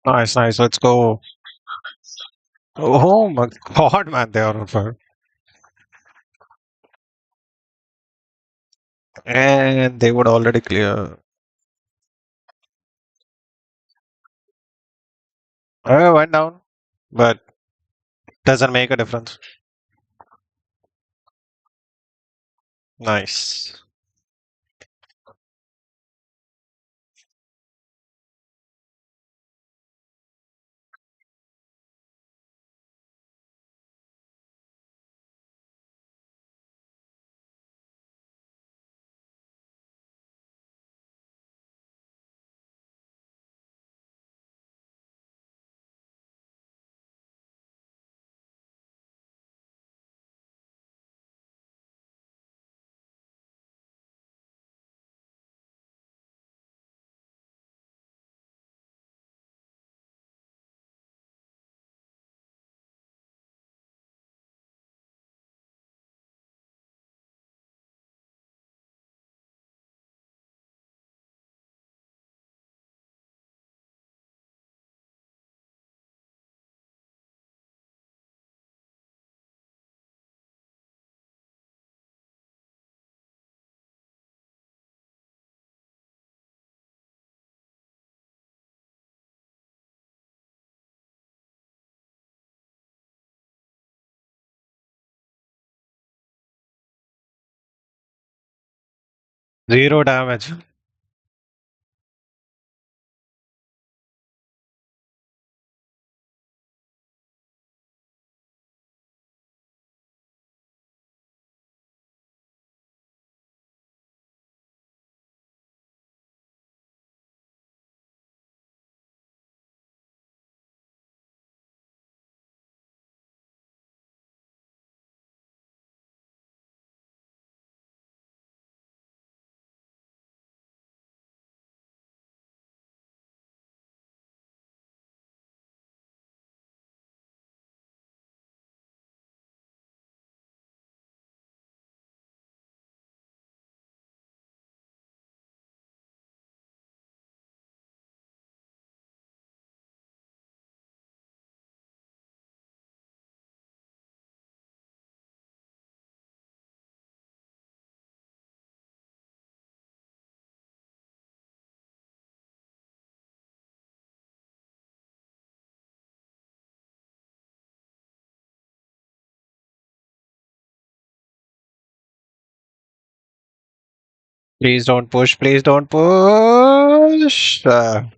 Nice, nice. Let's go. Oh my God, man, they are on fire. And they would already clear. Went down, but doesn't make a difference. Nice. Zero damage. Please don't push. Please don't push. They'll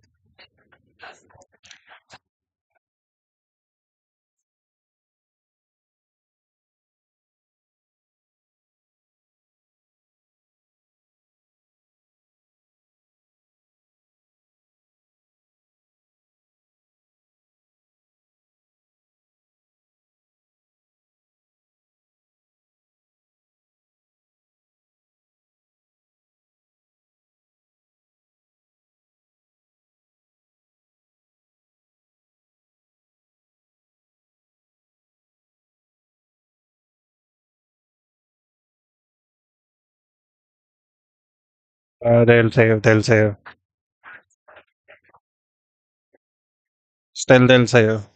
save. They'll save. Still, they'll save.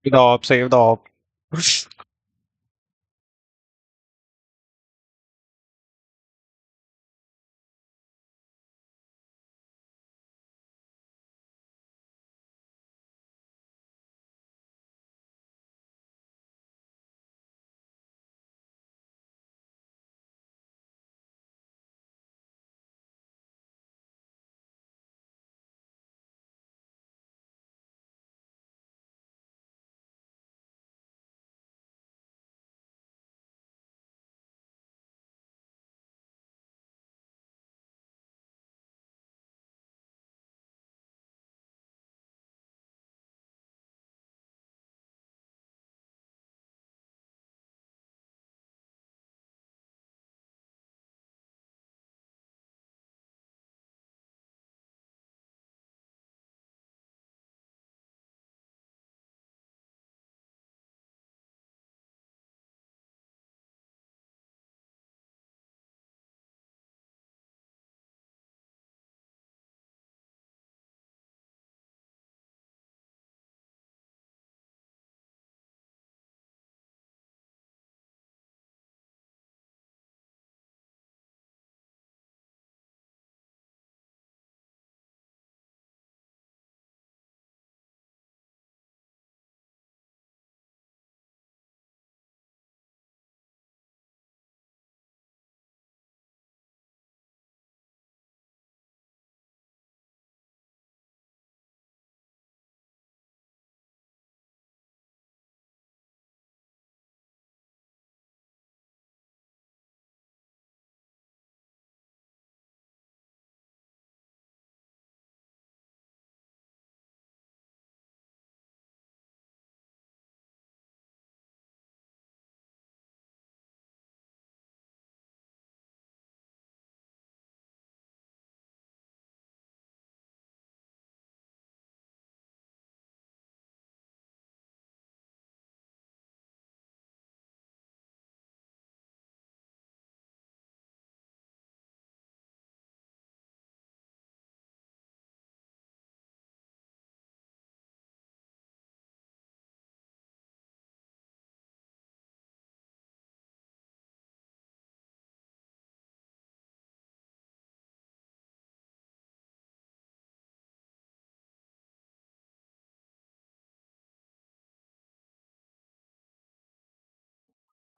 The op, save the op.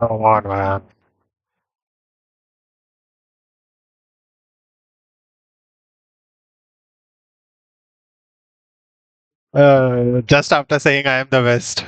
Come on, man. Just after saying I am the best.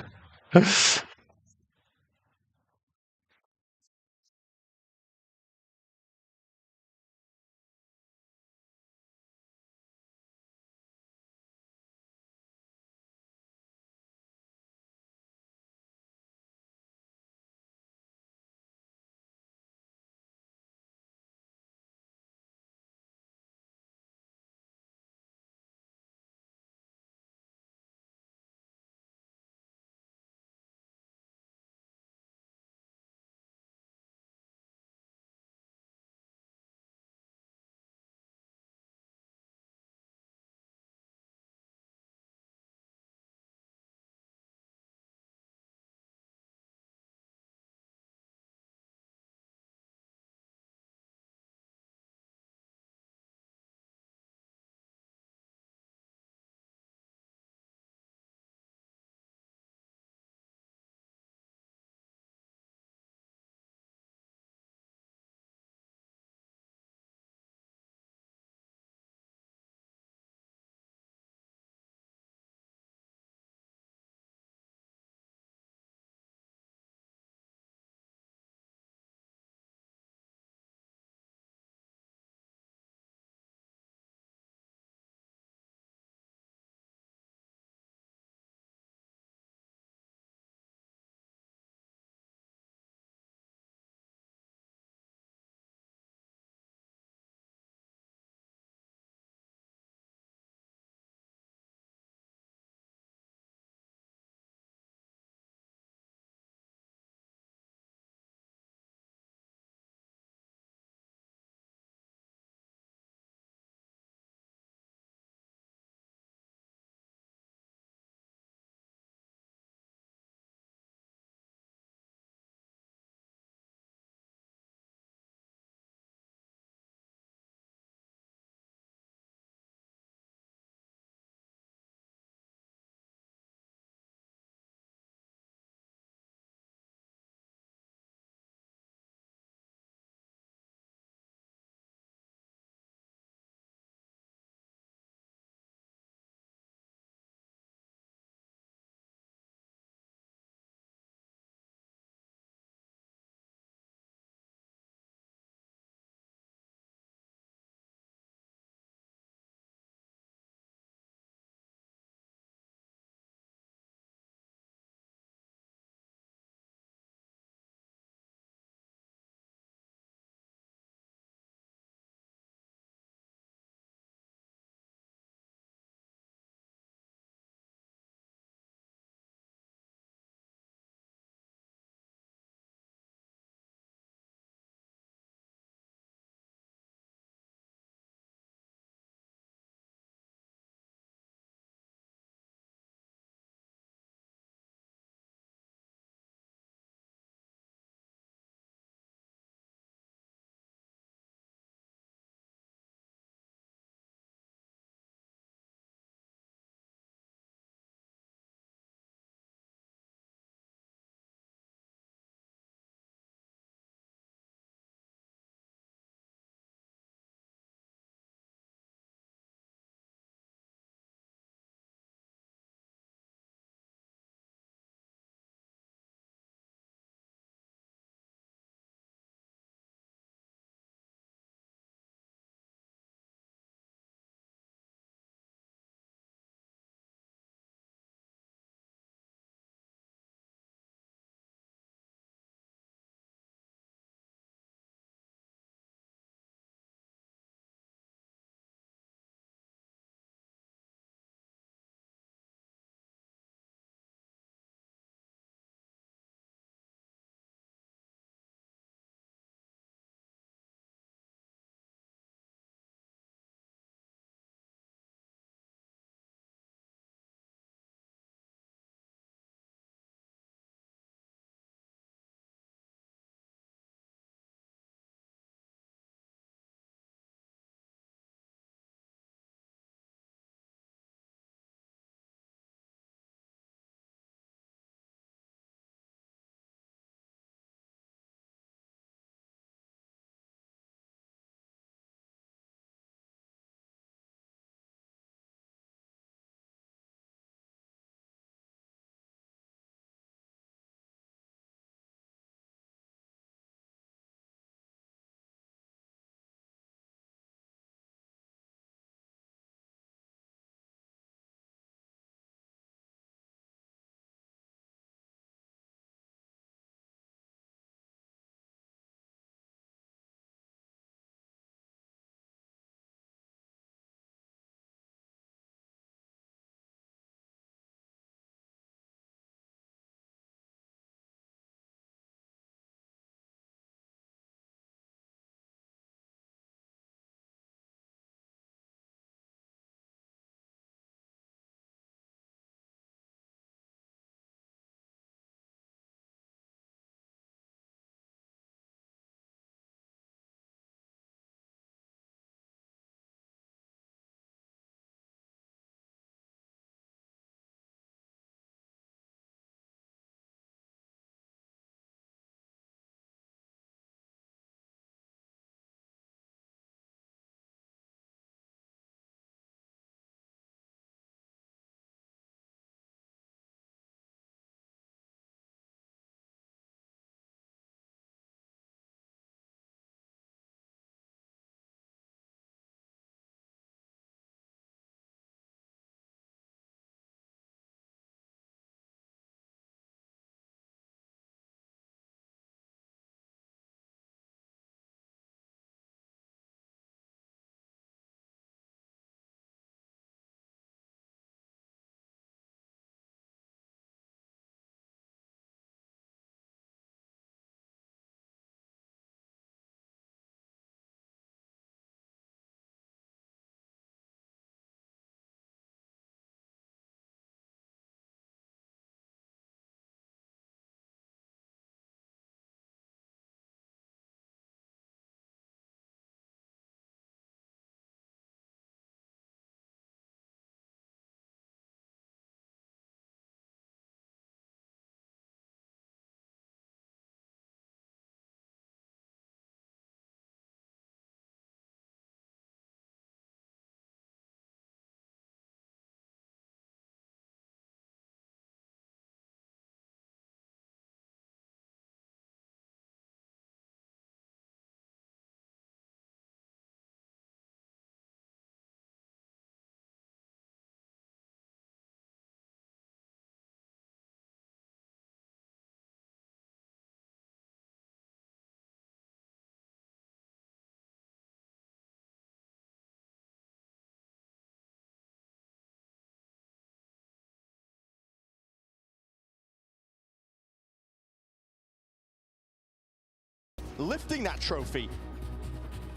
lifting that trophy.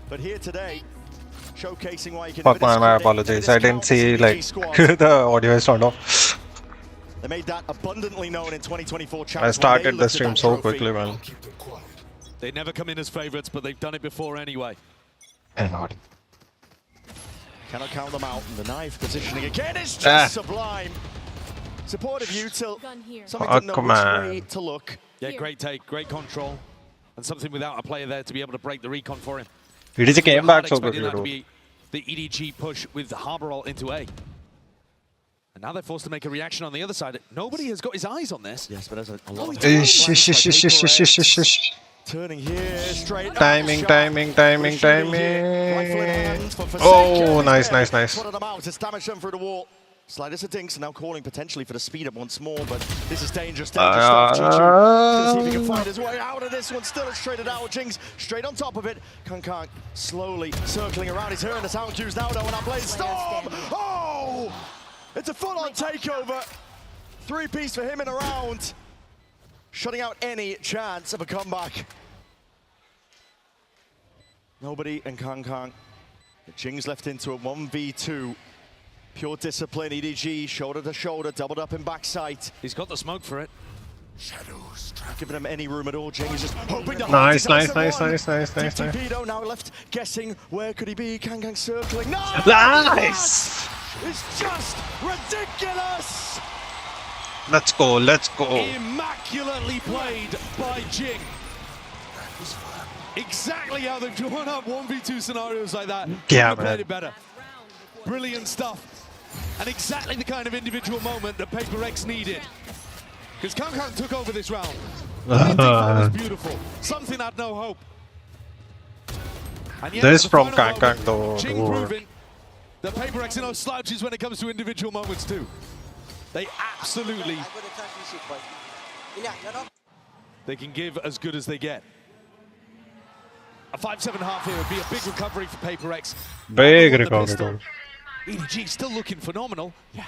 But here today, showcasing why you can. Fuck man, my apologies. I didn't see like the audio is turned off. They made that abundantly known in 2024 challenge. I started the stream so quickly, man. They never come in as favourites, but they've done it before anyway. God. Cannot count them out. And the knife positioning again is just sublime. Supportive util. Something to know which way to look. Yeah, great take, great control. And something without a player there to be able to break the recon for him. EDG came back so quickly, that to be the EDG push with the Harbor ult into A. And now they're forced to make a reaction on the other side. Nobody has got his eyes on this. Yes, but there's a lot of turning here, straight timing. Oh, nice. Put them out, it's damaged them through the wall. Sliders of Dinks now calling potentially for the speed up once more, but this is dangerous stuff. Chichu, see if he can find his way out of this one. Still it's traded out. Jinx straight on top of it. Kang slowly circling around. He's hearing the sound cues now, though, and I'm playing Storm. Oh! It's a full-on takeover. 3-piece for him in a round. Shutting out any chance of a comeback. Nobody and Kang. Jing's left into a 1v2. Pure discipline, EDG, shoulder to shoulder, doubled up in backside. He's got the smoke for it. Shadows, giving him any room at all. Jing is just hoping to nice. TPdo now left guessing where could he be. Kang circling. Nice! It's just ridiculous! Let's go. Immaculately played by Jing. Exactly how they've drawn up 1v2 scenarios like that. Yeah, played it better. Brilliant stuff. And exactly the kind of individual moment that PRX needed. Because Kang took over this round. That was beautiful. Something had no hope. And yet, this from Kang though. Jing proving that PRX are no slouches when it comes to individual moments too. They absolutely... They can give as good as they get. A 5-7.5 here would be a big recovery for PRX. Big recovery. EDG still looking phenomenal. Yeah.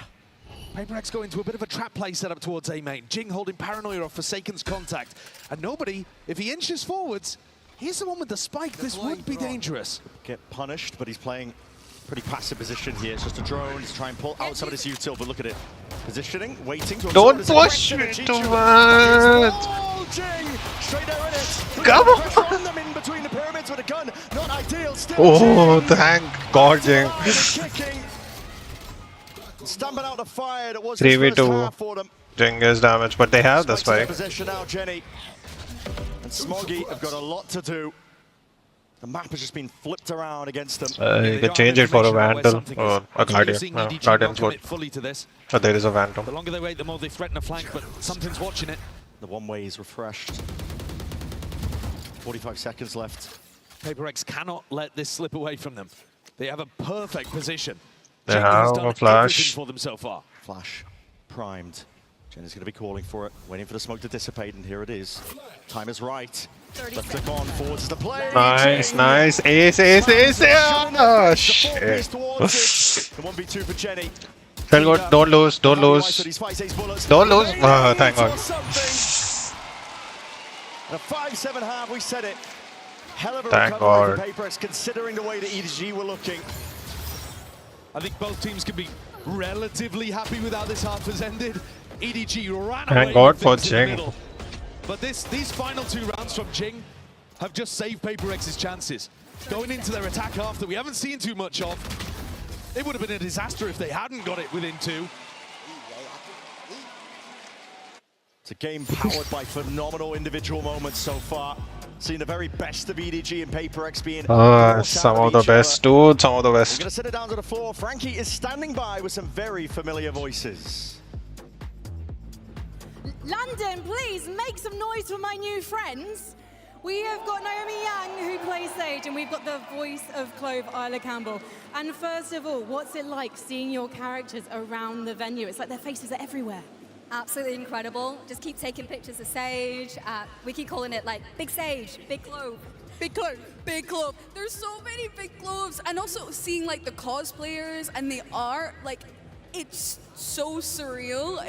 PRX go into a bit of a trap play set up towards A main. Jing holding Paranoia off Forsaken's contact. And nobody, if he inches forwards, he's the one with the spike. This would be dangerous. Get punished, but he's playing pretty passive position here. It's just a drone. He's trying to pull out some of this util, but look at it. Positioning, waiting to... Don't push me too much! Jing, straight there in it. Come on! Them in between the pyramids with a gun. Not ideal. Still oh, thank God, Jing. Stamping out the fire that was 3v2. Jing is damaged, but they have the spike. Possession now, Jenny. And Smoggy have got a lot to do. The map has just been flipped around against them. You can change it for a Vandal or a Guardian. No, Guardian's good. But there is a Vandal. The longer they wait, the more they threaten a flank, but something's watching it. The one-way is refreshed. 45 seconds left. PRX cannot let this slip away from them. They have a perfect position. They have a flash. For them so far. Flash primed. Jenny's going to be calling for it, waiting for the smoke to dissipate, and here it is. Time is right. Left click on, forwards is the play. Nice. Ace. Oh, shit. The 1v2 for Jenny. Don't lose. Don't lose. Thank God. And a 5-7.5, we said it. Hell of a Thank recovery God. for PRX, considering the way that EDG were looking. I think both teams can be relatively happy with how this half has ended. EDG ran away. Thank God for Jing. But these final 2 rounds from Jing have just saved PRX's chances. Going into their attack half that we haven't seen too much of, it would have been a disaster if they hadn't got it within 2. It's a game powered by phenomenal individual moments so far. Seeing the very best of EDG and PRX being some of the best, dude. Some of the best. We're going to sit it down to the floor. Frankie is standing by with some very familiar voices. London, please make some noise for my new friends. We have got Naomi Yang, who plays Sage, and we've got the voice of Clove, Isla Campbell. And first of all, what's it like seeing your characters around the venue? It's like their faces are everywhere. Absolutely incredible. Just keep taking pictures of Sage. We keep calling it like Big Sage, Big Clove. Big Clove, Big Clove. There's so many Big Cloves. And also seeing like the cosplayers and the art, like It's so surreal.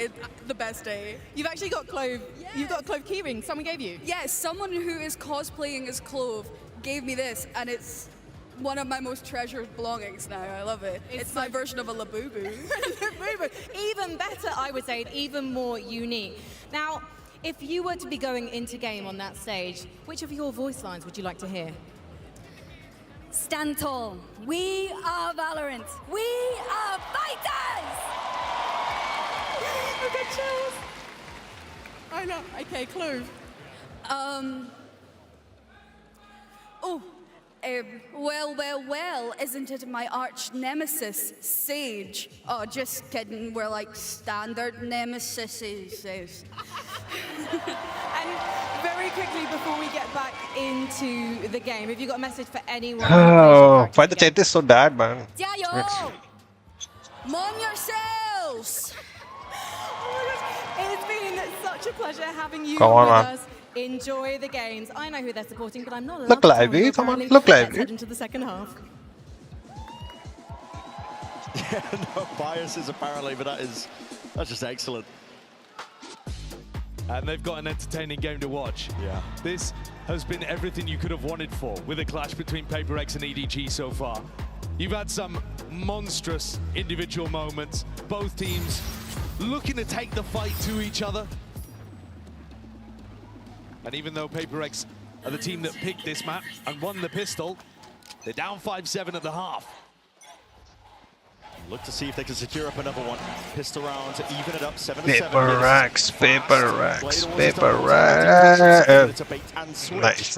The best day. You've actually got Clove. Yeah. You've got a Clove keyring. Someone gave you. Yes, someone who is cosplaying as Clove gave me this, and it's one of my most treasured belongings now. I love it. It's my version of a Labubu. Even better, I would say, and even more unique. Now, if you were to be going into game on that stage, which of your voice lines would you like to hear? Stand tall. We are Valorant. We are fighters! I get chills. I know. Okay, Clove. Well, isn't it my arch nemesis, Sage? Oh, just kidding, we're like standard nemesises. And very quickly, before we get back into the game, have you got a message for anyone? Oh, why the chat is so bad, man? Jayo! Mon yourselves! It's been such a pleasure having you Come on, with man. us. Enjoy the games. I know who they're supporting, but I'm not allowed Look to tell lively, you, come on, apparently. look Let's lively. head into the second half. Yeah, no biases apparently, but that's just excellent. And they've got an entertaining game to watch. Yeah. This has been everything you could have wanted for with a clash between PRX and EDG so far. You've had some monstrous individual moments. Both teams looking to take the fight to each other. And even though PRX are the team that picked this map and won the pistol, they're down 5-7 at the half. Look to see if they can secure up another one. Pistol round to even it up, 7-7. PRX, PRX. Nice.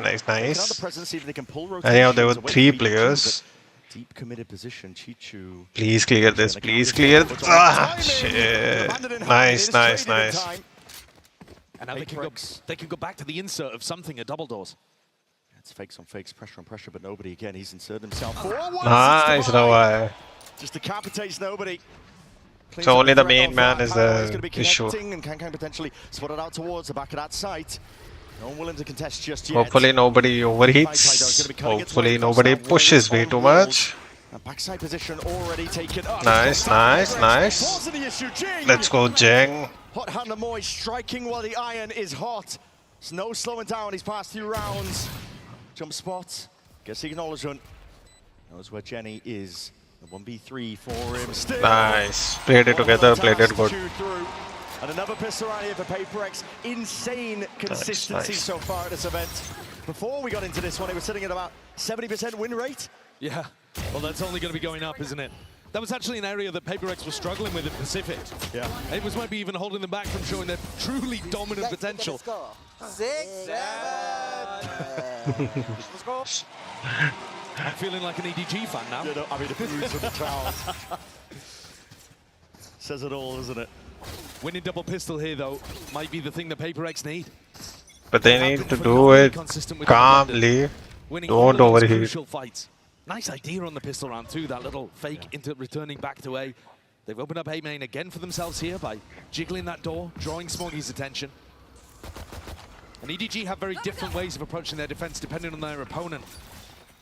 Anyhow, there were 3 players. Deep committed position, Chichu. Please clear this, please clear this. Ah, shit. Nice. And now they can go back to the insert of something at double doors. It's fakes on fakes, pressure on pressure, but nobody again. He's inserted himself. Nice, no way. Just decapitates nobody. So only the main man is the issue. And can potentially spot it out towards the back of that site. No one willing to contest just yet. Hopefully nobody overheats. Hopefully nobody pushes way too much. Backside position already taken up. Nice. Let's go, Jeng. Hot Hand Moy striking while the iron is hot. There's no slowing down. He's passed through rounds. Jump spot. Gets the acknowledgement. Knows where Jenny is. The 1v3 for him. Still. Nice. Played it together, played it good. And another pistol round here for PRX. Insane consistency Nice. so far at this event. Before we got into this one, it was sitting at about 70% win rate. Yeah, well, that's only going to be going up, isn't it? That was actually an area that PRX was struggling with in Pacific. Yeah. It was maybe even holding them back from showing their truly dominant potential. 6-7. Let's go. I'm feeling like an EDG fan now. You know, I mean, the booze from the crowd. Says it all, doesn't it? Winning double pistol here, though, might be the thing that PRX need. But they need to do it calmly. Don't overheat. Crucial fights. Nice idea on the pistol round too, that little fake into returning back to A. They've opened up A main again for themselves here by jiggling that door, drawing Smoggy's attention. And EDG have very different ways of approaching their defense depending on their opponent.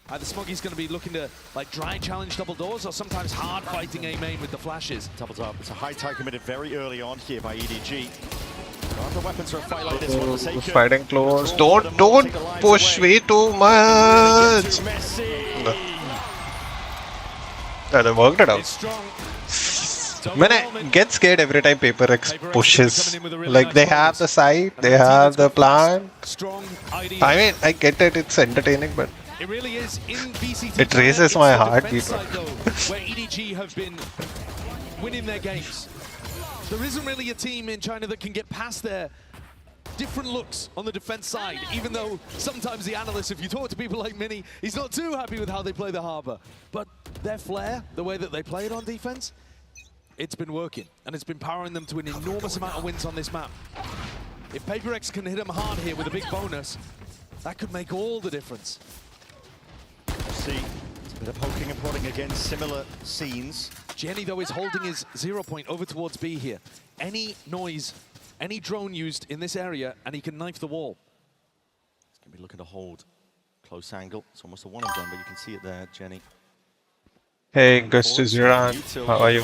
Either Smoggy's going to be looking to like dry challenge double doors or sometimes hard fighting A main with the flashes. Doubles up. It's a high tie committed very early on here by EDG. Got the weapons for a fight like this one. Fighting close. Don't push way too much. They worked it out. It's strong. Man, I get scared every time PRX pushes. Like they have the site, they have the plan. Strong idea. I mean, I get it, it's entertaining, but It really is in VCT. It raises my heartbeat. Where EDG have been winning their games. There isn't really a team in China that can get past their different looks on the defense side, even though sometimes the analysts, if you talk to people like Mini, he's not too happy with how they play the Harbor. But their flair, the way that they play it on defense, it's been working, and it's been powering them to an enormous amount of wins on this map. If PRX can hit them hard here with a big bonus, that could make all the difference. See, it's a bit of poking and prodding against similar scenes. Jenny, though, is holding his 0 point over towards B here. Any noise, any drone used in this area, and he can knife the wall. He's going to be looking to hold close angle. It's almost a one and done, but you can see it there, Jenny. Hey, Ghost Ziran. How are you?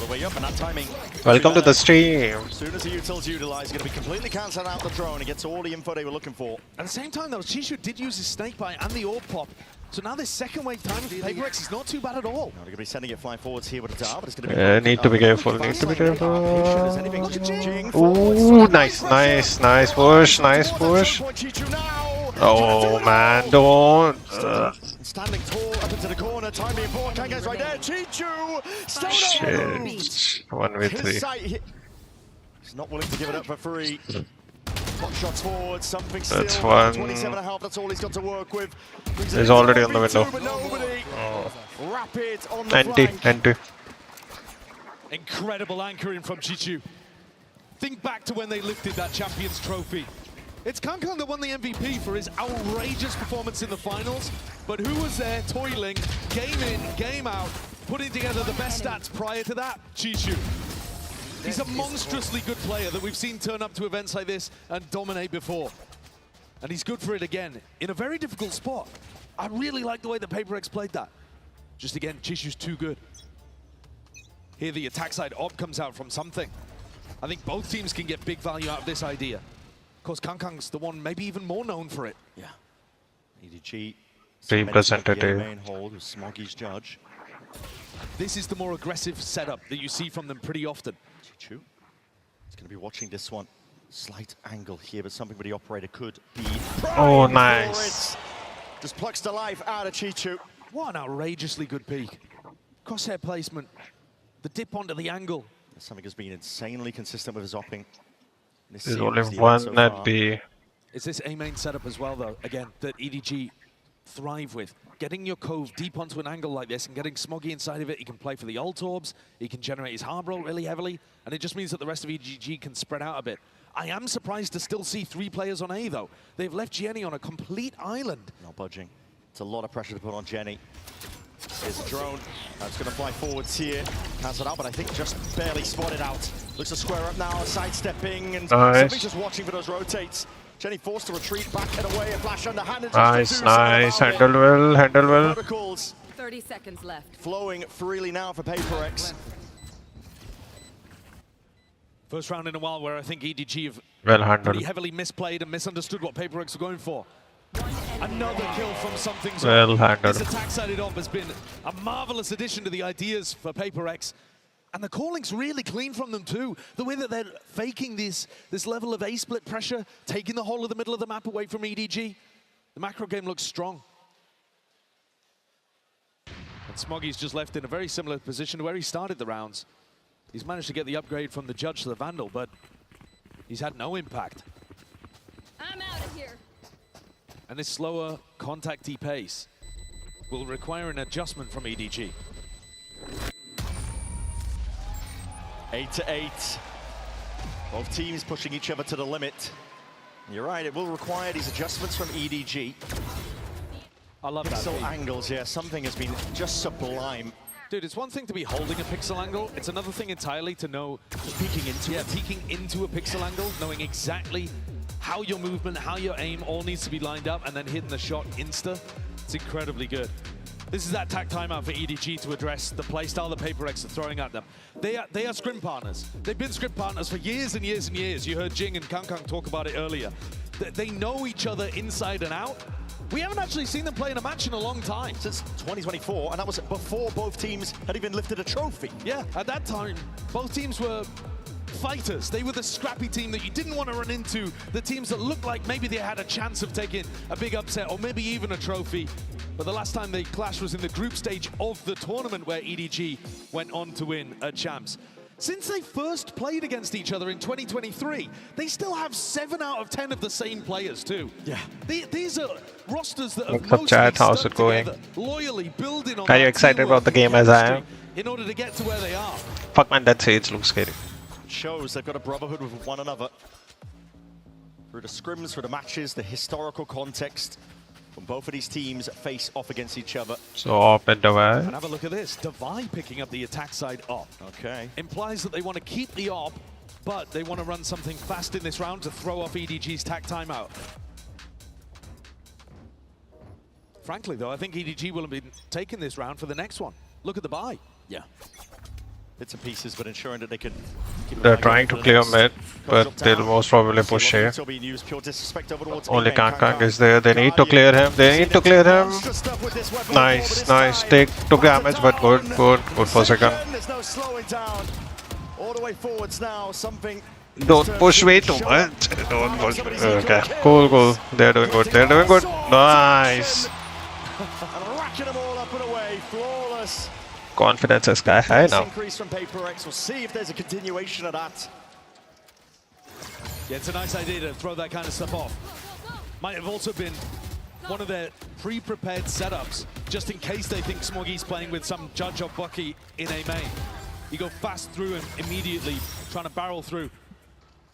Welcome to the stream. As soon as the utils utilize, going to be completely cancelling out the drone and gets all the info they were looking for. At the same time, though, Chishu did use his snake bite and the orb pop. So now this second wave time for PaperX is not too bad at all. Now they're going to be sending it flying forwards here with a dart, but it's going to be... Need to be careful, need to be careful. Look at Jing. Ooh, nice push, nice push. Oh man, don't. Standing tall up into the corner, time being bought, Kanga's right there, Chichu! Shit. 1v3. He's not willing to give it up for free. Hot shots forward, something still. That's one. 27.5, that's all he's got to work with. He's already on the window. Oh. Rapid on the flank. Anti. Incredible anchoring from Chichu. Think back to when they lifted that Champions Trophy. It's Kankang that won the MVP for his outrageous performance in the finals, but who was there toiling, game in, game out, putting together the best stats prior to that? Chichu. He's a monstrously good player that we've seen turn up to events like this and dominate before. And he's good for it again, in a very difficult spot. I really like the way that PaperX played that. Just again, Chishu's too good. Here the attack side op comes out from something. I think both teams can get big value out of this idea. Of course, Kankang's the one maybe even more known for it. Yeah. EDG. Representative. Main hold with Smoggy's judge. This is the more aggressive setup that you see from them pretty often. Chichu. He's going to be watching this one. Slight angle here, but something where the operator could be. Oh, nice. Just plucks the life out of Chichu. What an outrageously good peek. Crosshair placement. The dip onto the angle. Something has been insanely consistent with his opping. There's only one at B. It's this A main setup as well, though, again, that EDG thrive with. Getting your cove deep onto an angle like this and getting Smoggy inside of it, he can play for the ult orbs, he can generate his hard roll really heavily, and it just means that the rest of EDG can spread out a bit. I am surprised to still see 3 players on A, though. They've left Jenny on a complete island. Not budging. It's a lot of pressure to put on Jenny. Here's a drone. That's going to fly forwards here. Cancelled out, but I think just barely spotted out. Looks to square up now, sidestepping, and something just watching for those rotates. Jenny forced to retreat back and away, a flash underhand. Nice. Handle well. Protocols 30 seconds left. flowing freely now for PaperX. First round in a while where I think EDG have Well handled. pretty heavily misplayed and misunderstood what PaperX were going for. Another kill from something. Well handled. This attack-sided op has been a marvelous addition to the ideas for PaperX. And the calling's really clean from them too. The way that they're faking this level of A-split pressure, taking the whole of the middle of the map away from EDG. The macro game looks strong. And Smoggy's just left in a very similar position to where he started the rounds. He's managed to get the upgrade from the Judge to the Vandal, but he's had no impact. I'm out of here. And this slower contacty pace will require an adjustment from EDG. 8-8. Both teams pushing each other to the limit. You're right, it will require these adjustments from EDG. I love that. Pixel angles, yeah, something has been just sublime. Dude, it's one thing to be holding a pixel angle. It's another thing entirely to know just peeking into a pixel angle, knowing exactly how your movement, how your aim all needs to be lined up, and then hitting the shot insta. It's incredibly good. This is that tack timeout for EDG to address the playstyle that PaperX are throwing at them. They are scrim partners. They've been scrim partners for years and years and years. You heard Jing and Kankang talk about it earlier. They know each other inside and out. We haven't actually seen them play in a match in a long time. Since 2024, and that was before both teams had even lifted a trophy. Yeah, at that time, both teams were fighters. They were the scrappy team that you didn't want to run into, the teams that looked like maybe they had a chance of taking a big upset or maybe even a trophy. But the last time they clashed was in the group stage of the tournament where EDG went on to win a champs. Since they first played against each other in 2023, they still have 7 out of 10 of the same players too. Yeah. These are rosters that have What's up, mostly chat? How's stuck it going? together, loyally building on Are you that excited teamwork about the game as I am? in order to get to where they are. Fuck man, that Sage looks scary. Shows they've got a brotherhood with one another. Through the scrims, through the matches, the historical context, when both of these teams face off against each other. So op and away. And have a look at this. Divide picking up the attack side op. Okay. Implies that they want to keep the op, but they want to run something fast in this round to throw off EDG's tack timeout. Frankly, though, I think EDG will have been taking this round for the next one. look at the buy. Yeah. Bits and pieces, but ensuring that they can keep it They're alive trying for to the clear next mid, but coach they'll down. most probably See a lot push of A. util being used, pure disrespect over towards Only Aiming. Kang is there. They need to clear him. They need to clear him. Monster stuff with this weapon Nice, before, but nice. this time, Took damage, but good, good, good for a second. There's no slowing down. All the way forwards now. Something. Don't push way too much. Don't push. Okay, cool, cool. They're doing good. They're doing good. Nice. And racking them all up and away. Flawless. Confidence is sky high now. Increase from PRX. We'll see if there's a continuation of that. Yeah, it's a nice idea to throw that kind of stuff off. Might have also been one of their pre-prepared setups, just in case they think Smoggy's playing with some Judge or Bucky in A main. You go fast through him immediately, trying to barrel through.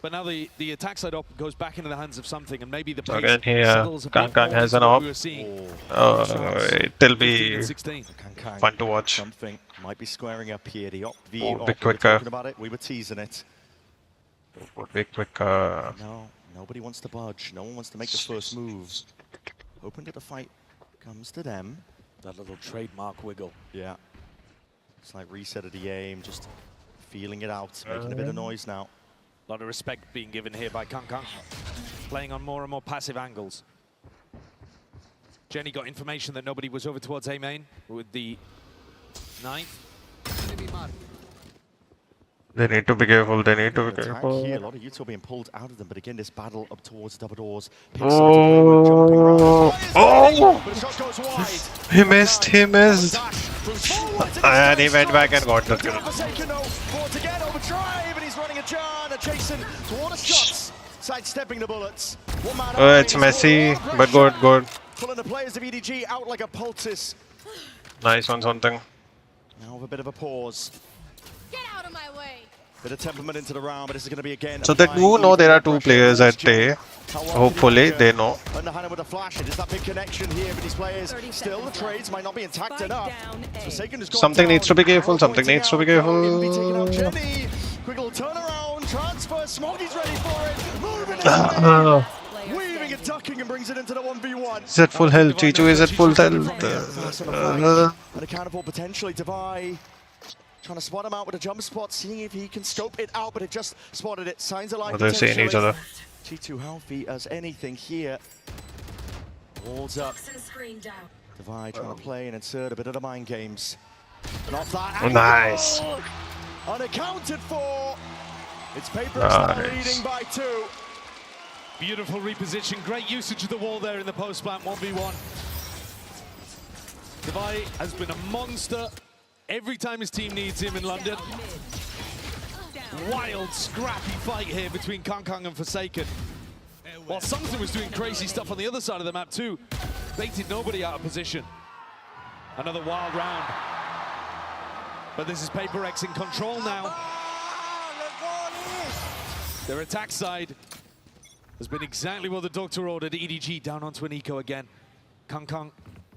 But now the attack side up goes back into the hands of something, and maybe the pace Again here, settles a bit Kang more has to an what op. we were seeing. It'll be 16. Kang fun to watch. Something might be squaring up here. The op V Oh, op, bit we were quicker. talking about it. We were teasing it. Would be quick. No, nobody wants to budge. No one wants to make the first move. Hoping that the fight comes to them. That little trademark wiggle. Yeah. It's like reset of the aim, just feeling it out, making a bit of noise now. A lot of respect being given here by Kang, playing on more and more passive angles. Jenny got information that nobody was over towards A main with the 9th. They need to be careful. They need to be Attack here, a careful. lot of util being pulled out of them, but again, this battle up towards double doors. Oh! Oh! But the shot goes wide. He missed. He missed. Dash forwards, And he went back and got the kill. Forsaken, though. Forwards again, overdrive, and he's running a jar, adjacent to all the shots, sidestepping the bullets. One man Oh, it's messy, but good, good. Pulling the players of EDG out like a poultice. Nice on something. Now with a bit of a pause. Get out of my way. Bit of temperament into the round, but this is going to be again. So they do know there are two players at A. Hopefully, they know. Underhanded with a flash. It is that big connection here with these players. Still, the trades might not be intact enough. Forsaken has gone Something down. needs to be careful, Arrow something pointing needs to be out. careful. It'll be taken out. Jenny. Quick little turnaround. Transfer. Smoggy's ready for it. Moving it. Weaving and ducking and brings it into the 1v1. Is at full health? Chichu is at full health. And accountable potentially Devi. Trying to spot him out with a jump spot, seeing if he can scope it out, but it just spotted it. Signs of life. They're seeing each other. G2 healthy as anything here. Walls up. Devi trying to play and insert a bit of the mind games. And off that angle, Nice. unaccounted for. It's PRX Nice. leading by 2. Beautiful reposition, great usage of the wall there in the post plant 1v1. Devi has been a monster every time his team needs him in London. Wild, scrappy fight here between Kang and Forsaken. While Sungton was doing crazy stuff on the other side of the map too. Baited nobody out of position. Another wild round. But this is PRX in control now. Their attack side has been exactly what the doctor ordered. EDG down onto an eco again. Kang,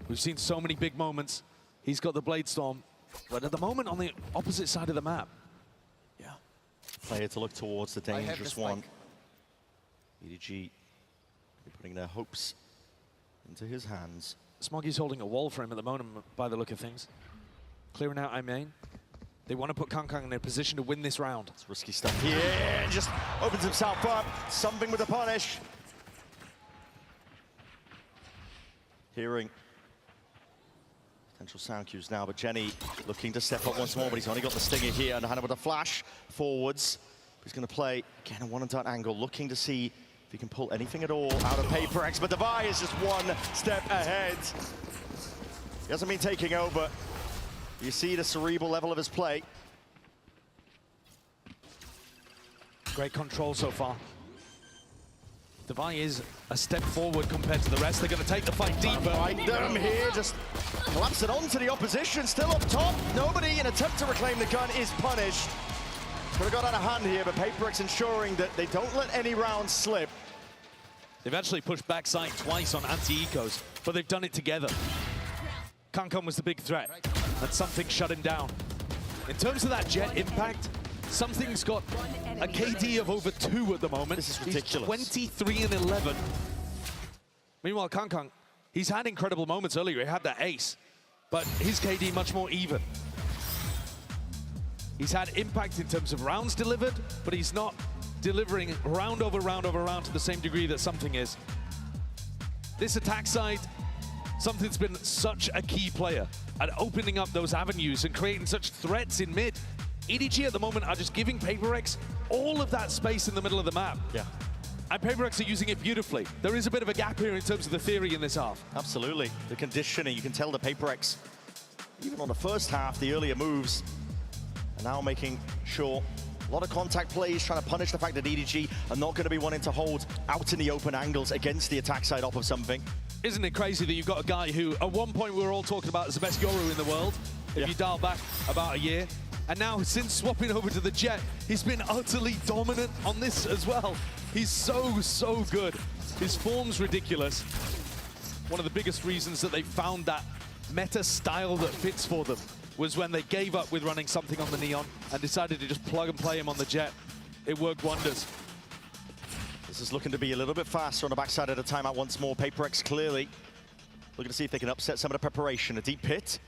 we've seen so many big moments. He's got the Blade Storm. But at the moment, on the opposite side of the map. Yeah. Player to look towards the dangerous one. EDG putting their hopes into his hands. Smoggy's holding a wall for him at the moment, by the look of things. Clearing out I main. They want to put Kang in a position to win this round. It's risky stuff here. Just opens himself up. Something with a punish. Hearing potential sound cues now, but Jenny looking to step up once more, but he's only got the stinger here, and Hannah with a flash forwards. He's going to play, again, a one-and-done angle, looking to see if he can pull anything at all out of PRX, but Devi is just one step ahead. He hasn't been taking over. You see the cerebral level of his play. Great control so far. Devi is a step forward compared to the rest. They're going to take the fight deeper. Find them here, just collapse it onto the opposition. Still up top. Nobody in attempt to reclaim the gun is punished. Could have got out of hand here, but PRX ensuring that they don't let any rounds slip. They've actually pushed backside twice on anti-ecos, but they've done it together. Kang was the big threat, and something shut him down. In terms of that jet impact, Something's got a KD of over 2 at the moment. This is ridiculous. He's 23 and 11. Meanwhile, Kang, he's had incredible moments earlier. He had that ace, but his KD much more even. He's had impact in terms of rounds delivered, but he's not delivering round over round over round to the same degree that Something is. This attack side, Something's been such a key player at opening up those avenues and creating such threats in mid. EDG at the moment are just giving PaperX all of that space in the middle of the map. Yeah. And PaperX are using it beautifully. There is a bit of a gap here in terms of the theory in this half. Absolutely. The conditioning, you can tell the PaperX, even on the first half, the earlier moves, are now making sure a lot of contact plays, trying to punish the fact that EDG are not going to be wanting to hold out in the open angles against the attack side off of Something. Isn't it crazy that you've got a guy who, at one point, we were all talking about as the best Yoru in the world, if you dial back about a year. And now, since swapping over to the Jet, he's been utterly dominant on this as well. He's so good. His form's ridiculous. One of the biggest reasons that they found that meta style that fits for them was when they gave up with running Something on the Neon and decided to just plug and play him on the Jet. It worked wonders. This is looking to be a little bit faster on the backside of the timeout once more. PaperX clearly looking to see if they can upset some of the preparation. A deep pit.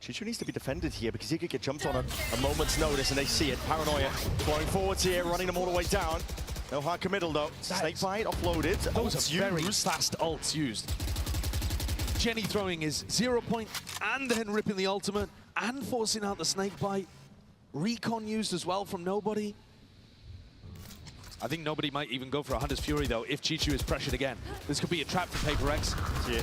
Chichu needs to be defended here because he could get jumped on a moment's notice, and they see it. Paranoia flowing forwards here, running them all the way down. No hard committal though. Snakebite offloaded. Those are very fast ults used. Jenny throwing his 0 point and then ripping the ultimate and forcing out the Snakebite. Recon used as well from Nobody. I think Nobody might even go for a Hunter's Fury though if Chichu is pressured again. This could be a trap for PaperX. Yeah.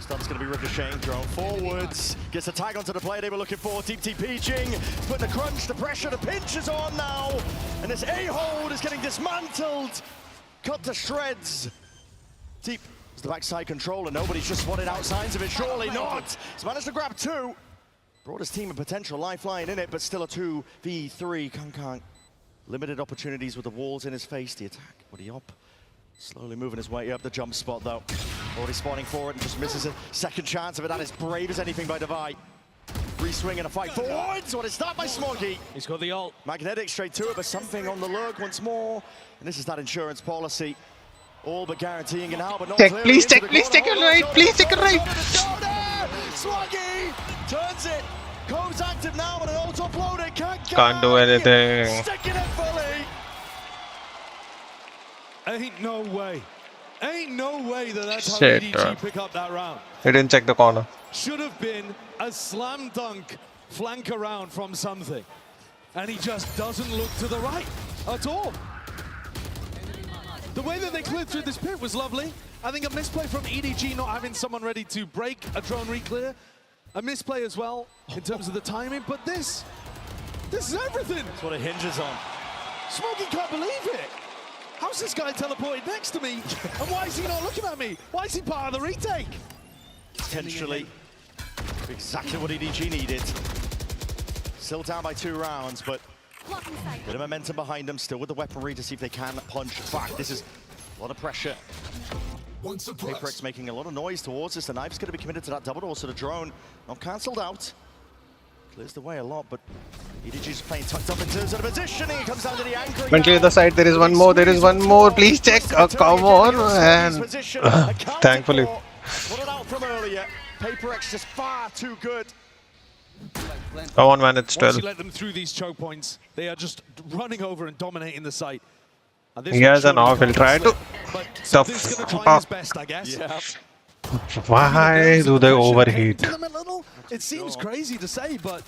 Stun's going to be ricocheting, drone forwards. Gets a tag onto the play they were looking for. Deep TP Jing, putting the crunch, the pressure, the pinch is on now. And this A-hold is getting dismantled. Cut to shreds. Deep is the backside control, and Nobody's just spotted out signs of it. Surely not. He's managed to grab two. Brought his team a potential lifeline in it, but still a 2v3. Kankang. Limited opportunities with the walls in his face. The attack, what are you up? Slowly moving his way up the jump spot though. Already spawning forward and just misses a second chance of it. That is brave as anything by Divide. Re-swing and a fight forwards. What is that by Smoggy? He's got the ult. Magnetic straight to it, but Something on the lurk once more. And this is that insurance policy. All but guaranteeing it now, but not clearly. Please check it right, please check it right. Smoggy turns it. Comb's active now, but an ult uploaded. Can't do anything. Sticking it fully. Ain't no way. Ain't no way that that's Shit, how EDG pick up that round. He didn't check the corner. Should have been a slam dunk flank around from Something. And he just doesn't look to the right at all. The way that they cleared through this pit was lovely. I think a misplay from EDG not having someone ready to break a drone re-clear. A misplay as well in terms of the timing, but this is everything. That's what it hinges on. Smokey can't believe it. How's this guy teleported next to me? And why is he not looking at me? Why is he part of the retake? Potentially exactly what EDG needed. Still down by 2 rounds, but bit of momentum behind them, still with the weaponry to see if they can punch back. This is a lot of pressure. PaperX making a lot of noise towards us. The knife's going to be committed to that double door, so the drone not cancelled out. Clears the way a lot, but EDG's playing tucked up in terms of the positioning. It comes down to the anchor. Mentally the side, there is one more, please check. Oh, come on, man. Thankfully. What it out from earlier. PaperX just far too good. Come on, man, it's Once 12. you let them through these choke points, they are just running over and dominating the site. He has an off, he'll try to tough. Gonna try his best, I guess. Yeah. Why do they overheat? It seems crazy to say, but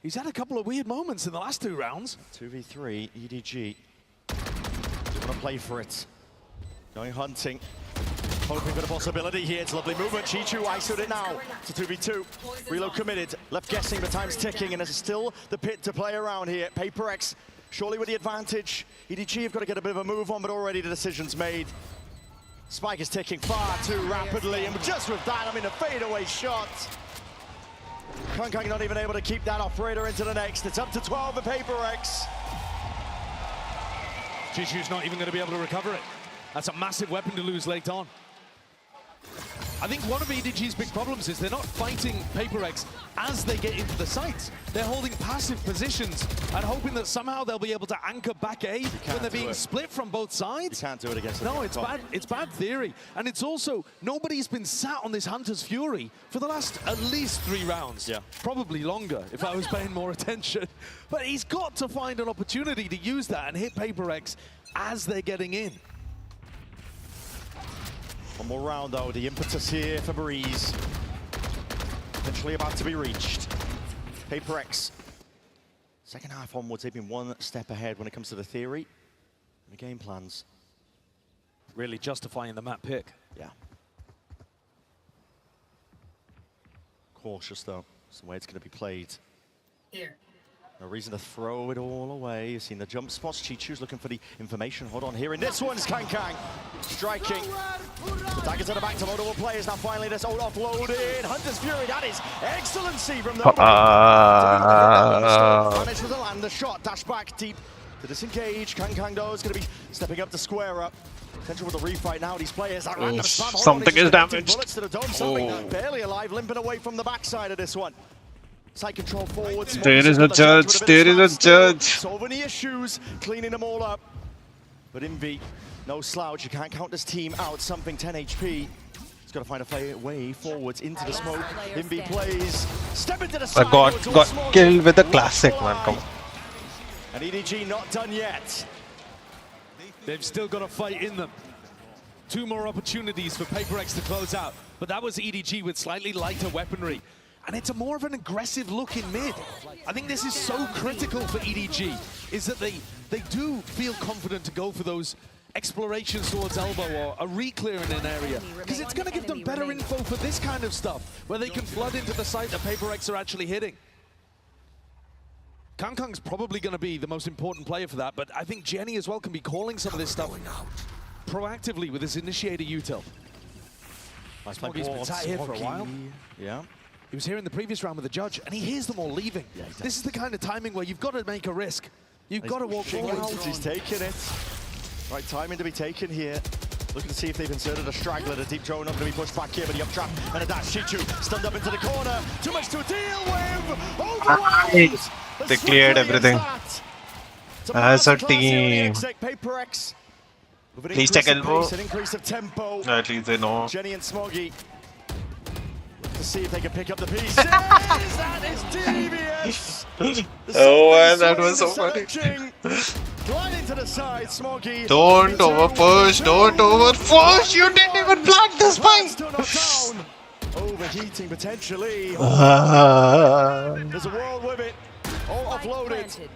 he's had a couple of weird moments in the last 2 rounds. 2v3, EDG. Want to play for it. Going hunting. Hoping for the possibility here. It's a lovely movement. Chichu ISO'd it now. It's a 2v2. Reload committed. Left guessing, but time's ticking, and there's still the pit to play around here. PaperX surely with the advantage. EDG have got to get a bit of a move on, but already the decision's made. Spike is ticking far too rapidly, and just with that, I mean, a fadeaway shot. Kankang not even able to keep that operator into the next. It's up to 12 for PaperX. Chichu's not even going to be able to recover it. That's a massive weapon to lose late on. I think one of EDG's big problems is they're not fighting PaperX as they get into the sites. They're holding passive positions and hoping that somehow they'll be able to anchor back A when they're being split from both sides. You can't do it against them. No, it's bad. It's bad theory. And it's also, nobody's been sat on this Hunter's Fury for the last at least 3 rounds. Yeah. Probably longer if I was paying more attention. But he's got to find an opportunity to use that and hit PaperX as they're getting in. One more round though, the impetus here for Breeze. Potentially about to be reached. PaperX. Second half onwards, they've been one step ahead when it comes to the theory and the game plans. Really justifying the map pick. Yeah. Cautious though, it's the way it's going to be played. Here. No reason to throw it all away. You've seen the jump spots. Chichu's looking for the information. Hold on here. And this one's Kang striking. The daggers at the back to multiple players. Now finally this all offloaded. Hunter's Fury. That is excellency from the managed to land the shot. Dash back deep to disengage. Kang though is going to be stepping up to square up. Potential with the refight now. These players that random spam. Something is damaged. Bullets to the dome. Something barely alive. Limping away from the backside of this one. Side control forwards. There is a judge. There is a judge. Solving the issues, cleaning them all up. But Invi, no slouch. You can't count this team out. Something 10 HP. He's got to find a way forwards into the smoke. Invi plays. Step into the side. Got killed with a classic, man. Come on. And EDG not done yet. They've still got a fight in them. 2 more opportunities for PaperX to close out. But that was EDG with slightly lighter weaponry. And it's a more of an aggressive look in mid. I think this is so critical for EDG, is that they do feel confident to go for those explorations towards elbow or a re-clear in an area. Because it's going to give them better info for this kind of stuff, where they can flood into the site that PaperX are actually hitting. Kang's probably going to be the most important player for that, but I think Jenny as well can be calling some of this stuff proactively with his initiator util. Smoggy's been sat here for a while. Yeah. He was here in the previous round with the judge, and he hears them all leaving. Yeah, this is the kind of timing where you've got to make a risk. You've got to walk forward. He's taking it. Right timing to be taken here. Looking to see if they've inserted a straggler. The deep drone not going to be pushed back here, but the up trap and a dash. Chichu stunned up into the corner. Too much to deal with. Overwhelmed. They cleared everything. As a team. PaperX. Please check elbow. An increase of tempo. At least they know. Jenny and Smoggy. To see if they can pick up the pieces. That is devious. Oh, man, that was so funny. Gliding to the side, Smoggy. Don't overpush. Don't overpush. You didn't even plant the spike. Overheating potentially. There's a world with it. All offloaded.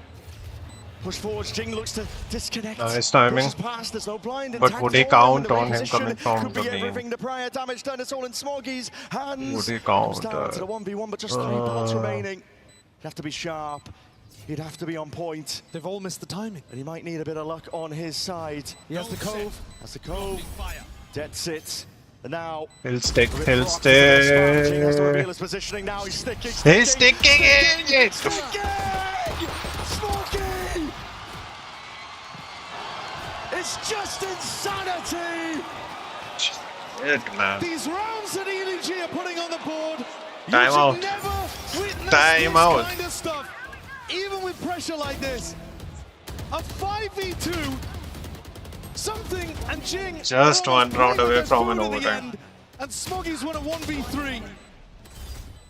Push forward, Jing looks to disconnect. Nice timing. Past, there's no blind. But would he count on him coming from Could the be lane? everything. The prior damage done. It's all in Smoggy's hands. Would he count? Down to the 1v1, but just 3 parts remaining. You have to be sharp. He'd have to be on point. They've all missed the timing. And he might need a bit of luck on his side. He has the cove. That's the cove. Dead sit. And now He'll stick. Jing has to reveal his positioning now. He's sticking. He's sticking it. Smoggy! It's just insanity! Shit, man. These rounds that EDG are putting on the board, Time you out. should never witness Time this out. kind of stuff. Even with pressure like this. A 5v2, something and Jing Just one round away from an forward in the overtime. end, and Smoggy's won a 1v3.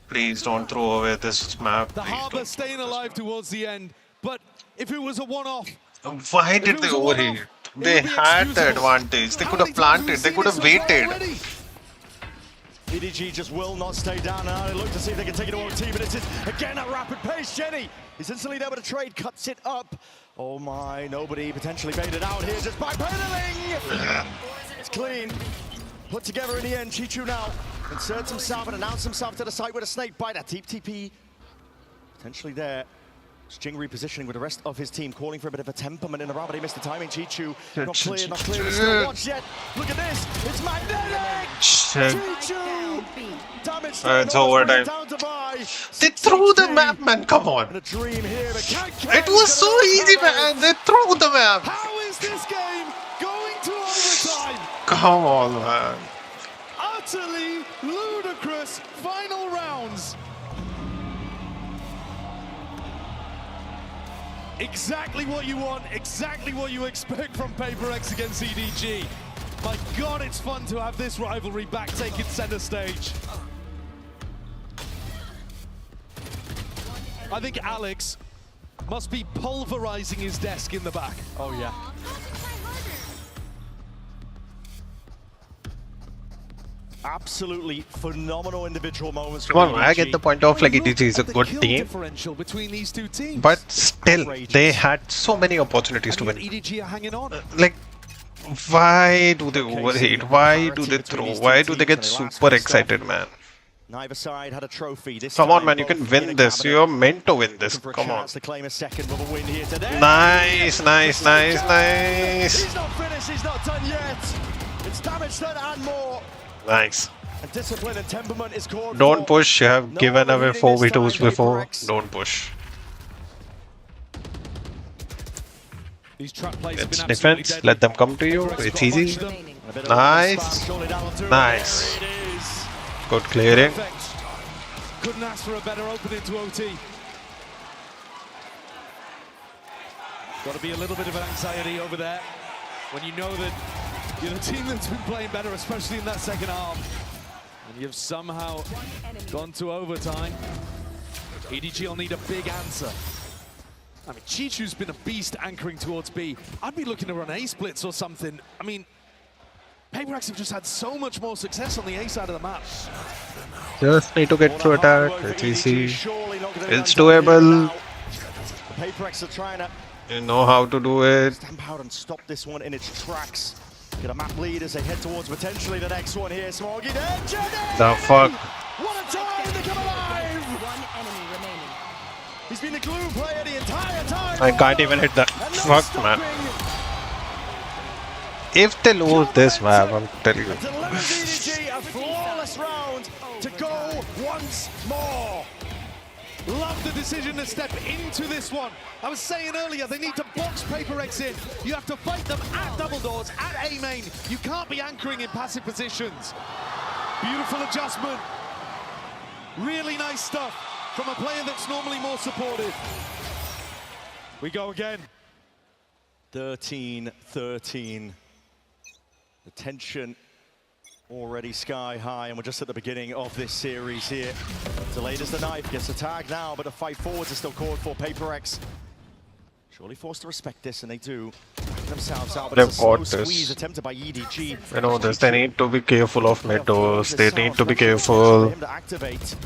Please don't throw away this map. The Please Harbour don't. staying alive towards the end, but if it was a one-off, Why did they overheat? They had the advantage. They could have planted. They could have waited. EDG just will not stay down now. They look to see if they can take it to OT, but it's again at rapid pace. Jenny is instantly able to trade, cuts it up. Oh my, nobody potentially baited out here, just backpedaling. It's clean. Put together in the end. Chichu now inserts himself and announces himself to the site with a snake bite. That deep TP potentially there. Jing repositioning with the rest of his team, calling for a bit of a temperament in the round, but he missed the timing. Chichu, not clear, not clear. He's still watched yet. Look at this. It's magnetic. Chichu. Damage. It's overtime. They threw the map, man. Come on. And a dream here, but It was so easy, man. They threw the map. how is this game going to overtime? Come on, man. Utterly Exactly what you want, exactly what you expect from PaperX against EDG. My God, it's fun to have this rivalry back taking center stage. I think Alex must be pulverizing his desk in the back. Oh, yeah. Absolutely phenomenal individual moments. Come on, I get the point of like EDG is a good team, Differential between these two teams. but still they had so many opportunities to win. EDG are hanging on. Like, why do they overheat? Why do they throw? Why do they get super excited, man? Neither side had a trophy. Come on, man, you can win this. You're meant to win this. Come on. To claim a second with a win here today. Nice, nice, nice, nice. He's not finished, he's not done yet. It's damage done and more. Nice. And discipline and temperament is called. Don't push. You have given away 4v2s before. Don't push. These trap plays have It's been defense. absolutely Let them come to you. It's easy. Nice. Nice. Good clearing. perfect. Couldn't ask for a better opening to OT. Got to be a little bit of an anxiety over there when you know that you're the team that's been playing better, especially in that second half. And you've somehow gone to overtime. EDG will need a big answer. I mean, Chichu's been a beast anchoring towards B. I'd be looking to run A splits or something. I mean, PaperX have just had so much more success on the A side of the map. Just need to get through attack. It's easy. It's doable. PaperX are trying to You know how to do it. stamp out and stop this one in its tracks. Get a map lead as they head towards potentially the next one here. Smoggy there, Jenny! The fuck? What a time to come alive! He's been the glue player the entire time. I can't even hit that. Fuck, man. If they lose this map, I'm telling you. Delivers EDG a flawless round to go once more. Love the decision to step into this one. I was saying earlier, they need to box PaperX in. You have to fight them at double doors, at A main. You can't be anchoring in passive positions. Beautiful adjustment. Really nice stuff from a player that's normally more supportive. We go again. 13-13. The tension already sky high, and we're just at the beginning of this series here. Delayed as the knife, gets the tag now, but the fight forwards is still called for. PaperX surely forced to respect this, and they do themselves out, but They've it's a slow got this. squeeze attempted by EDG. You know this. They need to be careful of mid doors. They need to be careful. Him to activate.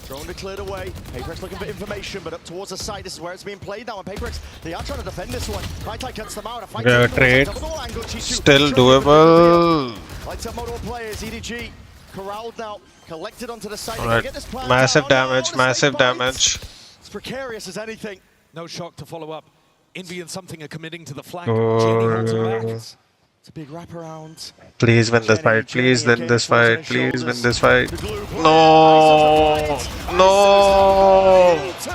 Drone declared away. PaperX looking for information, but up towards the side. This is where it's being played now. And PaperX, they are trying to defend this one. Right cuts them out. A fight Trade. Still doable. Lights up modal players. EDG corralled now, collected onto the side. Alright. Get this plan Massive down. damage. Oh, Massive snake bite. damage. It's precarious as anything. No shock to follow up. Envy and something are committing to the flank. Jenny holds it back. It's a big wraparound. Please win this fight. Please win this fight. Please win this fight. No. No. It's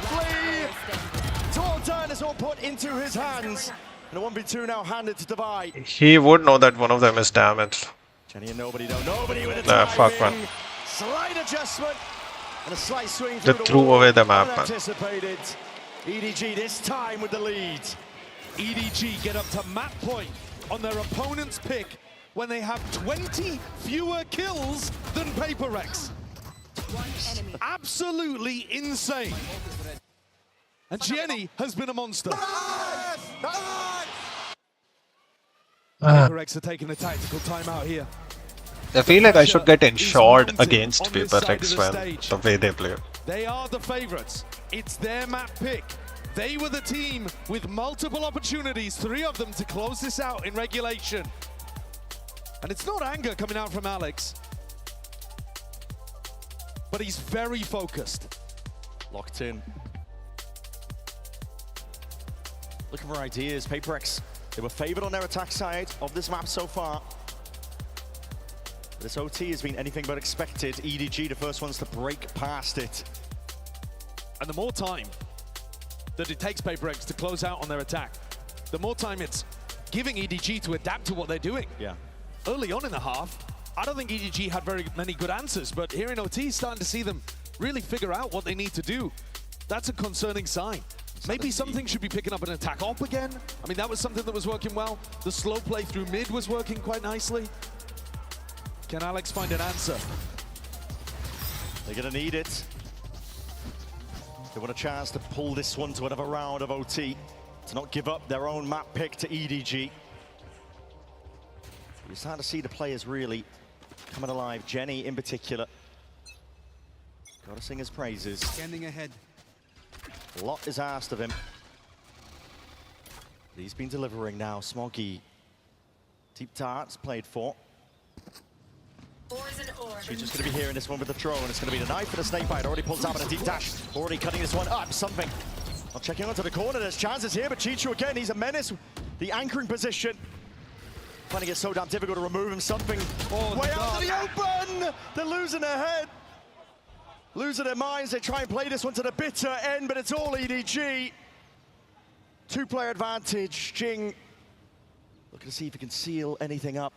all done. It's all put into his hands. And a 1v2 now handed to Divide. He would know that one of them is damaged. Jenny and nobody though. Nobody with a Nah, fuck, timing. man. Slight adjustment. And a slight swing They through threw wall. away the map, man. Unanticipated. EDG this time with the lead. EDG get up to map point on their opponent's pick when they have 20 fewer kills than PaperX. Absolutely insane. And Jenny has been a monster. PaperX are taking a tactical timeout here. I feel like I should get insured against PaperX when the way they play. They are the favorites. It's their map pick. They were the team with multiple opportunities, 3 of them to close this out in regulation. And it's not anger coming out from Alex, but he's very focused. Locked in. Looking for ideas. PaperX, they were favored on their attack side of this map so far. This OT has been anything but expected. EDG, the first ones to break past it. And the more time that it takes PaperX to close out on their attack, the more time it's giving EDG to adapt to what they're doing. Yeah. Early on in the half, I don't think EDG had very many good answers, but here in OT, starting to see them really figure out what they need to do. That's a concerning sign. Maybe something should be picking up an attack op again. I mean, that was something that was working well. The slow play through mid was working quite nicely. Can Alex find an answer? They're going to need it. They want a chance to pull this one to another round of OT, to not give up their own map pick to EDG. You're starting to see the players really coming alive. Jenny in particular. Got to sing his praises. Standing ahead. A lot is asked of him. He's been delivering now. Smoggy. Deep darts played for. She's just going to be here in this one with the throw, and it's going to be the knife for the snake bite. Already pulls out with a deep dash. Already cutting this one up. Something. Not checking onto the corner. There's chances here, but Chichu again, he's a menace. The anchoring position. Finding it so damn difficult to remove him. Something way out to the open. They're losing their head. Losing their minds. They try and play this one to the bitter end, but it's all EDG. Two-player advantage. Jing looking to see if he can seal anything up.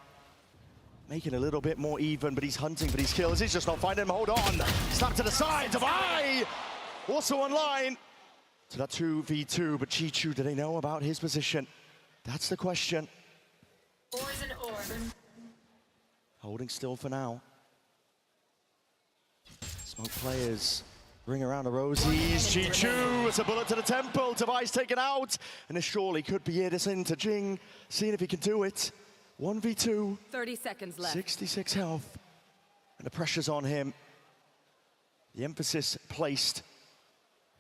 Making it a little bit more even, but he's hunting for these kills. He's just not finding them. Hold on. Snap to the side. Davai also online to that 2v2, but Chichu, do they know about his position? That's the question. Holding still for now. Smoke players ring around the rosies. Chichu, it's a bullet to the temple. Device taken out, and this surely could be it. It's into Jing, seeing if he can do it. 1v2. 30 seconds left. 66 health, and the pressure's on him. The emphasis placed.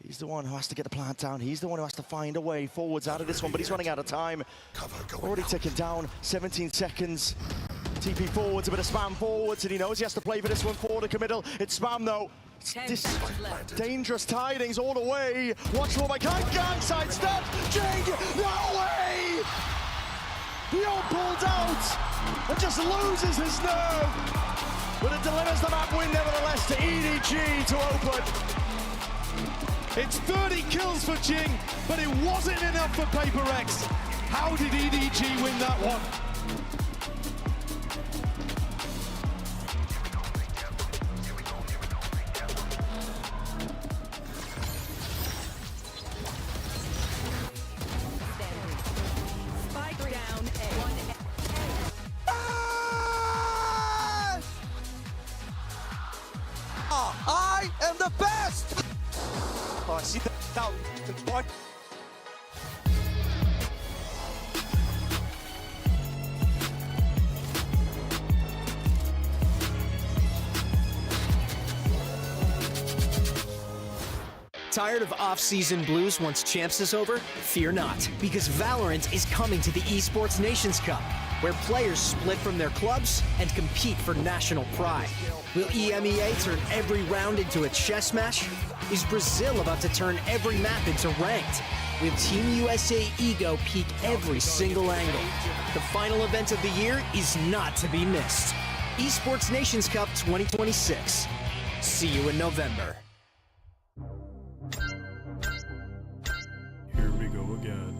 He's the one who has to get the plant down. He's the one who has to find a way forwards out of this one, but he's running out of time. Already ticking down, 17 seconds. TP forwards, a bit of spam forwards, and he knows he has to play for this one for the committal. It's spam though. This dangerous tidings all the way. Watchful by Gang, sidestep. Jing, no way! He all pulled out and just loses his nerve. But it delivers the map win nevertheless to EDG to open. It's 30 kills for Jing, but it wasn't enough for PRX. How did EDG win that one? I am the best! Oh, I see that now. Tired of off-season blues once Champs is over? Fear not, because Valorant is coming to the Esports Nations Cup, where players split from their clubs and compete for national pride. Will EMEA turn every round into a chess match? Is Brazil about to turn every map into ranked? Will Team USA ego peak every single angle? The final event of the year is not to be missed. Esports Nations Cup 2026. See you in November. Here we go again.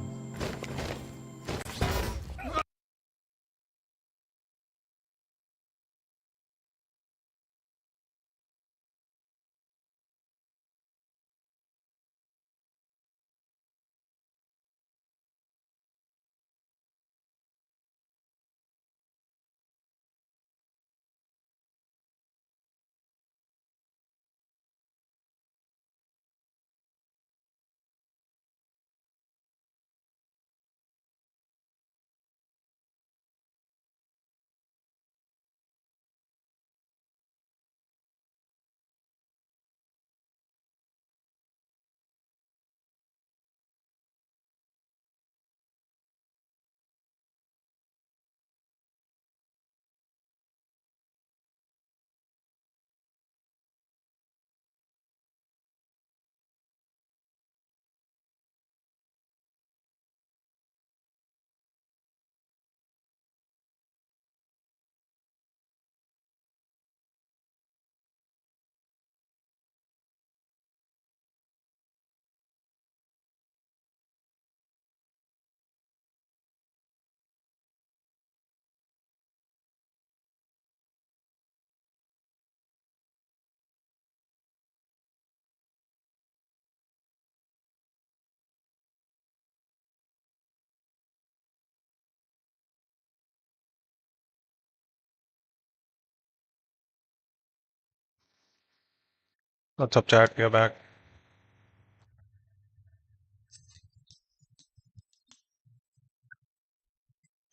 What's up, chat? We are back.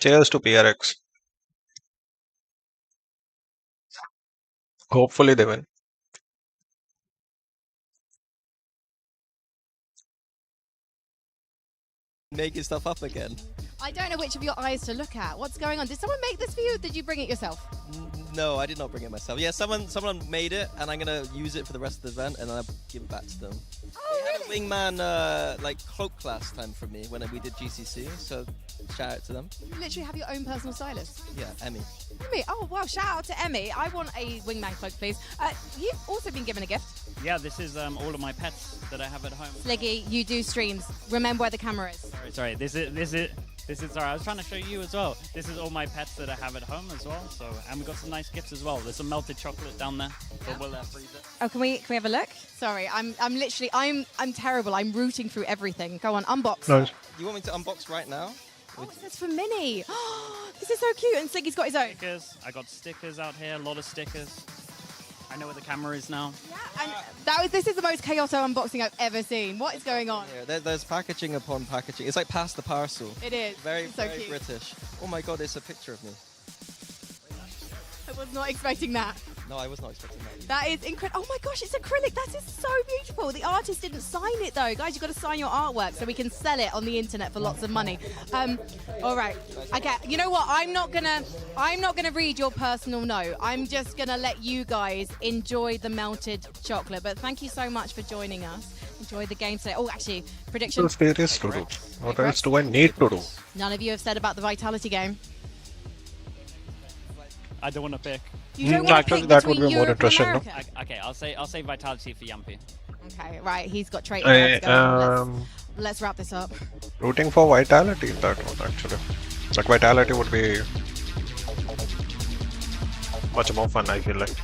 Cheers to PRX. Hopefully they win. Making stuff up again. I don't know which of your eyes to look at. What's going on? Did someone make this for you or did you bring it yourself? No, I did not bring it myself. Yeah, someone made it, and I'm gonna use it for the rest of the event, and then I'll give it back to them. Oh, they had a wingman like cloak last time from me when we did GCC, so shout out to them. You literally have your own personal stylist. Yeah, Emmy. Emmy, oh wow, shout out to Emmy. I want a wingman cloak, please. You've also been given a gift. Yeah, this is all of my pets that I have at home. Sliggy, you do streams. Remember where the camera is. Sorry. This is. Sorry, I was trying to show you as well. This is all my pets that I have at home as well. So, and we got some nice gifts as well. There's some melted chocolate down there, but we'll freeze it. Oh, can we have a look? Sorry, I'm terrible. I'm rooting through everything. Go on, unbox. Nice. You want me to unbox right now? Oh, it says for Minnie. This is so cute, and Sliggy's got his own. Stickers. I got stickers out here. A lot of stickers. I know where the camera is now. Yeah, and this is the most chaotic unboxing I've ever seen. What is going on? Yeah, there's packaging upon packaging. It's like past the parcel. It is. Very, so very cute. British. Oh my god, it's a picture of me. I was not expecting that. No, I was not expecting that. That is incredible. Oh my gosh, it's acrylic. That is so beautiful. The artist didn't sign it though. Guys, you've got to sign your artwork so we can sell it on the internet for lots of money. All right. Okay, you know what? I'm not gonna read your personal note. I'm just gonna let you guys enjoy the melted chocolate. But thank you so much for joining us. Enjoy the game today. Oh, actually, prediction. What else there is to do? What else do I need to do? None of you have said about the Vitality game. I don't want to pick. You don't want to Actually, pick that would between be more Europe and interesting, no? America. Okay, I'll say Vitality for Yumpy. Okay, right. He's got trait. Let's wrap this up. Rooting for Vitality in that one, actually. But Vitality would be much more fun, I feel like.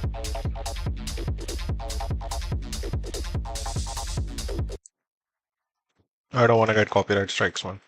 I don't want to get copyright strikes, man.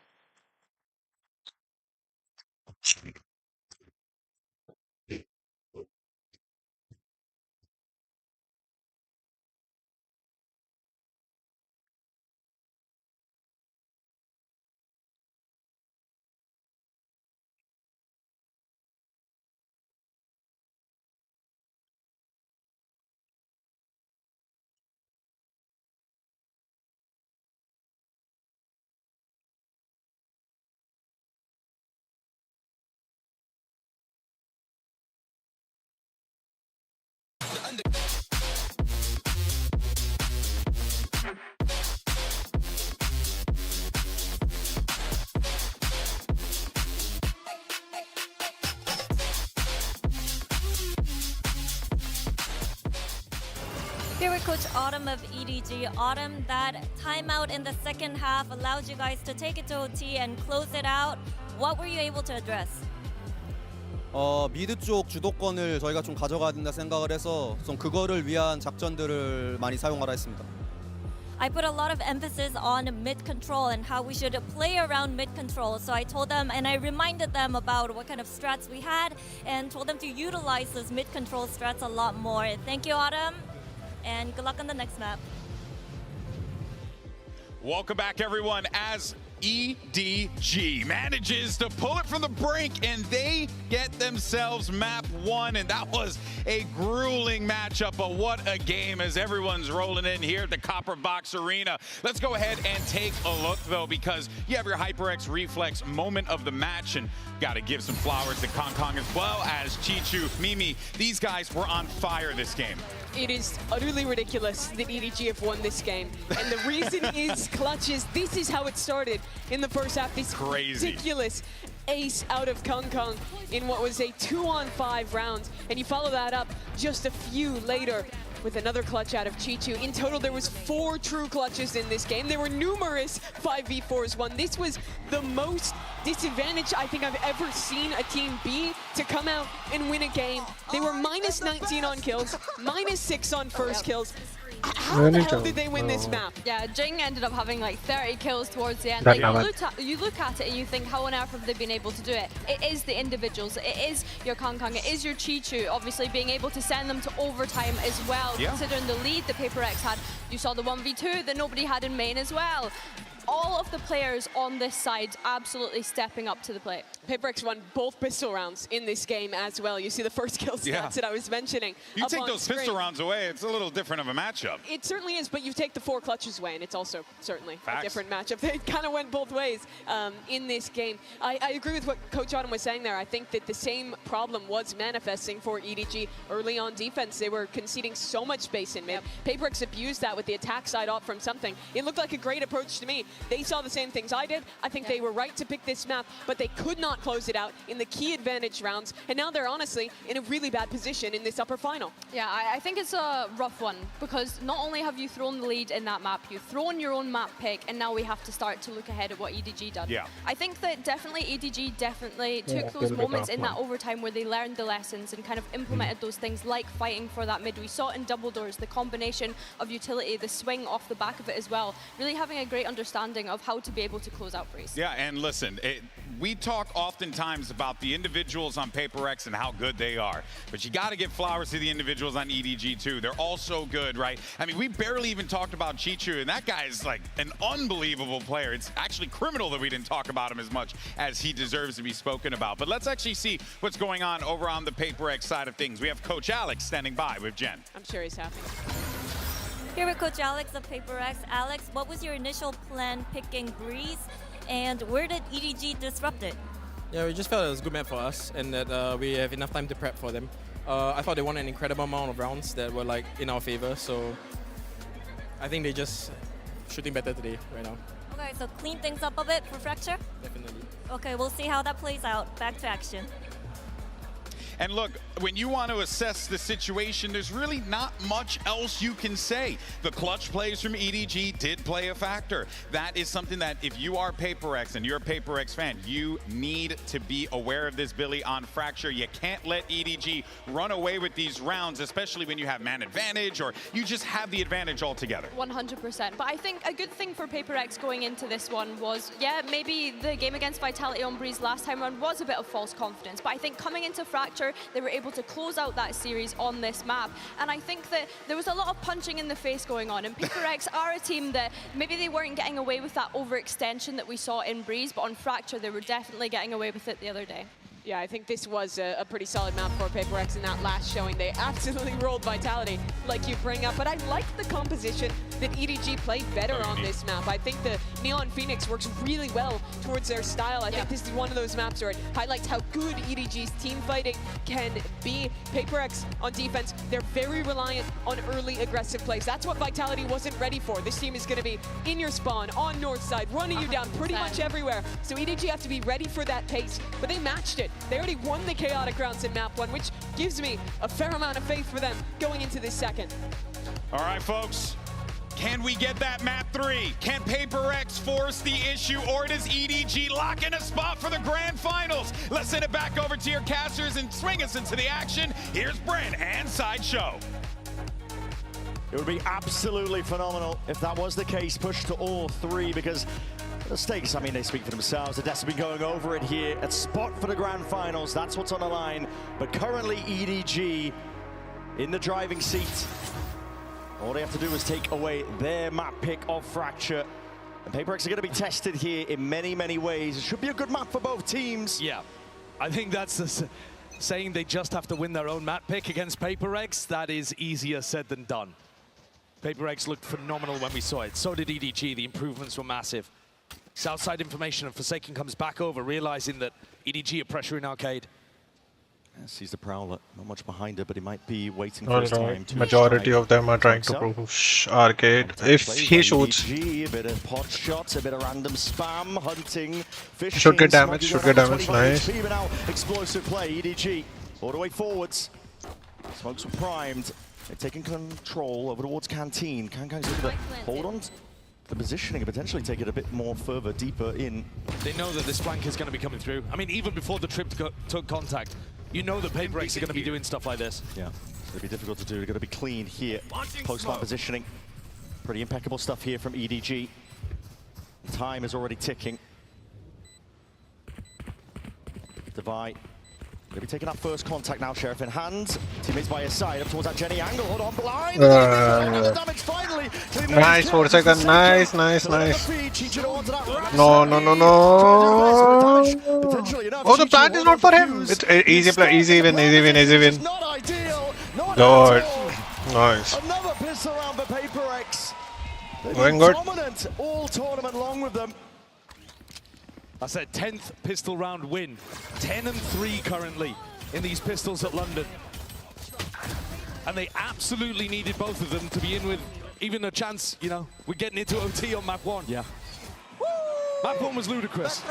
Here with Coach Autumn of EDG. Autumn, that timeout in the second half allowed you guys to take it to OT and close it out. What were you able to address? 미드 쪽 주도권을 저희가 좀 가져가야 된다 생각을 해서 좀 그거를 위한 작전들을 많이 사용하라 했습니다. I put a lot of emphasis on mid control and how we should play around mid control. So I told them and I reminded them about what kind of strats we had and told them to utilize those mid control strats a lot more. Thank you, Autumn, and good luck on the next map. Welcome back, everyone, as EDG manages to pull it from the brink, and they get themselves map 1, and that was a grueling matchup, but what a game as everyone's rolling in here at the Copper Box Arena. Let's go ahead and take a look, though, because you have your HyperX Reflex moment of the match, and got to give some flowers to Kong Kong as well as Chichu, Mimi. These guys were on fire this game. It is utterly ridiculous that EDG have won this game. And the reason is clutches. This is how it started in the first half. This ridiculous ace out of Kong Kong in what was a 2-on-5 round. And you follow that up just a few later with another clutch out of Chichu. In total, there was 4 true clutches in this game. There were numerous 5v4s won. This was the most disadvantaged I think I've ever seen a team be to come out and win a game. They were -19 on kills, -6 on first kills. How the hell did they win this map? Yeah, Jing ended up having like 30 kills towards the end. That Like, you look at it and you think, how on earth have they been able to do it? It is the individuals. It is your Kangkang. It is your Chichu. Obviously, being able to send them to overtime as well, considering the lead that Paper X had. You saw the 1v2 that nobody had in main as well. All of the players on this side absolutely stepping up to the plate. Paper X won both pistol rounds in this game as well. You see the first kill stats that I was mentioning. You take those pistol rounds away, it's a little different of a matchup. It certainly is, but you take the 4 clutches away, and it's also certainly a different matchup. It kind of went both ways in this game. I agree with what Coach Autumn was saying there. I think that the same problem was manifesting for EDG early on defense. They were conceding so much space in mid. Paper X abused that with the attack side off from something. It looked like a great approach to me. They saw the same things I did. I think they were right to pick this map, but they could not close it out in the key advantage rounds, and now they're honestly in a really bad position in this upper final. Yeah, I think it's a rough one, because not only have you thrown the lead in that map, you've thrown your own map pick, and now we have to start to look ahead at what EDG done. Yeah. I think that EDG definitely took those moments in that overtime where they learned the lessons and kind of implemented those things like fighting for that mid. We saw it in double doors, the combination of utility, the swing off the back of it as well, really having a great understanding of how to be able to close out Breeze. Yeah, and listen, we talk oftentimes about the individuals on Paper X and how good they are, but you got to give flowers to the individuals on EDG too. They're all so good, right? I mean, we barely even talked about Chichu, and that guy is like an unbelievable player. It's actually criminal that we didn't talk about him as much as he deserves to be spoken about. But let's actually see what's going on over on the Paper X side of things. We have Coach Alex standing by with Jen. I'm sure he's happy. Here with Coach Alex of Paper X. Alex, what was your initial plan picking Breeze, and where did EDG disrupt it? Yeah, we just felt it was a good map for us, and that we have enough time to prep for them. I thought they won an incredible amount of rounds that were like in our favor, so I think they just shooting better today right now. Okay, so clean things up a bit for Fracture? Definitely. Okay, we'll see how that plays out. Back to action. And look, when you want to assess the situation, there's really not much else you can say. The clutch plays from EDG did play a factor. That is something that if you are Paper X and you're a Paper X fan, you need to be aware of this, Billy, on Fracture. You can't let EDG run away with these rounds, especially when you have man advantage or you just have the advantage altogether. 100%. But I think a good thing for Paper X going into this one was, yeah, maybe the game against Vitality on Breeze last time around was a bit of false confidence. But I think coming into Fracture, they were able to close out that series on this map. And I think that there was a lot of punching in the face going on. And Paper X are a team that maybe they weren't getting away with that overextension that we saw in Breeze, but on Fracture, they were definitely getting away with it the other day. Yeah, I think this was a pretty solid map for Paper X in that last showing. They absolutely rolled Vitality, like you bring up. But I like the composition that EDG played better on this map. I think the Neon Phoenix works really well towards their style. I think this is one of those maps where it highlights how good EDG's team fighting can be. Paper X on defense, they're very reliant on early aggressive plays. That's what Vitality wasn't ready for. This team is going to be in your spawn, on north side, running you down pretty much everywhere. So EDG have to be ready for that pace, but they matched it. They already won the chaotic rounds in map 1, which gives me a fair amount of faith for them going into this second. All right, folks. Can we get that map 3? Can Paper X force the issue, or does EDG lock in a spot for the grand finals? Let's send it back over to your casters and swing us into the action. Here's Brent and Sideshow. It would be absolutely phenomenal if that was the case, push to all 3, because the stakes, I mean, they speak for themselves. The Devs have been going over it here. A spot for the grand finals, that's what's on the line. But currently EDG in the driving seat. All they have to do is take away their map pick of Fracture. And Paper X are going to be tested here in many, many ways. It should be a good map for both teams. Yeah, I think that's the saying they just have to win their own map pick against Paper X. That is easier said than done. Paper X looked phenomenal when we saw it. So did EDG. The improvements were massive. Southside information, and Forsaken comes back over, realizing that EDG are pressuring Arcade. Yeah, sees the Prowler, not much behind it, but he might be waiting for his time to Majority strike. of them are trying to push Arcade. If he shoots, EDG, a bit of pot shots, a bit of random spam, hunting, fishing. should get damage, nice. HP, but now explosive play, EDG, all the way forwards. Smokes were primed. They're taking control over towards Canteen. Kangkang's looking to hold on the positioning and potentially take it a bit more further, deeper in. They know that this flank is going to be coming through. I mean, even before the trip took contact, you know that Paper X are going to be doing stuff like this. Yeah. It'll be difficult to do. They're going to be clean here. Post-map positioning. Pretty impeccable stuff here from EDG. Time is already ticking. Divide. Going to be taking that first contact now, Sheriff in hand. Teammates by his side, up towards that Jenny angle. Hold on, blind. Damage finally. Nice, 4 seconds. Nice. No. Oh, the plant is not for him. It's easy win. Lord. Nice. Another pistol round for Paper X. Going good. Dominant all tournament long with them. That's their 10th pistol round win. 10-3 currently in these pistols at London. And they absolutely needed both of them to be in with even a chance, you know, we're getting into OT on map 1. Yeah. Map 1 was ludicrous.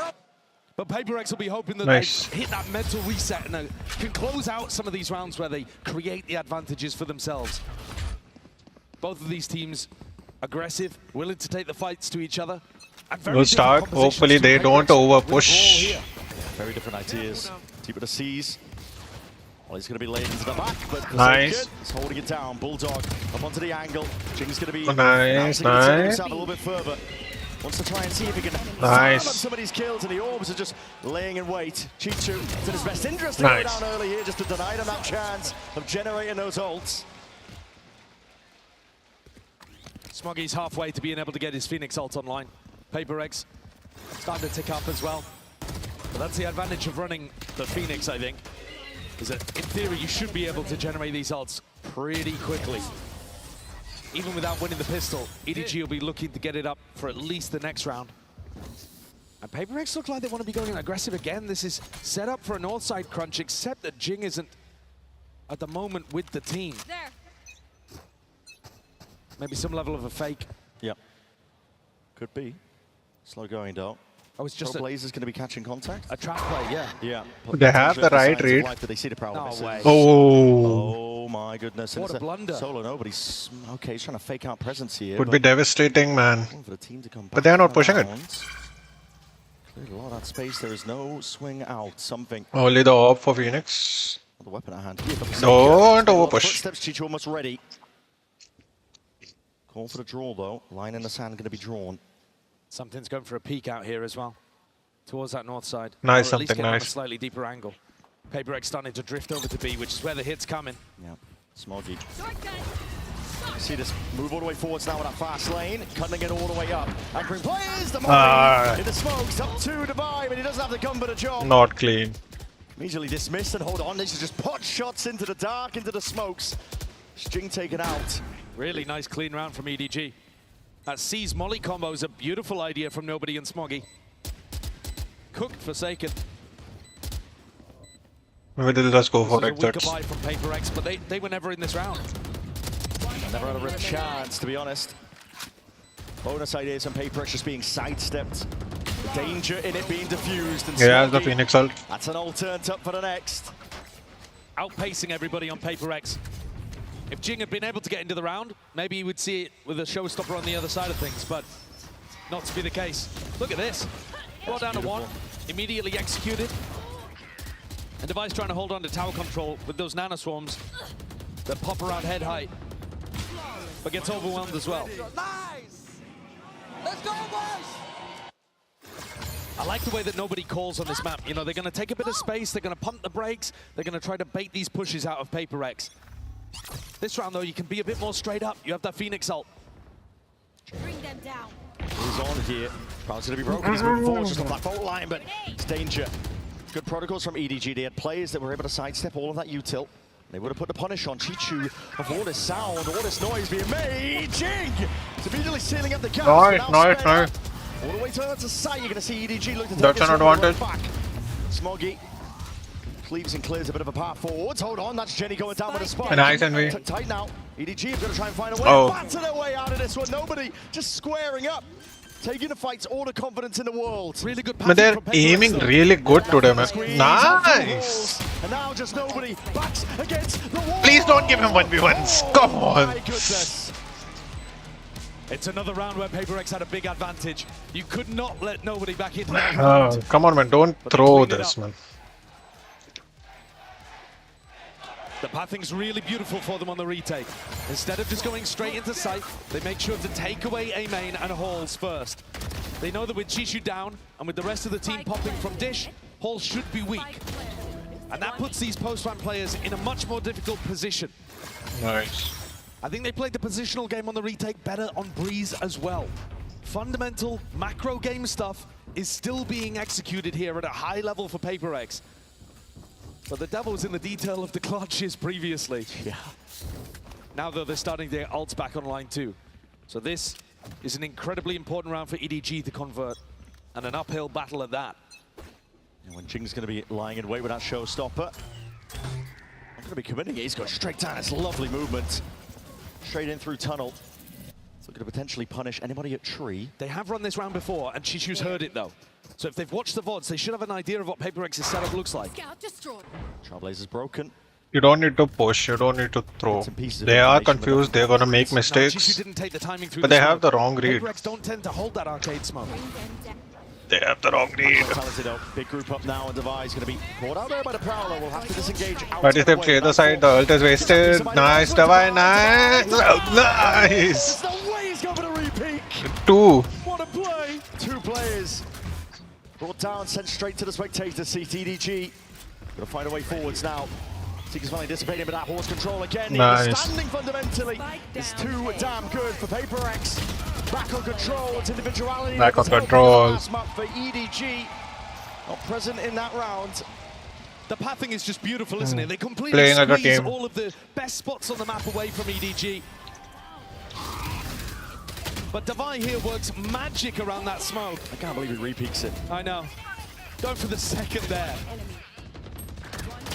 But Paper X will be hoping that Nice. they hit that mental reset and can close out some of these rounds where they create the advantages for themselves. Both of these teams aggressive, willing to take the fights to each other. Good start. Hopefully they don't over push. Very different ideas. Deep with the C's. Well, he's going to be laid into the back, but Nice. he's holding it down. Bulldog up onto the angle. Jing's going to be Nice. a little bit further. Wants to try and see if he can Nice. farm up some of these kills, and the Orbs are just laying in wait. Chichu, it's in his best interest to Nice. go down early here, just to deny them that chance of generating those ults. Smoggy's halfway to being able to get his Phoenix ult online. Paper X starting to tick up as well. But that's the advantage of running the Phoenix, I think. Is that in theory you should be able to generate these ults pretty quickly. Even without winning the pistol, EDG will be looking to get it up for at least the next round. And Paper X look like they want to be going aggressive again. This is set up for a north side crunch, except that Jing isn't at the moment with the team. There. Maybe some level of a fake. Yep. Could be. Slow going though. Oh, it's just Blazer's going to be catching contact. A trap play, yeah. Yeah. They have the right read. They see the prowl. No way. Oh. Oh my goodness. What a blunder. Solo, nobody's okay. He's trying to fake out presence here. Would be devastating, man. For the team to come But they are not back pushing it. around. Cleared a lot of that space. There is no swing out. Something. Only the orb for Phoenix. The weapon at hand. Here, but Don't over push. Footsteps, Chicho almost ready. Call for the draw though. Line in the sand going to be drawn. Something's going for a peek out here as well. Towards that north side. Nice, Or at least something getting on nice. a slightly deeper angle. Paper X starting to drift over to B, which is where the hit's coming. Yeah, Smoggy. See this move all the way forwards now with that fast lane. Cutting it all the way up. Anchoring players, the Molly in the smokes, up to Divide, but he doesn't have the gun but a job. Not clean. Immediately dismissed and hold on. This is just pot shots into the dark, into the smokes. Jing taken out. Really nice clean round from EDG. That C's Molly combo is a beautiful idea from Nobody and Smoggy. Cooked Forsaken. Maybe they'll just go for This was a weaker exits. buy from Paper X, but they were never in this round. Never had a real chance, to be honest. Bonus ideas on Paper X just being sidestepped. Danger in it being diffused. And Yeah, the Smoggy, Phoenix ult. that's an all turned up for the next. Outpacing everybody on Paper X. If Jing had been able to get into the round, maybe you would see it with a showstopper on the other side of things, but not to be the case. Look at this. Brought down to one, immediately executed. And Device trying to hold on to tower control with those nanoswarms that pop around head height, but gets overwhelmed as well. Nice! Let's go, boys! I like the way that Nobody calls on this map. You know, they're going to take a bit of space, they're going to pump the brakes, they're going to try to bait these pushes out of Paper X. This round, though, you can be a bit more straight up. You have that Phoenix ult. Bring them down. He's on here. Crowd's going to be broken. He's moving forward just off that fault line, but it's danger. Good protocols from EDG. They had players that were able to sidestep all of that util. They would have put the punish on Chichu of all this sound, all this noise being made. Jing! It's immediately sealing up the gap. Nice. All the way to sight, you're going to see EDG look to take That's this an one advantage. back. Smoggy cleaves and clears a bit of a path forwards. Hold on, that's Jenny going down with a spike. Nice, Envy. Tight now. EDG is going to try and find a way. Oh. Batter their way out of this one. Nobody just squaring up. Taking the fights, all the confidence in the world. Really good But they're aiming really good today, man. Nice! And now just Nobody backs against the wall. Please don't give him 1v1s. Come on. My goodness. It's another round where Paper X had a big advantage. You could not let Nobody back into that Oh, round. come on, man. Don't throw this, man. The pathing's really beautiful for them on the retake. Instead of just going straight into sight, they make sure to take away A main and Halls first. They know that with Chishu down, and with the rest of the team popping from Dish, Halls should be weak. And that puts these post-round players in a much more difficult position. Nice. I think they played the positional game on the retake better on Breeze as well. Fundamental macro game stuff is still being executed here at a high level for PaperX. But the devil was in the detail of the clutches previously. Yeah. Now though, they're starting to get ults back online too. So this is an incredibly important round for EDG to convert, and an uphill battle at that. And when Jing's going to be lying in wait with that showstopper, I'm going to be committing it. He's got straight down. It's lovely movement. Straight in through tunnel. So going to potentially punish anybody at tree. They have run this round before, and Chishu's heard it though. So if they've watched the VODs, they should have an idea of what PaperX's setup looks like. Trailblazer's broken. You don't need to push, you don't need to throw. They are confused, they're gonna make mistakes. But they have the wrong read. PaperX don't tend to hold that arcade smoke. They have the wrong read. Big group up now, and Devi's going to be caught out there by the Prowler. We'll have to disengage out. But if they play the side, the ult is wasted. Nice, Devi, nice! Nice! There's no way he's going for the repeat. 2. What a play! 2 players. Brought down, sent straight to the spectator seat. EDG gonna find a way forwards now. Seeker's finally dissipating, but that horse control again. Nice. Standing fundamentally is too damn good for PaperX. Back on control, it's individuality. Back on control. Last map for EDG. Not present in that round. The pathing is just beautiful, isn't it? They completely Playing as a squeeze team. all of the best spots on the map away from EDG. But Devi here works magic around that smoke. I can't believe he repeats it. I know. Going for the second there.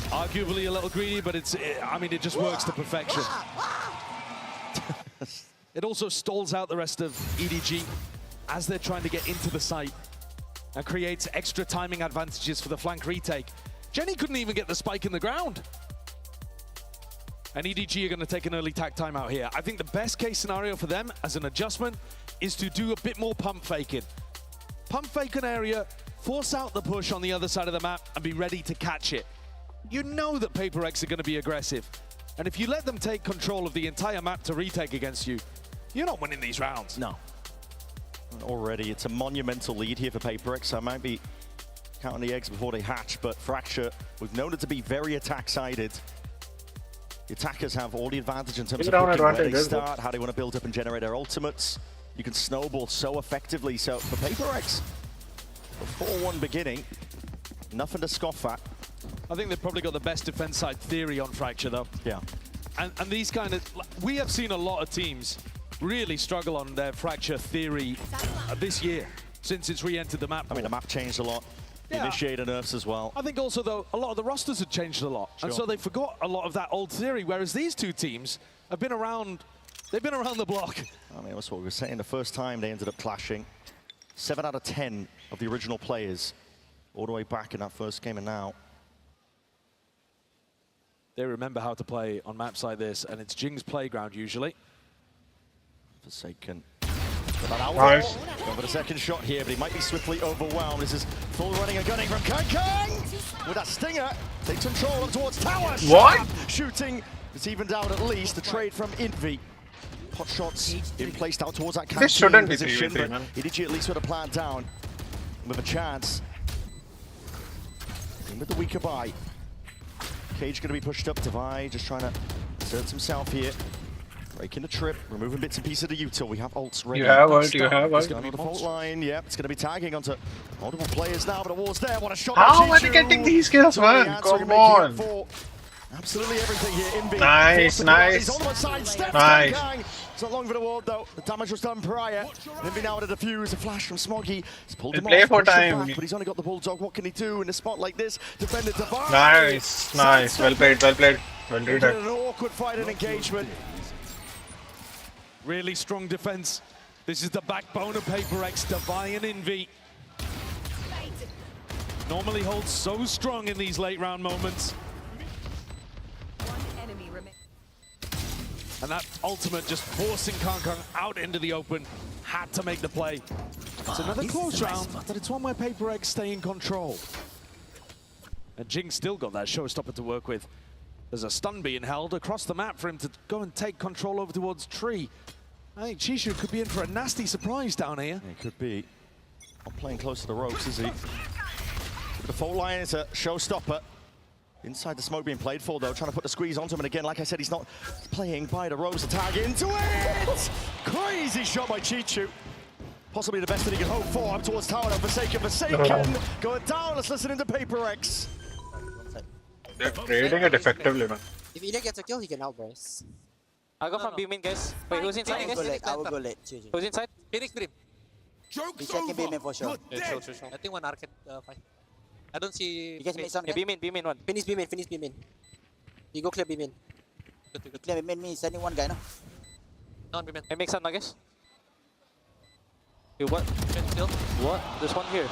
Arguably a little greedy, but I mean, it just works to perfection. It also stalls out the rest of EDG as they're trying to get into the site and creates extra timing advantages for the flank retake. Jenny couldn't even get the spike in the ground. And EDG are going to take an early tack timeout here. I think the best case scenario for them as an adjustment is to do a bit more pump faking. Pump fake an area, force out the push on the other side of the map, and be ready to catch it. You know that PaperX are going to be aggressive. And if you let them take control of the entire map to retake against you, you're not winning these rounds. No. Already, it's a monumental lead here for PaperX. I might be counting the eggs before they hatch, but Fracture, we've known it to be very attack-sided. The attackers have all the advantage in terms of picking where they start, how they want to build up and generate their ultimates. You can snowball so effectively. So for PaperX, a 4-1 beginning, nothing to scoff at. I think they've probably got the best defense side theory on Fracture, though. Yeah. And these kind of... We have seen a lot of teams really struggle on their Fracture theory this year, since it's re-entered the map. I mean, the map changed a lot. Yeah. Initiator nerfs as well. I think also, though, a lot of the rosters have changed a lot. Sure. And so they forgot a lot of that old theory, whereas these two teams have been around... They've been around the block. I mean, that's what we were saying. The first time they ended up clashing. 7 out of 10 of the original players all the way back in that first game, and now they remember how to play on maps like this, and it's Jing's playground usually. Forsaken. Nice. Going for the second shot here, but he might be swiftly overwhelmed. This is full running and gunning from Kang with that stinger. Takes control up towards tower. What? Shooting. It's evened out at least. The trade from Invi. Pot shots in place down towards that Kang This shouldn't be position, 3v3, but man. EDG at least with a plan down with a chance. In with the weaker buy. Cage going to be pushed up. Devi just trying to assert himself here. Breaking the trip, removing bits and pieces of the util. We have ults ready. You have ult, you have It's ult. going to be the fault line. Yep, it's going to be tagging onto multiple players now, but the wall's there. What a shot. How are they getting these kills, man? Come on. Absolutely everything here. Invi. Nice, nice. He's on the side. Steps Nice. Kang. It's not long for the wall, though. The damage was done prior. Invi now with a defuse. A flash from Smoggy. He's pulled him Play off. for pushed him time. back, but he's only got the Bulldog. What can he do in a spot like this? Defend it to Devi. Nice, nice. Well played, well played. Well Did done. an awkward fight and engagement. Really strong defense. This is the backbone of PaperX, Devi and Invi. Normally holds so strong in these late round moments. And that ultimate just forcing Kang out into the open, had to make the play. It's another close round, but it's one where PaperX stay in control. And Jing still got that showstopper to work with. There's a stun being held across the map for him to go and take control over towards Tree. I think Chishu could be in for a nasty surprise down here. It could be. Not playing close to the ropes, is he? The fault line is a showstopper. Inside the smoke being played for, though, trying to put the squeeze onto him. And again, like I said, he's not playing by the ropes. The tag into it! Crazy shot by Chichu. Possibly the best that he could hope for. Up towards tower now. Forsaken. Going down. Let's listen into PaperX. They're trading it effectively, man. If Ilya gets a kill, he can outburst. I'll go from B main, guys. Wait, who's inside, guys? I will go late. Who's inside? Phoenix Brim. He's checking B main for sure. Yeah, sure. I think one arcade fight. I don't see. You guys make some. Yeah, B main one. Finish B main. You go clear B main. Clear B main, me sending one guy now. Non B main. I make some, I guess. You what? What? There's one here.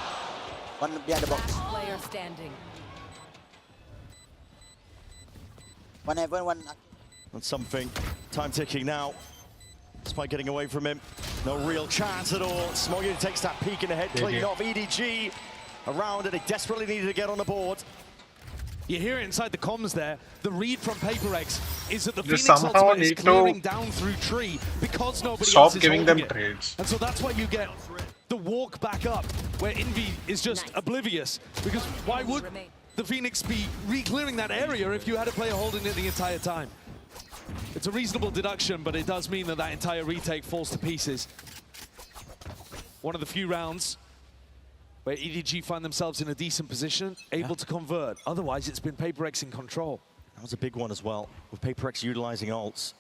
One behind the box. Player standing. One heaven, one. On something. Time ticking now. Despite getting away from him. No real chance at all. Smoggy takes that peek in the head, clean off. EDG around it. They desperately needed to get on the board. You hear it inside the comms there. The read from PaperX is that the They Phoenix somehow ultimate is need to clearing down through Tree because nobody stop else is giving them holding it. trades. And so that's why you get the walk back up, where Envy is just oblivious. Because why would the Phoenix be re-clearing that area if you had a player holding it the entire time? It's a reasonable deduction, but it does mean that that entire retake falls to pieces. One of the few rounds where EDG find themselves in a decent position, able to convert. Otherwise, it's been PaperX in control. That was a big one as well, with PaperX utilizing ults.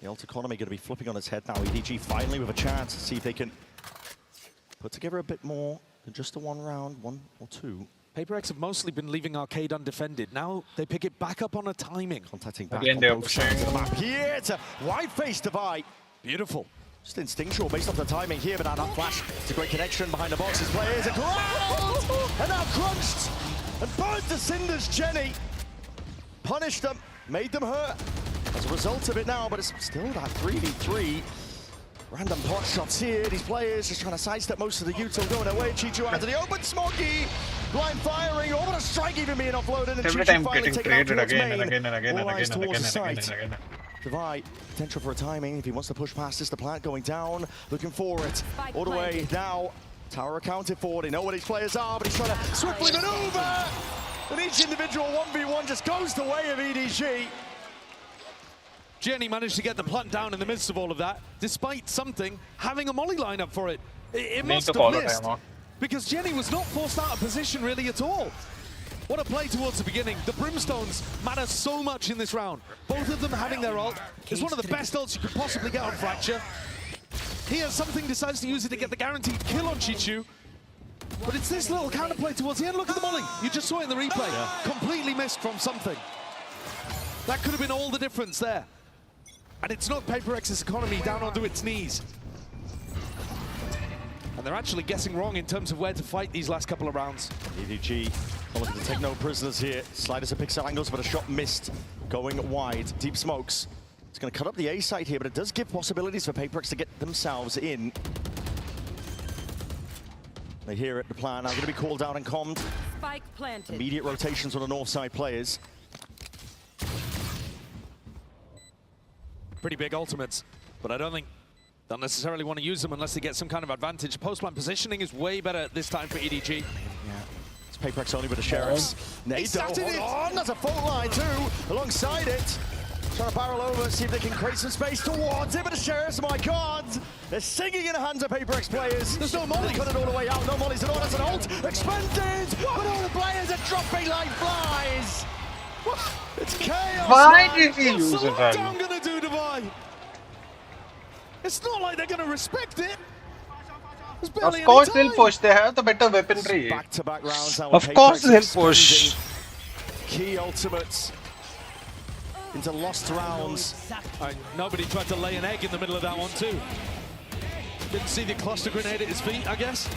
The ult economy going to be flipping on its head now. EDG finally with a chance to see if they can put together a bit more than just the one round, one or two. PaperX have mostly been leaving Arcade undefended. Now they pick it back up on a timing. Contacting back Again, on they're both sides of the map. Here, it's a wide-faced divide. Beautiful. Just instinctual based off the timing here, but now that flash. It's a great connection behind the boxes. Players are ground! And now crunched and burned to cinders. Jenny punished them, made them hurt as a result of it now, but it's still that 3v3. Random pot shots here. These players just trying to sidestep most of the util going away. Chichu out to the open. Smoggy blind firing. Oh, what a strike even being offloaded. And Every Chichu time finally getting taken out traded towards again and main. again and again and All eyes again and towards the again and site. again and again. Divide, potential for a timing if he wants to push past this. The plant going down, looking for it. All the way now. Tower accounted for. They know what his players are, but he's trying to swiftly maneuver. And each individual 1v1 just goes the way of EDG. Jenny managed to get the plant down in the midst of all of that, despite something having a molly lineup for it. It must have missed, because Jenny was not forced out of position really at all. What a play towards the beginning. The Brimstones matter so much in this round. Both of them having their ult. It's one of the best ults you could possibly get on Fracture. Here, something decides to use it to get the guaranteed kill on Chichu. But it's this little counterplay towards the end. Look at the molly. You just saw it in the replay. Completely missed from something. That could have been all the difference there. And it's not PaperX's economy down onto its knees. And they're actually guessing wrong in terms of where to fight these last couple of rounds. EDG looking to take no prisoners here. Sliders at pixel angles, but a shot missed. Going wide. Deep smokes. It's going to cut up the A side here, but it does give possibilities for PaperX to get themselves in. They hear it, the plan now going to be called down and commed. Spike planted. Immediate rotations on the north side players. Pretty big ultimates, but I don't think they'll necessarily want to use them unless they get some kind of advantage. Post-plant positioning is way better this time for EDG. Yeah. It's PaperX only with the Sheriffs. Nado, hold on, that's a fault line too, alongside it. Trying to barrel over, see if they can create some space towards it, but the Sheriffs, my God, they're singing in the hands of PaperX players. There's no molly. Cut it all the way out, no mollies at all, that's an ult, expended, but all the players are dropping like flies. It's chaos. Why did he use it? What's Lockdown gonna do, Divide? It's not like they're gonna respect it. Of course they'll push. They have the better weaponry. Back-to-back rounds now. Of course they'll push. Key ultimates into lost rounds. Nobody tried to lay an egg in the middle of that one too. Didn't see the cluster grenade at his feet, I guess.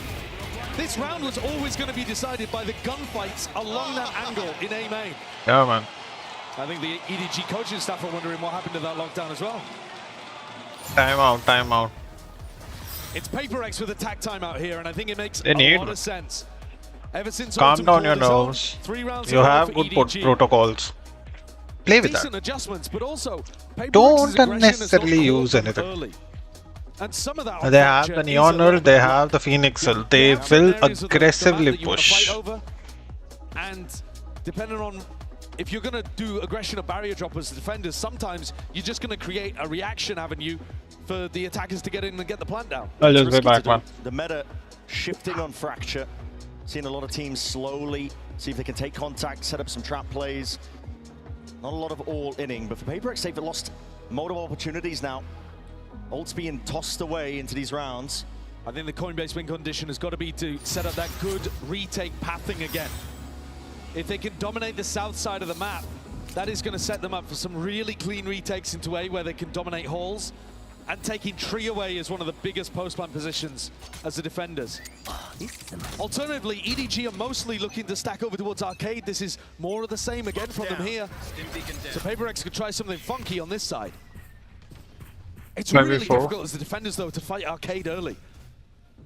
This round was always going to be decided by the gunfights along that angle in A main. Yeah, man. I think the EDG coaching staff are wondering what happened to that lockdown as well. Time out. It's PaperX with a tag timeout here, and I think it makes They a need lot of sense. Ever since calm Autumn down your called his own, nerves. 3 rounds You ago have for good EDG, protocols. Play with decent that. adjustments, but also Don't unnecessarily use anything. early. And some of that They have the Neon Ult, they have the Phoenix Ult. They will aggressively push. And depending on if you're going to do aggression or barrier drop as defenders, sometimes you're just going to create a reaction avenue for the attackers to get in and get the plant down. I'll just go back one. The meta shifting on Fracture. Seeing a lot of teams slowly see if they can take contact, set up some trap plays. Not a lot of all-inning, but for PaperX, they've lost multiple opportunities now. Ult's being tossed away into these rounds. I think the Coinbase win condition has got to be to set up that good retake pathing again. If they can dominate the south side of the map, that is going to set them up for some really clean retakes into A where they can dominate halls, and taking tree away is one of the biggest post-plant positions as the defenders. Alternatively, EDG are mostly looking to stack over towards Arcade. This is more of the same again from them here. So PaperX could try something funky on this side. It's really difficult as the defenders, though, to fight Arcade early.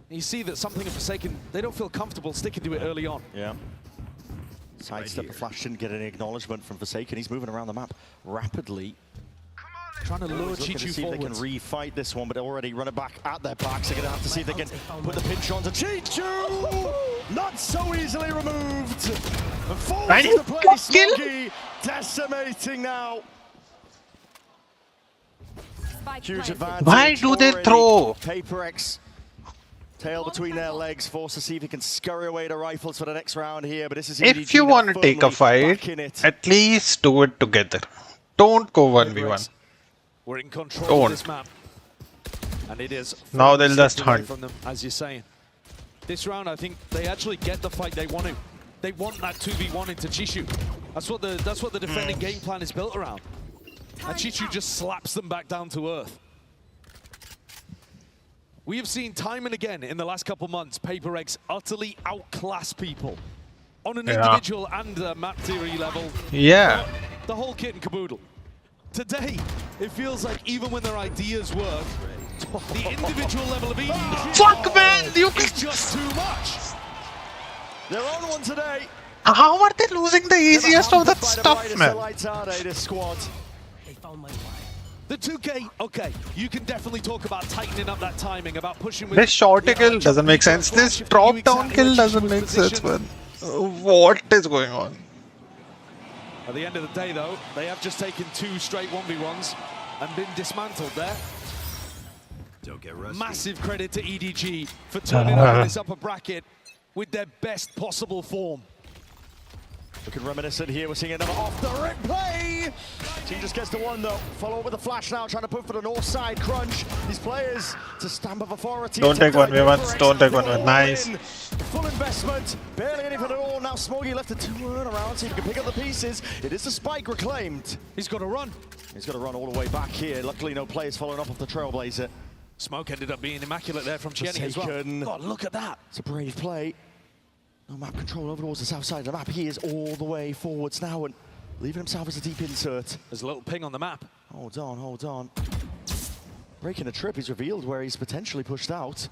You see that something of Forsaken, they don't feel comfortable sticking to it early on. Yeah. Sidestep the flash, didn't get any acknowledgement from Forsaken. He's moving around the map rapidly. Trying to lure Chichu Chichu see if they can refight this one, but they're already running back at their backs. They're going to have to see if they can put the pinch onto Chichu! Not so easily removed! And forwards to play, Smokey decimating now. Huge advantage. Why do they throw? PaperX tail between their legs, forced to see if he can scurry away to rifles for the next round here, but this is EDG If you want to take a fight, at least do it together. Don't go 1v1. We're in control of this map. And it is now they'll just hunt from them, as you're saying. This round, I think they actually get the fight they want to. They want that 2v1 into Chichu. That's what the defending game plan is built around. And Chichu just slaps them back down to earth. We have seen time and again in the last couple months, PaperX utterly outclass people on an individual and map theory level. Yeah. The whole kit and caboodle. Today, it feels like even when their ideas work, the individual level of EDG Fuck, man! You is just too much. They're on one today. How are they losing the easiest of that stuff, man? The 2K, okay, you can definitely talk about tightening up that timing, about pushing with... This short kill doesn't make sense. This drop down kill doesn't make sense, man. What is going on? At the end of the day, though, they have just taken 2 straight 1v1s and been dismantled there. Don't get rusty. Massive credit to EDG for turning up in this upper bracket with their best possible form. Looking reminiscent here, we're seeing another off the rip play! Team just gets the one though. Follow up with a flash now, trying to put for the north side crunch. These players to stamp of authority. Don't take 1v1s, don't take 1v1. Nice. Full investment, barely anything at all. Now Smoggy left to turn around, see if he can pick up the pieces. It is the spike reclaimed. He's got to run. He's got to run all the way back here. Luckily, no players following up off the Trailblazer. Smoke ended up being immaculate there from Chenny as well. God, look at that. It's a brave play. No map control over towards the south side of the map. He is all the way forwards now and leaving himself as a deep insert. There's a little ping on the map. Hold on, hold on. Breaking a trip, he's revealed where he's potentially pushed out.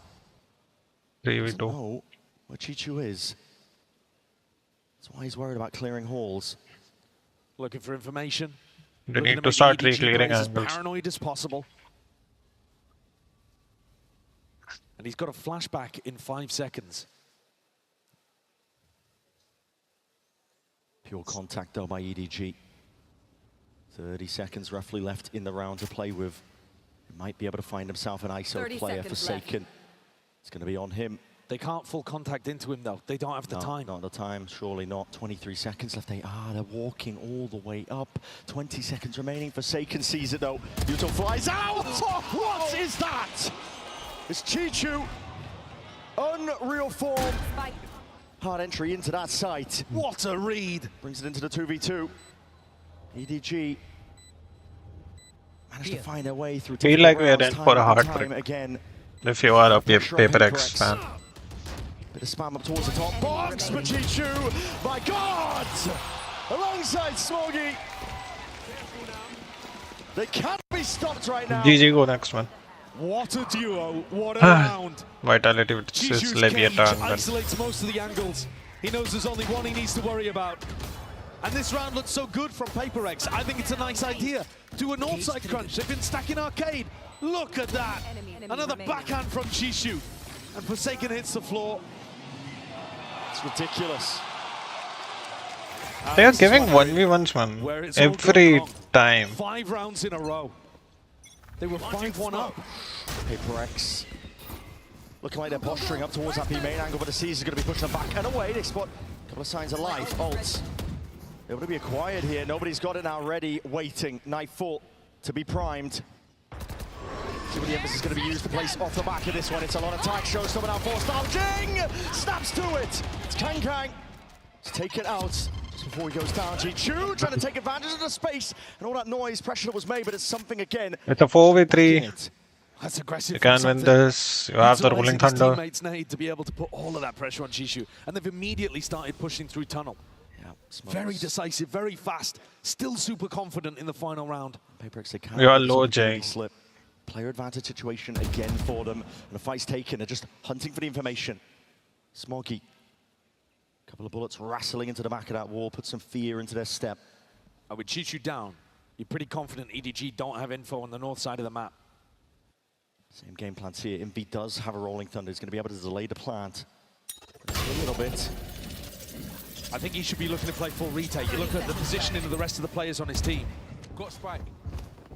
3v2. Know where Chichu is. That's why he's worried about clearing halls. Looking for information. They need to start re-clearing angles. As paranoid as possible. And he's got a flashback in 5 seconds. Pure contact though by EDG. 30 seconds roughly left in the round to play with. He might be able to find himself an ISO player Forsaken. It's going to be on him. They can't full contact into him though. They don't have the time. Not the time, surely not. 23 seconds left. They're walking all the way up. 20 seconds remaining. Forsaken sees it though. Yuto flies out! What is that? It's Chichu. Unreal form. Hard entry into that site. What a read. Brings it into the 2v2. EDG managed to find their way through. Feel like we are in for a hard break. Again. If you are a PaperX fan. Bit of spam up towards the top box for Chichu. My God! Alongside Smoggy. They can't be stopped right now. GG go next one. What a duo, what a round. Vitality with this Chichu's Leviathan. isolates most of the angles. He knows there's only one he needs to worry about. And this round looks so good from PaperX. I think it's a nice idea. Do a north side crunch. They've been stacking arcade. Look at that. Another backhand from Chishu. And Forsaken hits the floor. It's ridiculous. They are giving 1v1s, man. Every time. 5 rounds in a row. They were 5-1 up. PaperX looking like they're posturing up towards that B main angle, but the C's is going to be pushing them back and away. They spot a couple of signs of life. Ults able to be acquired here. Nobody's got it now ready, waiting. Nightfall to be primed. See what the emphasis is going to be used to place off the back of this one. It's a lot of tight show. Someone out forced out. Jing snaps to it. It's Kang. It's taken out just before he goes down. Chi-Chu trying to take advantage of the space and all that noise, pressure that was made, but it's something again. It's a 4v3. That's aggressive. You can win this. You have the Rolling Thunder. Teammates need to be able to put all of that pressure on Chishu, and they've immediately started pushing through tunnel. Very decisive, very fast, still super confident in the final round. PaperX, they can't. You are low, Jay. Player advantage situation again for them, and a fight's taken. They're just hunting for the information. Smoggy, a couple of bullets wrestling into the back of that wall, put some fear into their step. With Chishu down, you're pretty confident EDG don't have info on the north side of the map. Same game plans here. Invi does have a Rolling Thunder. He's going to be able to delay the plant a little bit. I think he should be looking to play full retake. You look at the positioning of the rest of the players on his team. Got spike.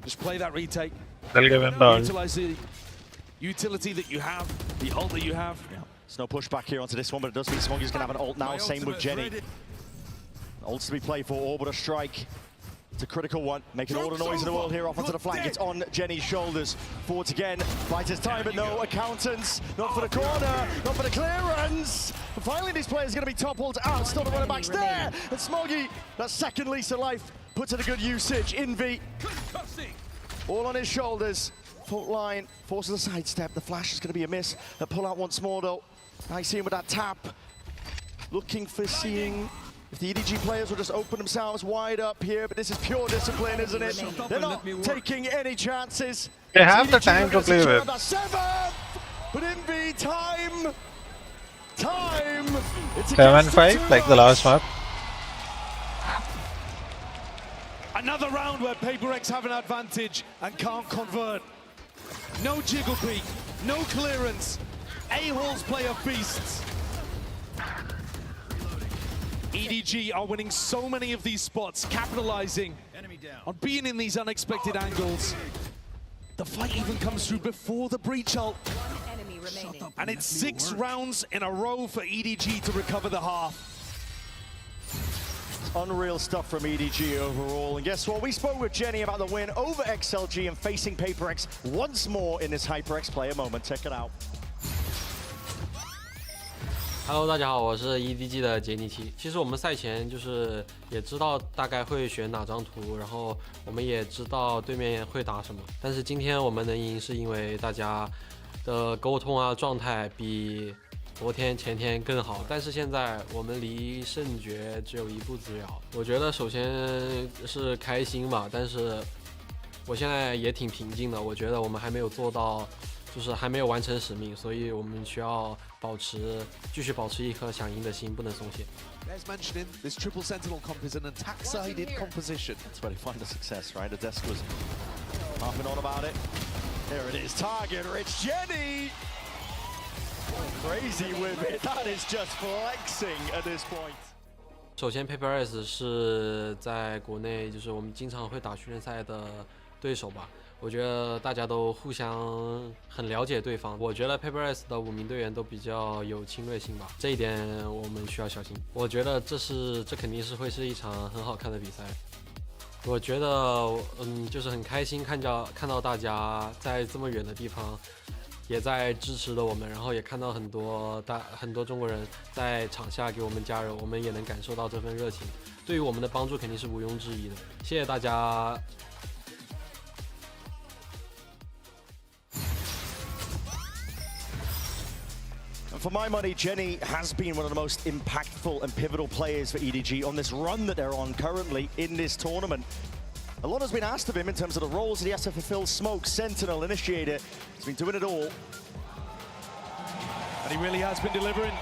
Just play that retake. They'll give him the utilize the utility that you have, the ult that you have. Yeah. There's no pushback here onto this one, but it does mean Smoggy's going to have an ult now. Same with Jenny. Ults to be played for, Orbital Strike. It's a critical one, making all the noise in the world here off onto the flank. It's on Jenny's shoulders. Forwards again, fights his time, but no accountants. Not for the corner, not for the clearance. And finally, these players are going to be toppled out. Still the running backs there. And Smoggy, that second lease of life, puts in a good usage. Invi, all on his shoulders. Fault line, forces a sidestep. The flash is going to be a miss. They'll pull out once more, though. Now you see him with that tap. Looking for seeing if the EDG players will just open themselves wide up here, but this is pure discipline, isn't it? They're not taking any chances. They have the time to play with. But Invi, time. It's 7-5, like the last map. Another round where PaperX have an advantage and can't convert. No jiggle peek, no clearance. A-holes play of beasts. EDG are winning so many of these spots, capitalizing on being in these unexpected angles. The fight even comes through before the breach ult. And it's 6 rounds in a row for EDG to recover the half. Unreal stuff from EDG overall. And guess what? We spoke with Jenny about the win over XLG and facing PaperX once more in this HyperX player moment. Check it out. Hello， 大家好，我是 EDG 的杰尼奇。其实我们赛前就是也知道大概会选哪张图，然后我们也知道对面会打什么。但是今天我们能赢，是因为大家的沟通啊状态比昨天前天更好。但是现在我们离胜决只有1步之遥。我觉得首先是开心吧，但是我现在也挺平静的。我觉得我们还没有做到。就是还没有完成使命，所以我们需要继续保持一颗想赢的心，不能松懈。As mentioned, this triple sentinel comp is an attack-sided composition. That's where they find the success, right? The desk was harping on about it. There it is, target rich Jenny. Crazy with it. That is just flexing at this point. 首先 PaperX 是在国内就是我们经常会打训练赛的对手吧。我觉得大家都互相很了解对方。我觉得 PaperX 的5名队员都比较有侵略性吧，这一点我们需要小心。我觉得这肯定是会是一场很好看的比赛。我觉得就是很开心看到大家在这么远的地方也在支持着我们，然后也看到很多中国人在场下给我们加油，我们也能感受到这份热情，对于我们的帮助肯定是毋庸置疑的。谢谢大家。For my money, Jenny has been one of the most impactful and pivotal players for EDG on this run that they're on currently in this tournament. A lot has been asked of him in terms of the roles that he has to fulfill. Smoke, Sentinel, Initiator. He's been doing it all. And he really has been delivering.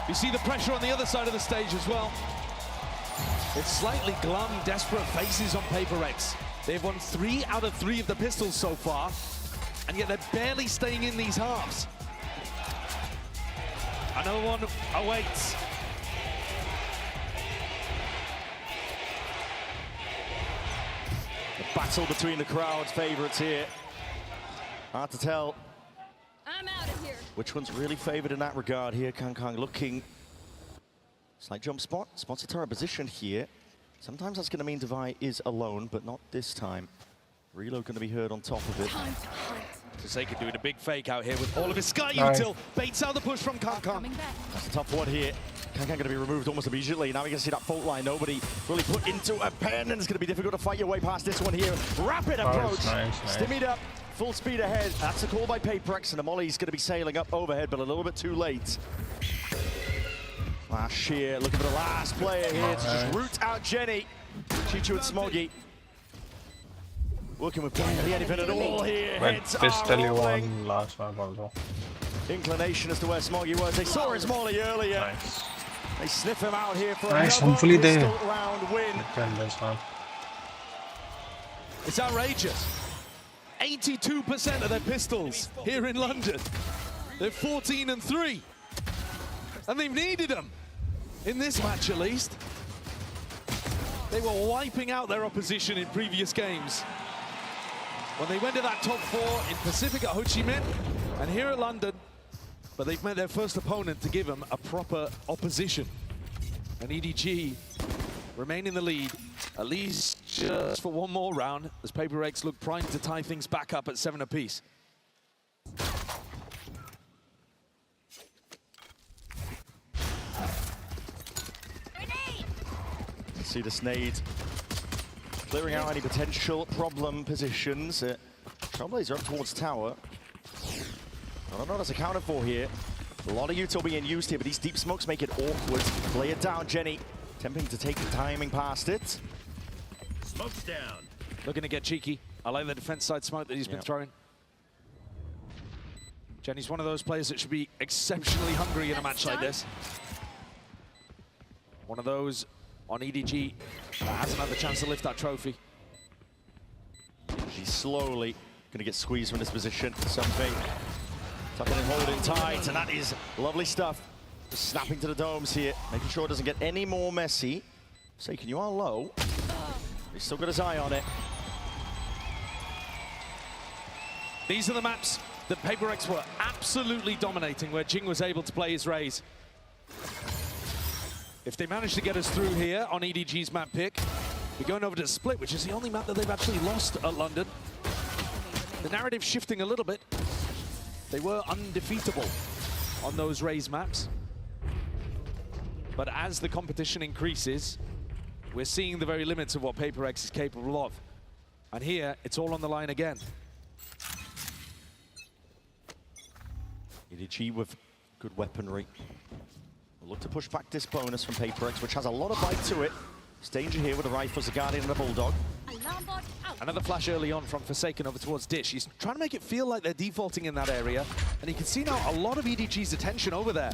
You see the pressure on the other side of the stage as well. It's slightly glum, desperate faces on Paper X. They've won 3 out of 3 of the pistols so far, and yet they're barely staying in these halves. Another one awaits. The battle between the crowd's favourites here. Hard to tell I'm out of here. which one's really favoured in that regard here. Kang looking. Slight jump spot. Spots a turret position here. Sometimes that's going to mean Devi is alone, but not this time. Reload going to be heard on top of it. Forsaken doing a big fake out here with all of his Sky Util. Baits out the push from Kang. That's a tough one here. Kang going to be removed almost immediately. Now we can see that fault line. Nobody really put into a pen, and it's going to be difficult to fight your way past this one here. Rapid approach. Nice. Stimmied up. Full speed ahead. That's a call by Paper X, and the Molly's going to be sailing up overhead, but a little bit too late. Last sheer, looking for the last player here to just root out Jenny. Chichu and Smoggy. Working with barely anything at all here. Heads are rolling. Last map also. Inclination as to where Smoggy was. They saw his Molly earlier. Nice. They sniff him out here for Nice. another Hopefully they pistol round win. defend this one. It's outrageous. 82% of their pistols here in London. They're 14 and 3. And they've needed them. In this match, at least. They were wiping out their opposition in previous games. When they went to that top 4 in Pacific at Ho Chi Minh and here at London, but they've met their first opponent to give them a proper opposition. And EDG remain in the lead, at least just for one more round, as Paper X look primed to tie things back up at 7 apiece. See the Snade clearing out any potential problem positions. Trailblazer up towards tower. I don't know what's accounted for here. A lot of util being used here, but these deep smokes make it awkward. Play it down, Jenny. Attempting to take the timing past it. Smoke's down. Looking to get cheeky. I like the defense side smoke that he's been throwing. Jenny's one of those players that should be exceptionally hungry in a match like this. One of those on EDG that hasn't had the chance to lift that trophy. She's slowly going to get squeezed from this position. Something tucking and holding tight, and that is lovely stuff. Just snapping to the domes here, making sure it doesn't get any more messy. Forsaken, you are low. He's still got his eye on it. These are the maps that Paper X were absolutely dominating, where Jing was able to play his Raze. If they manage to get us through here on EDG's map pick, we're going over to Split, which is the only map that they've actually lost at London. The narrative's shifting a little bit. They were undefeatable on those Raze maps. But as the competition increases, we're seeing the very limits of what Paper X is capable of. And here, it's all on the line again. EDG with good weaponry. We'll look to push back this bonus from Paper X, which has a lot of bite to it. It's danger here with the rifles, the Guardian and the Bulldog. Another flash early on from Forsaken over towards Dish. He's trying to make it feel like they're defaulting in that area. And you can see now a lot of EDG's attention over there.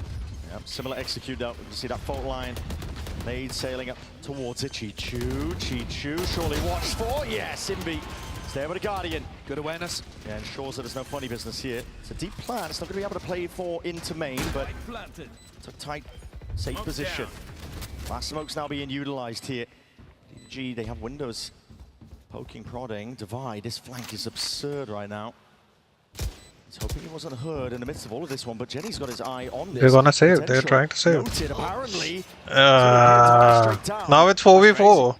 Yep, similar execute out. You can see that fault line. Nade sailing up towards it. Chichu, surely watched for. Yes, Simbi. It's there with the Guardian. Good awareness. Yeah, ensures that there's no funny business here. It's a deep plan. It's not going to be able to play for into main, but it's a tight, safe position. Last smoke's now being utilized here. EDG, they have windows. Poking, prodding, Divide. This flank is absurd right now. He's hoping he wasn't heard in the midst of all of this one, but Jenny's got his eye on this. They're gonna save. They're trying to save. Noted, apparently. Now it's 4v4.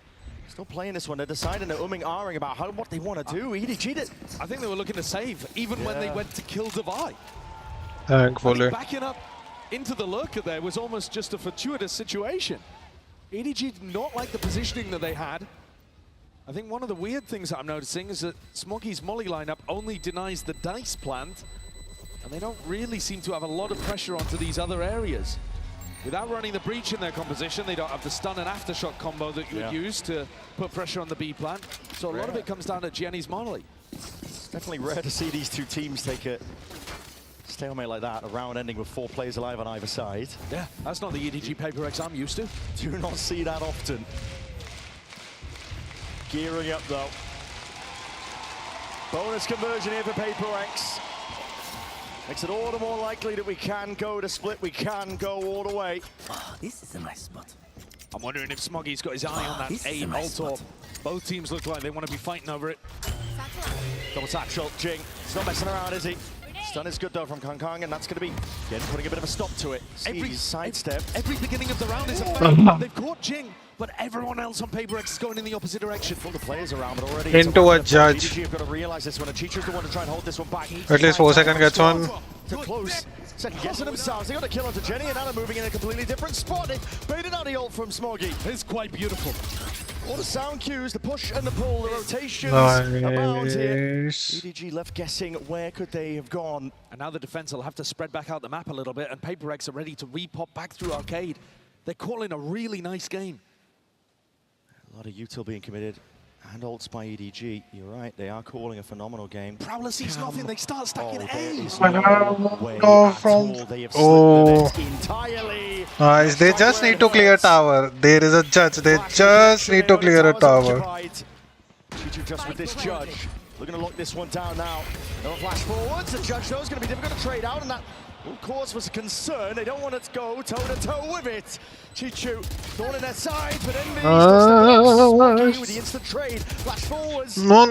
Still playing this one. They're deciding, they're umming, ahhing about what they want to do. EDG did. I think they were looking to save, even when they went to kill Divide. Thankfully. Backing up into the lurker there was almost just a fortuitous situation. EDG did not like the positioning that they had. I think one of the weird things that I'm noticing is that Smoggy's Molly lineup only denies the dice plant, and they don't really seem to have a lot of pressure onto these other areas. Without running the breach in their composition, they don't have the stun and aftershock combo that you would use to put pressure on the B plant. So a lot of it comes down to Jenny's Molly. It's definitely rare to see these two teams take a stalemate like that, a round ending with 4 players alive on either side. Yeah, that's not the EDG Paper X I'm used to. Do not see that often. Gearing up though. Bonus conversion here for PaperX. Makes it all the more likely that we can go to split, we can go all the way. Oh, this is a nice spot. I'm wondering if Smoggy's got his eye on that A Molotov. Both teams look like they want to be fighting over it. Double satchel, Jing. He's not messing around, is he? Stun is good though from Kong Kong, and that's going to be again putting a bit of a stop to it. Every sidestep. Every beginning of the round is a fake. They've caught Jing, but everyone else on PaperX is going in the opposite direction. All the players around, but already into a judge. EDG have got to realize this one. And Chichu's the one to try and hold this one back. At least 4 seconds gets one. To close. Second guessing themselves. They got a kill onto Jenny, and now they're moving in a completely different spot. They baited out the ult from Smoggy. It's quite beautiful. All the sound cues, the push and the pull, the rotations abound here. EDG left guessing where could they have gone. And now the defense will have to spread back out the map a little bit, and PaperX are ready to repop back through Arcade. They're calling a really nice game. A lot of util being committed. And ults by EDG. You're right, they are calling a phenomenal game. Prowler sees nothing, they start stacking A's. Entirely. Nice, they just need to clear tower. There is a judge, they just need to clear a tower. Chichu just with this judge. Looking to lock this one down now. No flash forwards. The judge knows it's going to be difficult to trade out, and that will cause was a concern. They don't want it to go toe-to-toe with it. Chichu thrown in their side, but then with the instant trade. Flash forwards. No.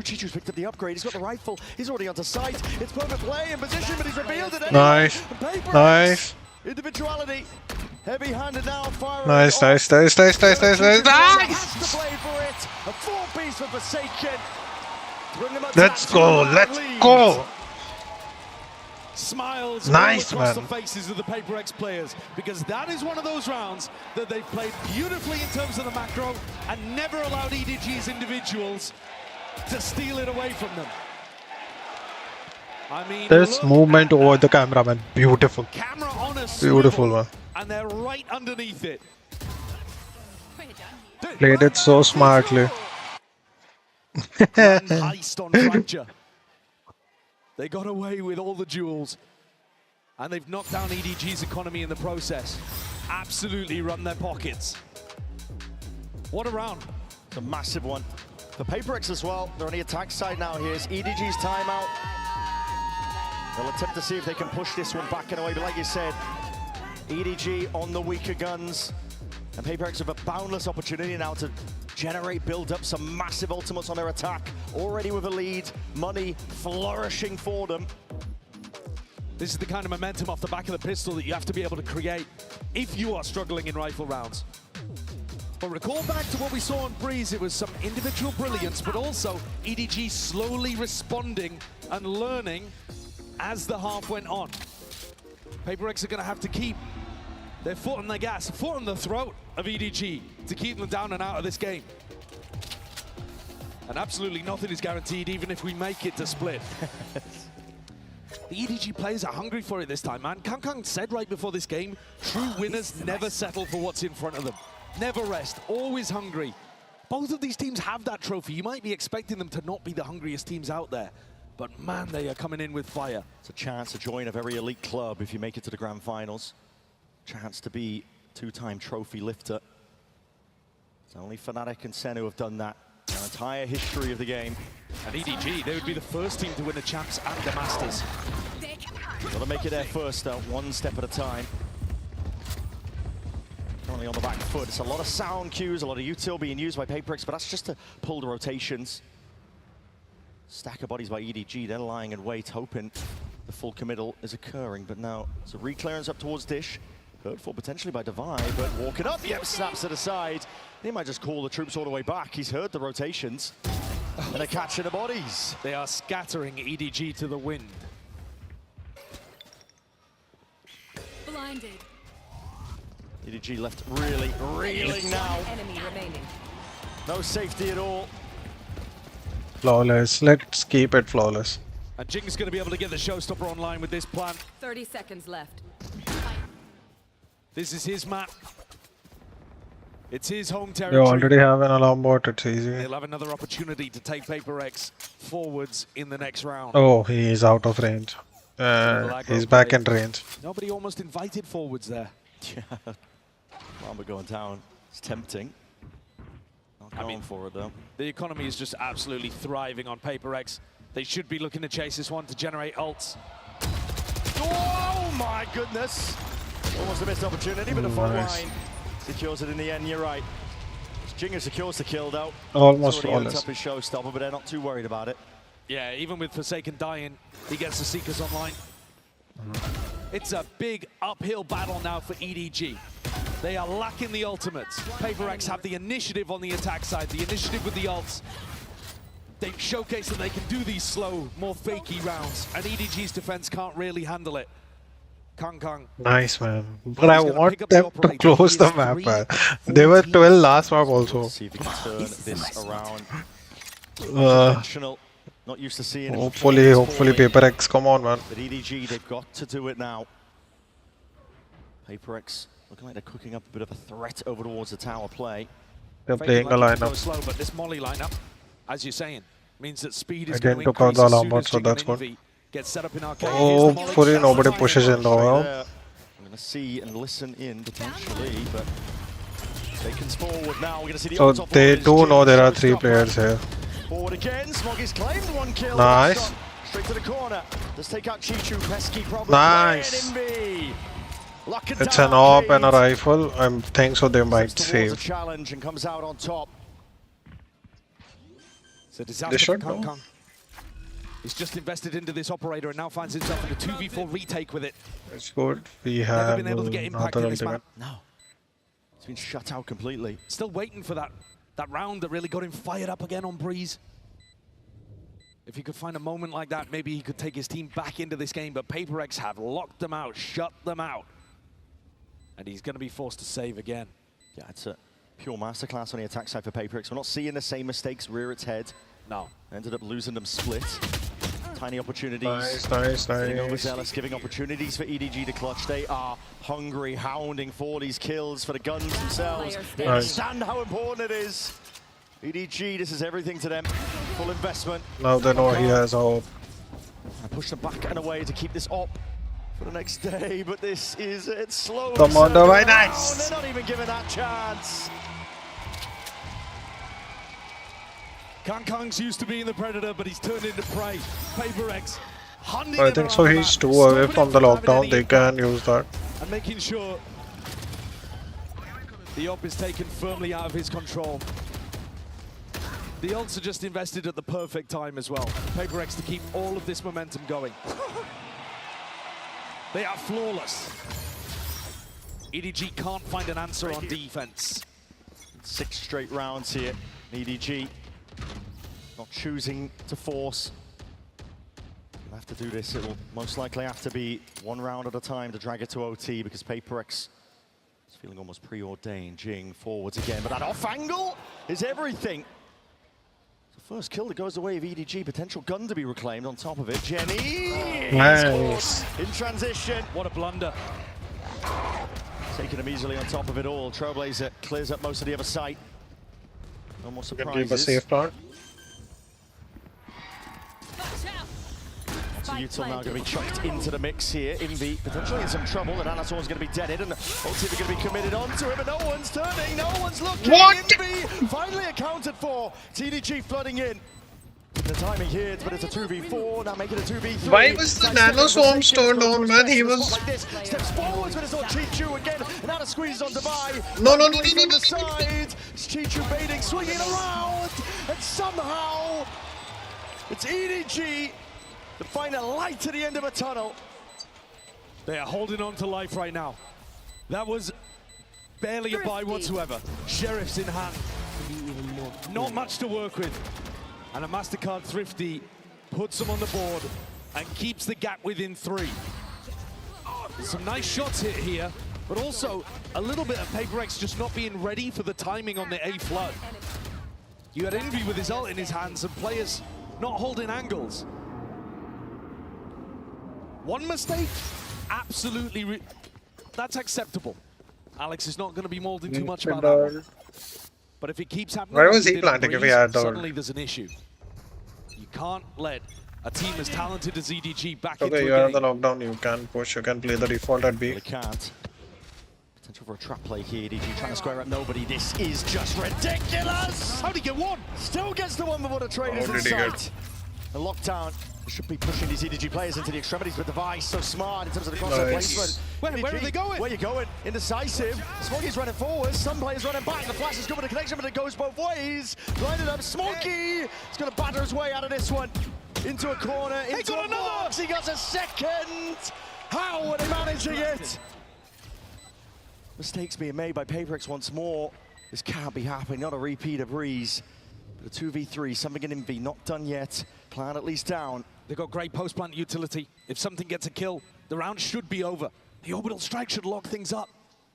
Chichu's picked up the upgrade. He's got the rifle. He's already onto sight. It's perfect play in position, but he's revealed it. Nice. Nice. Individuality. Heavy-handed now, firing. Nice. Has to play for it. A 4-piece for Forsaken. Let's go. Smiles nice, all across man. the faces of the PaperX players, because that is one of those rounds that they've played beautifully in terms of the macro and never allowed EDG's individuals to steal it away from them. I mean, This movement over the camera, man, beautiful. Camera on a Beautiful one. and they're right underneath it. Played it so smartly. Heist on Fracture. They got away with all the jewels, and they've knocked down EDG's economy in the process. Absolutely run their pockets. What a round. It's a massive one. For PaperX as well, they're on the attack side now. Here's EDG's timeout. They'll attempt to see if they can push this one back and away, but like you said, EDG on the weaker guns, and PaperX have a boundless opportunity now to generate, build up some massive ultimates on their attack. Already with a lead, money flourishing for them. This is the kind of momentum off the back of the pistol that you have to be able to create if you are struggling in rifle rounds. But recall back to what we saw on Breeze, it was some individual brilliance, but also EDG slowly responding and learning as the half went on. PaperX are going to have to keep their foot on the gas, foot on the throat of EDG to keep them down and out of this game. And absolutely nothing is guaranteed, even if we make it to split. The EDG players are hungry for it this time, man. Kang said right before this game, true winners never settle for what's in front of them. Never rest, always hungry. Both of these teams have that trophy. You might be expecting them to not be the hungriest teams out there, but man, they are coming in with fire. It's a chance to join a very elite club if you make it to the grand finals. Chance to be two-time trophy lifter. It's only Fnatic and Sen who have done that in their entire history of the game. And EDG, they would be the first team to win the Champs and the Masters. Got to make it there first, though, one step at a time. Currently on the back foot. It's a lot of sound cues, a lot of util being used by PaperX, but that's just to pull the rotations. Stack of bodies by EDG, they're lying in wait, hoping the full committal is occurring, but now it's a reclearance up towards Dish. Heard for potentially by Divide, but walking up, yep, snaps it aside. He might just call the troops all the way back. He's heard the rotations, and they're catching the bodies. They are scattering EDG to the wind. Blinded. EDG left really reeling now. Enemy remaining. No safety at all. Flawless. Let's keep it flawless. And Jing's going to be able to get the showstopper online with this plan. 30 seconds left. This is his map. It's his home They territory. already have an alarm bot, it's easy. They'll have another opportunity to take PaperX forwards in the next round. Oh, he is out of range. He's back in range. Nobody almost invited forwards there. Yeah. Mamba going down. It's tempting. I mean, for it though. The economy is just absolutely thriving on PaperX. They should be looking to chase this one to generate ults. Oh my goodness! Almost a missed opportunity, but the front line secures it in the end. You're right. Jinger secures the kill though. Almost flawless. flawless. Up his showstopper, but they're not too worried about it. Yeah, even with Forsaken dying, he gets the Seekers online. It's a big uphill battle now for EDG. They are lacking the ultimates. PaperX have the initiative on the attack side, the initiative with the ults. They've showcased that they can do these slow, more fakey rounds, and EDG's defense can't really handle it. Kong. Nice, man. But I want them to close the map, man. They were 12 last map also. See if he can turn this around. Not used to seeing him. Hopefully PaperX, come on, man. But EDG, they've got to do it now. PaperX looking like they're cooking up a bit of a threat over towards the tower play. They're playing the lineup. Slow, but this Molly lineup, as you're saying, means that speed is I going didn't to took out increase the as soon alarm, as so Jing that's and good. Envy get set up in arcade. Hopefully nobody pushes in though. I'm going to see and listen in potentially, but Bacon's forward now. We're going to see the So top they orders. do Jing know there are showstopper. 3 players here. Forward again. Smoggy's claimed 1 kill. Nice. Straight to the corner. Let's take out Chichu. Pesky problem. Nice. It's an AWP and a rifle. I think so they might A save. challenge and comes out on top. It's a disaster They for should Kong know. Kong. He's just invested into this operator and now finds himself in a 2v4 retake with it. It's good. We Never have been able to get impact another in this ultimate. map. No. It's been shut out completely. Still waiting for that round that really got him fired up again on Breeze. If he could find a moment like that, maybe he could take his team back into this game, but PaperX have locked them out, shut them out. And he's going to be forced to save again. Yeah, it's a pure masterclass on the attack side for PaperX. We're not seeing the same mistakes rear its head. No. Ended up losing them split. Tiny opportunities. Nice. Getting overzealous, giving opportunities for EDG to clutch. They are hungry, hounding for these kills for the guns themselves. They understand how important it is. EDG, this is everything to them. Full investment. Now they know he has AWP. I push them back and away to keep this op for the next day, but it's slow. Come on, Davai, nice. They're not even given that chance. Kong's used to being the predator, but he's turned into prey. PaperX hunting I him think around so. the He's map, 2 away stopping from him the having lockdown. any They impact, can use that. and making sure the op is taken firmly out of his control. The ults are just invested at the perfect time as well. PaperX to keep all of this momentum going. They are flawless. EDG can't find an answer on defense. 6 straight rounds here. EDG not choosing to force. You'll have to do this. It'll most likely have to be 1 round at a time to drag it to OT because PaperX is feeling almost preordained. Jing forwards again, but that off angle is everything. The first kill that goes the way of EDG. Potential gun to be reclaimed on top of it. Jenny! Nice. In transition. What a blunder. Taking him easily on top of it all. Trailblazer clears up most of the other site. No more Can keep a surprises. safe plant. So Util now going to be chucked into the mix here. Envy potentially in some trouble, and Anator's going to be deaded, and Ulti are going to be committed onto him, and no one's turning, no one's looking. What? Envy finally accounted for. TDG flooding in. The timing here, but it's a 2v4, now making it a 2v3. Why was the nano swarms turned on, man? He was... Like this. Steps forwards, but it's on Chichu again, and now the squeeze on Dubai. No. From the side. It's Chichu baiting, swinging around, and somehow it's EDG to find a light at the end of a tunnel. They are holding on to life right now. That was barely a buy whatsoever. Sheriff's in hand. Not much to work with. And a MasterCard Thrifty puts them on the board and keeps the gap within 3. Some nice shots hit here, but also a little bit of PaperX just not being ready for the timing on the A flood. You had Envy with his ult in his hands and players not holding angles. One mistake, absolutely, that's acceptable. Alex is not going to be molding too much about that one. But if it keeps happening, Why was he planting if he had the suddenly there's an issue. You can't let a team as talented as EDG back Okay, into you a are game. the lockdown. You can push. You can play the default at B. They can't. Potential for a trap play here. EDG trying to square up nobody. This is just ridiculous! How'd he get one? Still gets the one before the traders in sight. The lockdown should be pushing these EDG players into the extremities with the Vice. So smart in terms of the concept placement. Where are they going? Where you going? Indecisive. Smokey's running forward. Some players running back. The flash is good with the connection, but it goes both ways. Blinded up. Smokey is going to batter his way out of this one. Into a corner. Into a box. He got a second. How are they managing it? Mistakes being made by PaperX once more. This can't be happening. Not a repeat of Breeze. But a 2v3. Something in Envy. Not done yet. Plan at least down. They've got great post-plant utility. If something gets a kill, the round should be over. The orbital strike should lock things up.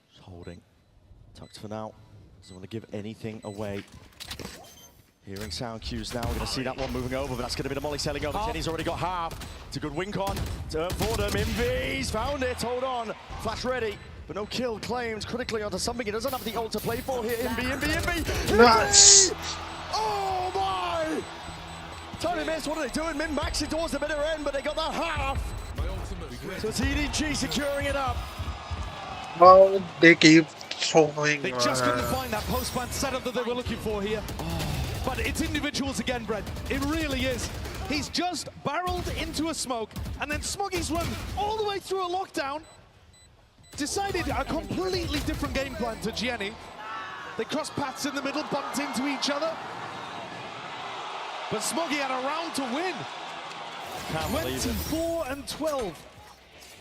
Just holding. Tucked for now. Doesn't want to give anything away. Hearing sound cues now. We're going to see that one moving over, but that's going to be the molly sailing over. Jenny's already got half. It's a good win con. Turn for them. Envy's found it. Hold on. Flash ready. But no kill claimed critically onto something he doesn't have the ult to play for here. Envy. Nice. Oh my! Tony missed. What are they doing? Min-maxing towards the bitter end, but they got that half. So it's EDG securing it up. Oh, they keep throwing. They just couldn't find that post-plant setup that they were looking for here. But it's individuals again, Brett. It really is. He's just barreled into a smoke, and then Smoggy's run all the way through a lockdown. Decided a completely different game plan to Jenny. They crossed paths in the middle, bumped into each other. But Smoggy had a round to win. 24 and 12.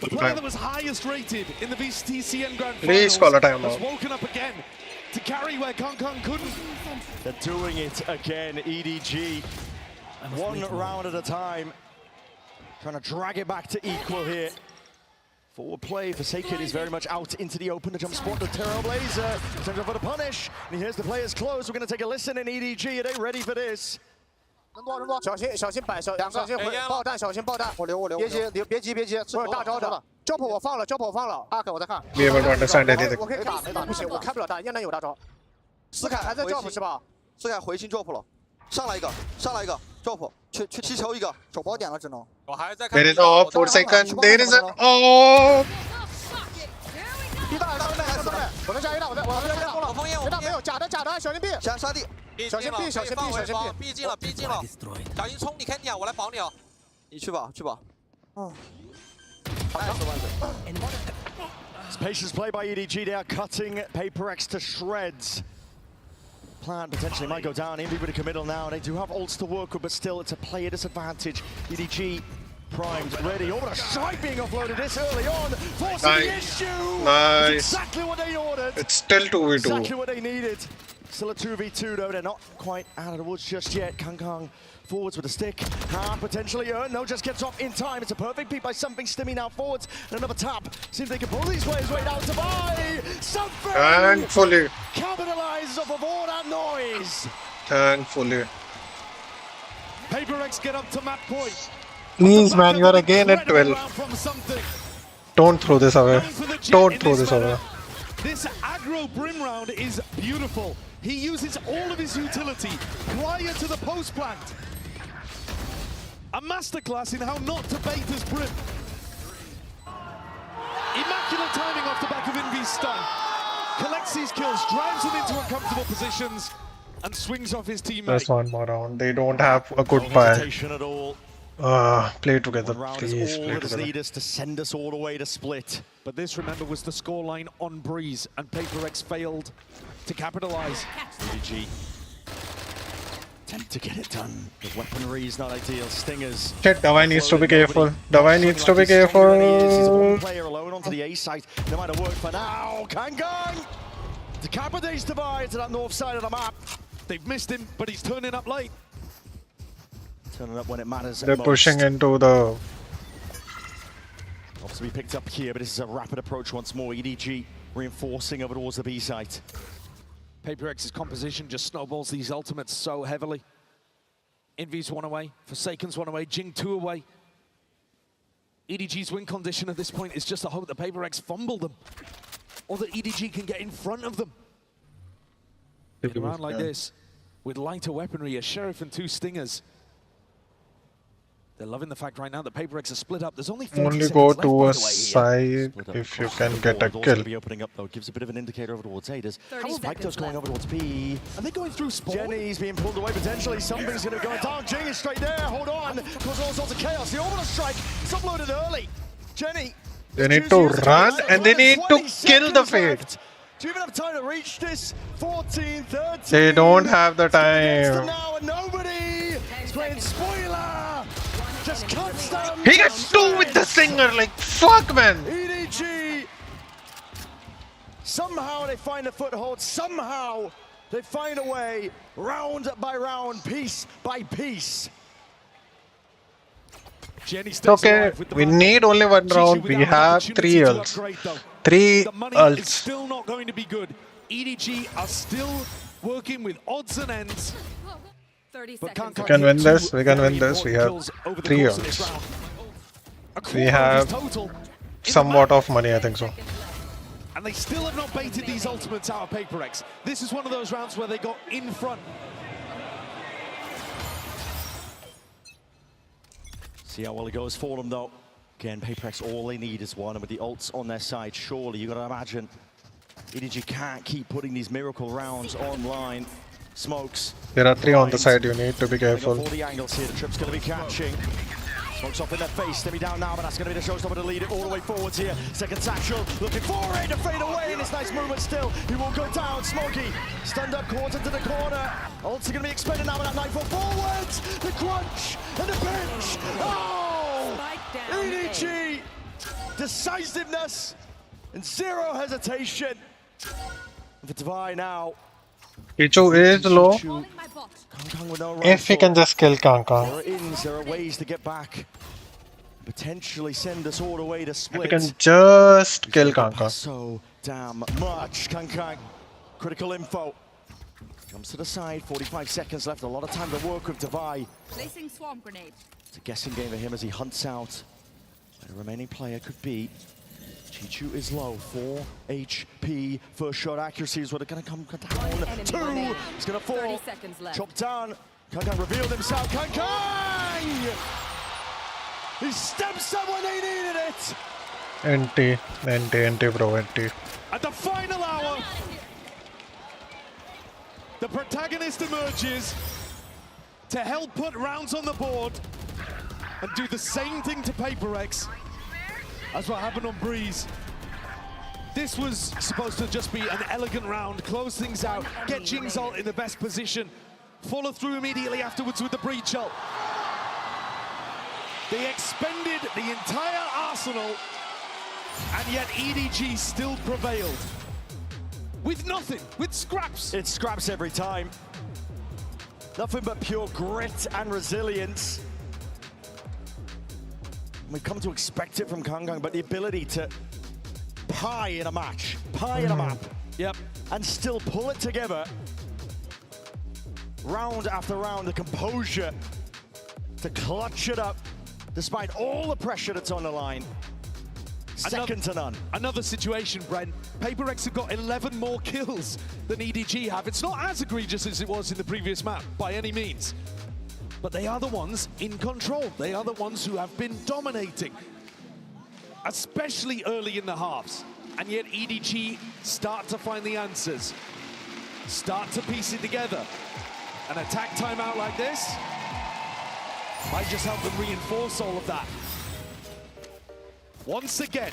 The player that was highest rated in the VCT CN Grand Finals has woken up again to carry where Kong couldn't. They're doing it again, EDG. One round at a time. Trying to drag it back to equal here. Forward play, Forsaken is very much out into the open. The jump spot, the Trailblazer. Sends over the punish. And here's the players close. We're going to take a listen in EDG. Are they ready for this? 小心摆手，小心爆弹，小心爆弹。我留。别急，我有大招的。jump 我放了，Ark 我在看。Be able to understand anything. 我可以打，没打，不行，我开不了大，燕南有大招。思凯还在 jump 是吧？思凯回心 jump 了，上来一个 jump， 去踢球一个，手包点了只能。我还在看。There is no 4 seconds. There is an oh. 一大，我能加一大，我在一大没有，假的，小心 B， 杀地。 小心 B， 小心 B 进了，小心冲，你看你啊，我来保你啊，你去吧。Oh. Spacious play by EDG. They are cutting PaperX to shreds. Plan potentially might go down. Envy with a committal now. They do have ults to work with, but still it's a player disadvantage. EDG primed, ready. Oh, what a strike being offloaded this early on. Forcing the issue. Nice. Exactly what they ordered. It's still 2v2. Exactly what they needed. Still a 2v2 though, they're not quite out of the woods just yet. Kong forwards with a stick. Potentially earned, no, just gets off in time. It's a perfect peek by something. Stimmy now forwards, and another tap. See if they can pull these players way down to buy. Something! Thankfully. Capitalizes off of all that noise. Thankfully. PaperX get up to map point. Please man, you are again at 12. Don't throw this away. Don't throw this away. This aggro brim round is beautiful. He uses all of his utility prior to the post plant. A masterclass in how not to bait his brim. Immaculate timing off the back of Envy's stun. Collects his kills, drives him into uncomfortable positions, and swings off his teammate. That's one more round. They don't have a good buy. Play together, please. Play together. Need us to send us all the way to split. But this, remember, was the scoreline on Breeze, and PaperX failed to capitalize. EDG attempt to get it done. The weaponry is not ideal. Stingers. Shit, Davai needs to be careful. Davai needs to be careful. He's one player alone onto the A site. No matter work for now. Kong decapitates Davai to that north side of the map. They've missed him, but he's turning up late. Turning up when it matters. They're pushing into the. Obviously we picked up here, but this is a rapid approach once more. EDG reinforcing over towards the B site. PaperX's composition just snowballs these ultimates so heavily. Envy's one away, Forsaken's one away, Jing 2 away. EDG's win condition at this point is just a hope that PaperX fumble them, or that EDG can get in front of them. In a round like this, with lighter weaponry, a Sheriff and 2 Stingers, They're loving the fact right now that PaperX are split up. There's only 40 Only seconds go left, to by a the way, here. side if you can get a kill. Be opening up though, gives a bit of an indicator over towards A. Does 30 Victor's going over towards B. Are they going through spawn? Jenny's being pulled away potentially. Something's going to go down. Jing is straight there. Hold on. Cause all sorts of chaos. The orbital strike. It's uploaded early. Jenny. They need to run and they need to kill the Fade. Do you even have time to reach this? 14, 13. They don't have the time. Now and nobody is playing spoiler. Just cuts down. He gets 2 with the singer. Like, fuck, man. EDG. Somehow they find a foothold. Somehow they find a way, round by round, piece by piece. Jenny It's okay. We need only 1 round. We have 3 ults. 3 The money is ults. still not going to be good. EDG are still working with odds and ends. 30 But seconds. We can win this. We can win this. We have 3 ults. We have somewhat of money, I think so. And they still have not baited these ultimates out of PaperX. This is one of those rounds where they got in front. See how well it goes for them, though. Again, PaperX, all they need is one, and with the ults on their side, surely you got to imagine EDG can't keep putting these miracle rounds online. Smokes. There are 3 on the side. You need to be careful. All the angles here. The trip's going to be catching. Smokes off in their face. They'll be down now, but that's going to be the showstopper to lead it all the way forwards here. Second satchel, looking for it to fade away, and it's nice movement still. He will go down. Smokey stunned up, caught into the corner. Ults are going to be expended now with that knife forwards. The crunch and the pinch. Oh! EDG! Decisiveness and zero hesitation. For Divine now. Ichu is low. If he can just kill Kang Kang. There are ins, there are ways to get back. Potentially send us all the way to split. We can just kill Kang Kang. So damn much. Kang Kang. Critical info. Comes to the side. 45 seconds left. A lot of time to work with Divine. Placing swarm grenade. It's a guessing game for him as he hunts out where the remaining player could be. Chichu is low, 4 HP. First shot accuracy is what it's going to come down. 2, it's going to fall. 30 seconds left. Chopped down. Kang Kang revealed himself. Kang Kang! He steps up when they needed it. NT bro, NT. At the final hour, the protagonist emerges to help put rounds on the board and do the same thing to PaperX as what happened on Breeze. This was supposed to just be an elegant round, close things out, get Jing's ult in the best position, follow through immediately afterwards with the breach ult. They expended the entire arsenal, and yet EDG still prevailed. With nothing, with scraps. It's scraps every time. Nothing but pure grit and resilience. We've come to expect it from Kang Kang, but the ability to pie in a match, pie in a map, yep, and still pull it together, round after round, the composure to clutch it up, despite all the pressure that's on the line. Second to none. Another situation, Brent. PaperX have got 11 more kills than EDG have. It's not as egregious as it was in the previous map, by any means. But they are the ones in control. They are the ones who have been dominating, especially early in the halves. And yet EDG start to find the answers, start to piece it together. An attack timeout like this might just help them reinforce all of that. Once again,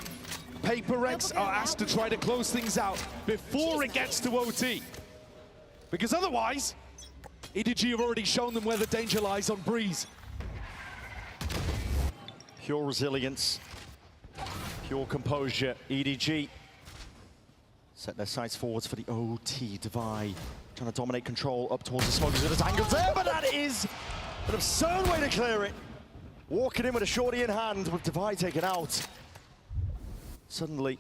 PaperX are asked to try to close things out before it gets to OT. Because otherwise, EDG have already shown them where the danger lies on Breeze. Pure resilience, pure composure. EDG set their sights forwards for the OT. Divide trying to dominate control up towards the smokers with his angles there, but that is an absurd way to clear it. Walking in with a shorty in hand with Divide taken out. Suddenly,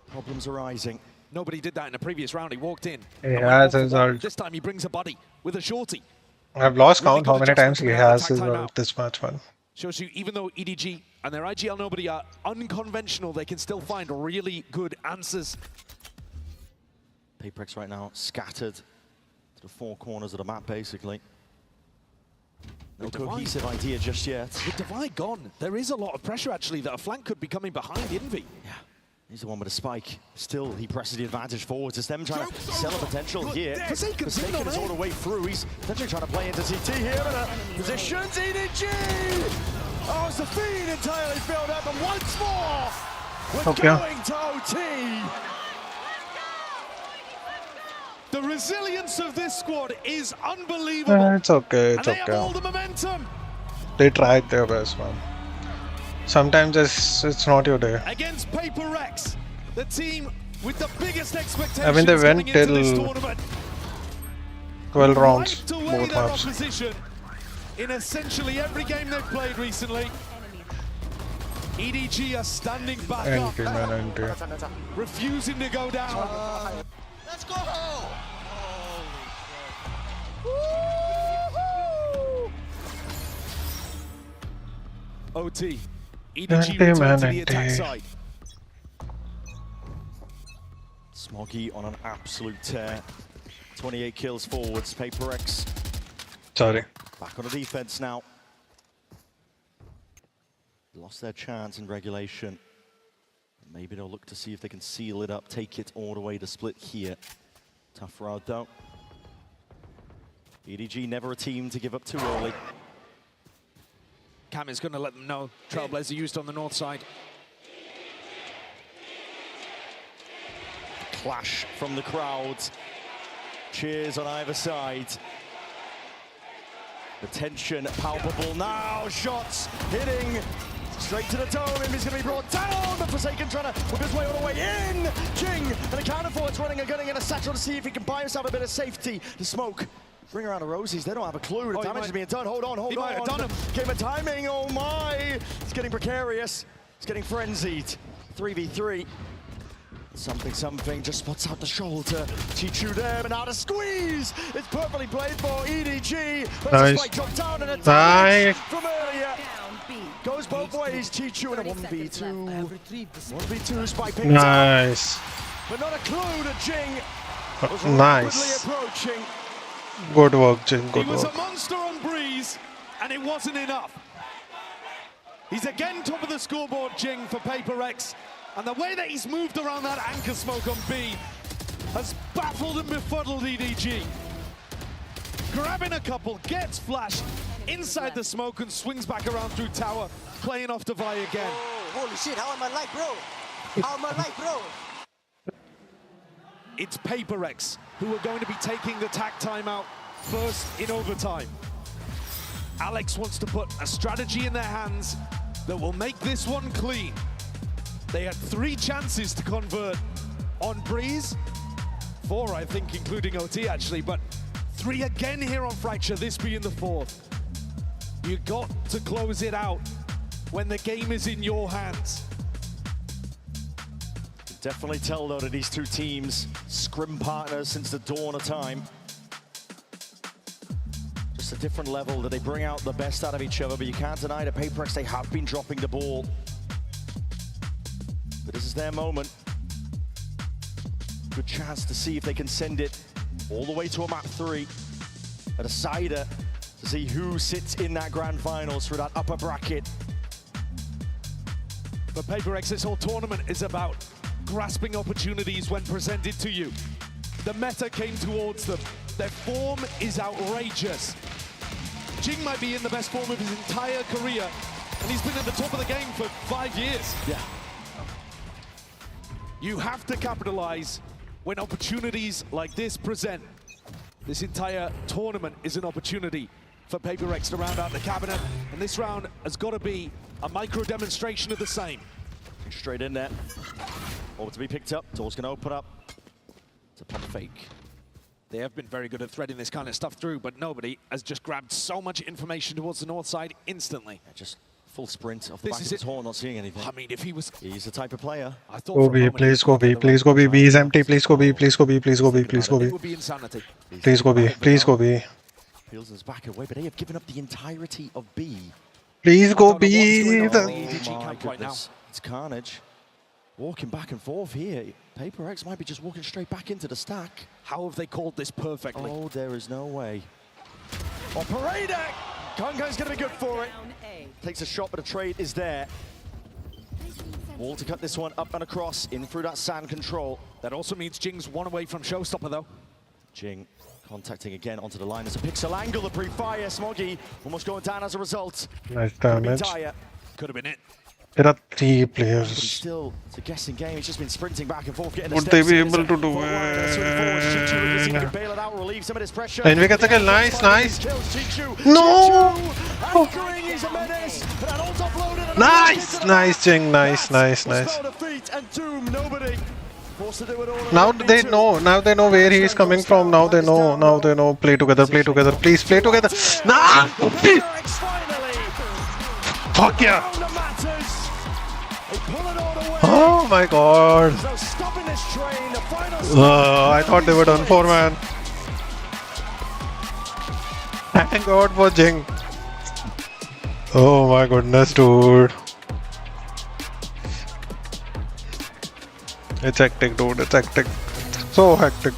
problems arising. Nobody did that in the previous round. He walked in. He has his ult. This time he brings a body with a shorty. I've lost count how many times he has his ult this match, man. Shows you, even though EDG and their IGL nobody are unconventional, they can still find really good answers. PaperX right now scattered to the 4 corners of the map, basically. No cohesive idea just yet. With Divide gone, there is a lot of pressure actually that a flank could be coming behind Envy. Yeah. He's the one with a spike. Still, he presses the advantage forwards. It's them trying to sell a potential here. Forsaken is all the way through. He's potentially trying to play into CT here. But positions, EDG! Oh, it's the feed entirely filled up. And once more, we're going to OT. The resilience of this squad is unbelievable. It's okay, it's and they have all okay. the momentum. They tried their best, man. Sometimes it's not your day. Against PRX, the team with the biggest expectations. I mean, they went into this till tournament. 12 rounds, Wiped away both their maps. opposition in essentially every game they've played recently. EDG are standing back up, NT, man, NT. refusing to go down. Let's go! OT. EDG NT, return man, to the attack NT. side. Smoggy on an absolute tear. 28 kills forwards. PRX Sorry. back on the defense now. Lost their chance in regulation. Maybe they'll look to see if they can seal it up, take it all the way to split here. Tough road though. EDG never a team to give up too early. Cam is going to let them know Trailblazer used on the north side. Clash from the crowd. Cheers on either side. The tension palpable now. Shots hitting straight to the dome. He's going to be brought down. But Forsaken trying to whip his way all the way in. Jing and the counter forwards running and gunning in a satchel to see if he can buy himself a bit of safety. The smoke. Bring around the Rosies. They don't have a clue. The damage is being done. Hold on, hold on. Might have done him. Game of timing. Oh my. It's getting precarious. It's getting frenzied. 3v3. Something, just spots out the shoulder. Chichu there, but now the squeeze! It's perfectly played for EDG. But Nice. Spike dropped down and a Nice. from earlier. Goes both ways. Chichu in a 1v2. 1v2, Spike picks up. Nice. But not a clue to Jing. Was Nice. rapidly approaching. Good work, Jin. He Good was work. a monster on Breeze, and it wasn't enough. He's again top of the scoreboard, Jing, for PRX. And the way that he's moved around that anchor smoke on B has baffled and befuddled EDG. Grabbing a couple, gets flashed inside the smoke and swings back around through tower, playing off to Vi again. Oh, holy shit, how am I live, bro? How am I live, bro? It's PRX who are going to be taking the tack timeout first in overtime. Alex wants to put a strategy in their hands that will make this one clean. They had 3 chances to convert on Breeze. 4, I think, including OT actually, but 3 again here on Fracture, this being the 4th. You got to close it out when the game is in your hands. Definitely tell though that these two teams, scrim partners since the dawn of time. Just a different level that they bring out the best out of each other, but you can't deny that PRX, they have been dropping the ball. But this is their moment. Good chance to see if they can send it all the way to a map 3. A decider to see who sits in that grand finals for that upper bracket. For PRX, this whole tournament is about grasping opportunities when presented to you. The meta came towards them. Their form is outrageous. Jing might be in the best form of his entire career, and he's been at the top of the game for 5 years. Yeah. You have to capitalize when opportunities like this present. This entire tournament is an opportunity for PRX to round out the cabinet, and this round has got to be a micro demonstration of the same. Straight in there. All to be picked up. Door's going to open up. It's a pump fake. They have been very good at threading this kind of stuff through, but nobody has just grabbed so much information towards the north side instantly. Yeah, just full sprint off the back of his horn, not seeing anything. I mean, if he was... He's the type of player. I thought Go B, please go B, please go B. B is empty, please go B, please go B, please go B, please go B. It would be insanity. Please go B, please go B. Pilsen's back away, but they have given up the entirety of B. Please go B. Oh my goodness. It's carnage. Walking back and forth here. PRX might be just walking straight back into the stack. How have they called this perfectly? Oh, there is no way. Operator! Kangai's going to be good for it. Takes a shot, but a trade is there. Wall to cut this one up and across, in through that sand control. That also means Jing's one away from Showstopper, though. Jing contacting again onto the line. There's a pixel angle, the pre-fire. Smoggy almost going down as a result. Nice damage. Could have been it. There are 3 But players. still, it's a guessing game. He's just been sprinting back and forth, getting the Would they steps be in. able to do Forward, Chichu, it? can bail it out, relieve some of this pressure. And we get the kill. Nice, nice. Chichu. No! Anchoring, he's a menace. But that ult's uploaded, and Nice! Nice, Jing. Nice, nice, nice. Spell defeat and Doom, nobody. Forced to do it all. Now they know. Now they know where he is coming from. Now they know. Now they know. Play together. Play together. Please play together. Nah! Fuck yeah! Oh my god. I thought they were done for, man. Thank God for Jing. Oh my goodness, dude. It's hectic, dude. It's hectic. So hectic.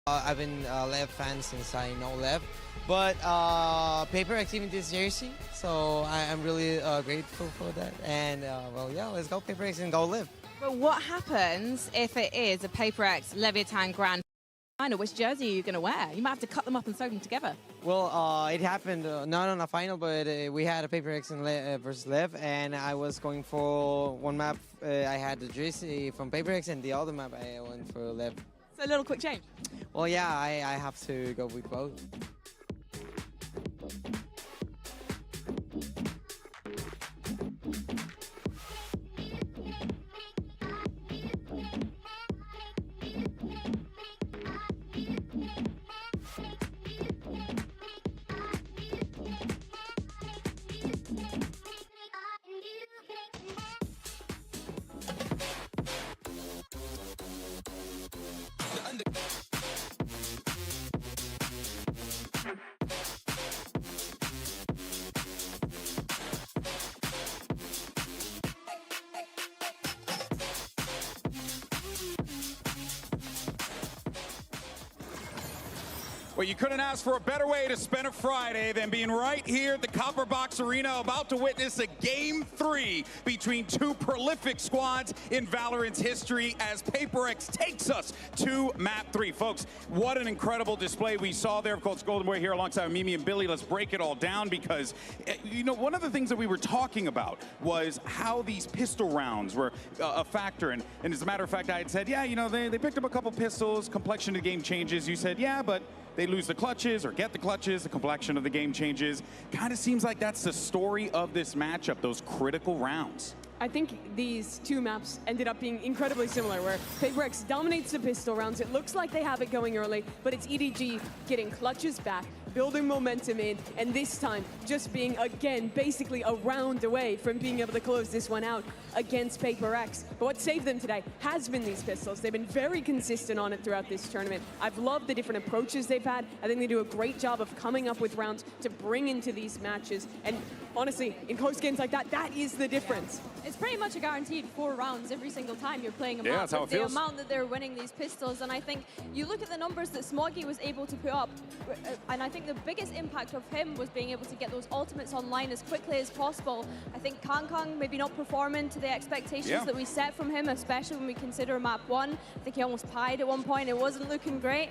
I've been a LEV fan since I know LEV, but PaperX gave me this jersey, so I'm really grateful for that. And well, yeah, let's go PaperX and go LEV. But what happens if it is a PaperX Leviathan Grand Final? Which jersey are you going to wear? You might have to cut them up and sew them together. Well, it happened not on a final, but we had a PaperX versus LEV, and I was going for one map. I had the jersey from PaperX, and the other map I went for LEV. So a little quick change. Well, yeah, I have to go with both. Well, you couldn't ask for a better way to spend a Friday than being right here at the Copper Box Arena, about to witness a Game 3 between two prolific squads in Valorant's history as PaperX takes us to Map 3. Folks, what an incredible display we saw there. Of course, Golden Boy here alongside Mimi and Billy. Let's break it all down because, you know, one of the things that we were talking about was how these pistol rounds were a factor. And as a matter of fact, I had said, yeah, you know, they picked up a couple pistols, complexion of the game changes. You said, yeah, but they lose the clutches or get the clutches, the complexion of the game changes. Kind of seems like that's the story of this matchup, those critical rounds. I think these two maps ended up being incredibly similar, where PaperX dominates the pistol rounds. It looks like they have it going early, but it's EDG getting clutches back, building momentum in, and this time just being, again, basically a round away from being able to close this one out against PaperX. But what saved them today has been these pistols. They've been very consistent on it throughout this tournament. I've loved the different approaches they've had. I think they do a great job of coming up with rounds to bring into these matches. And honestly, in close games like that, that is the difference. It's pretty much a guaranteed 4 rounds every single time you're playing a map. That's how it feels. The amount that they're winning these pistols, and I think you look at the numbers that Smoggy was able to put up, and I think the biggest impact of him was being able to get those ultimates online as quickly as possible. I think Kang maybe not performing to the expectations that we set from him, especially when we consider map 1. I think he almost pied at one point. It wasn't looking great.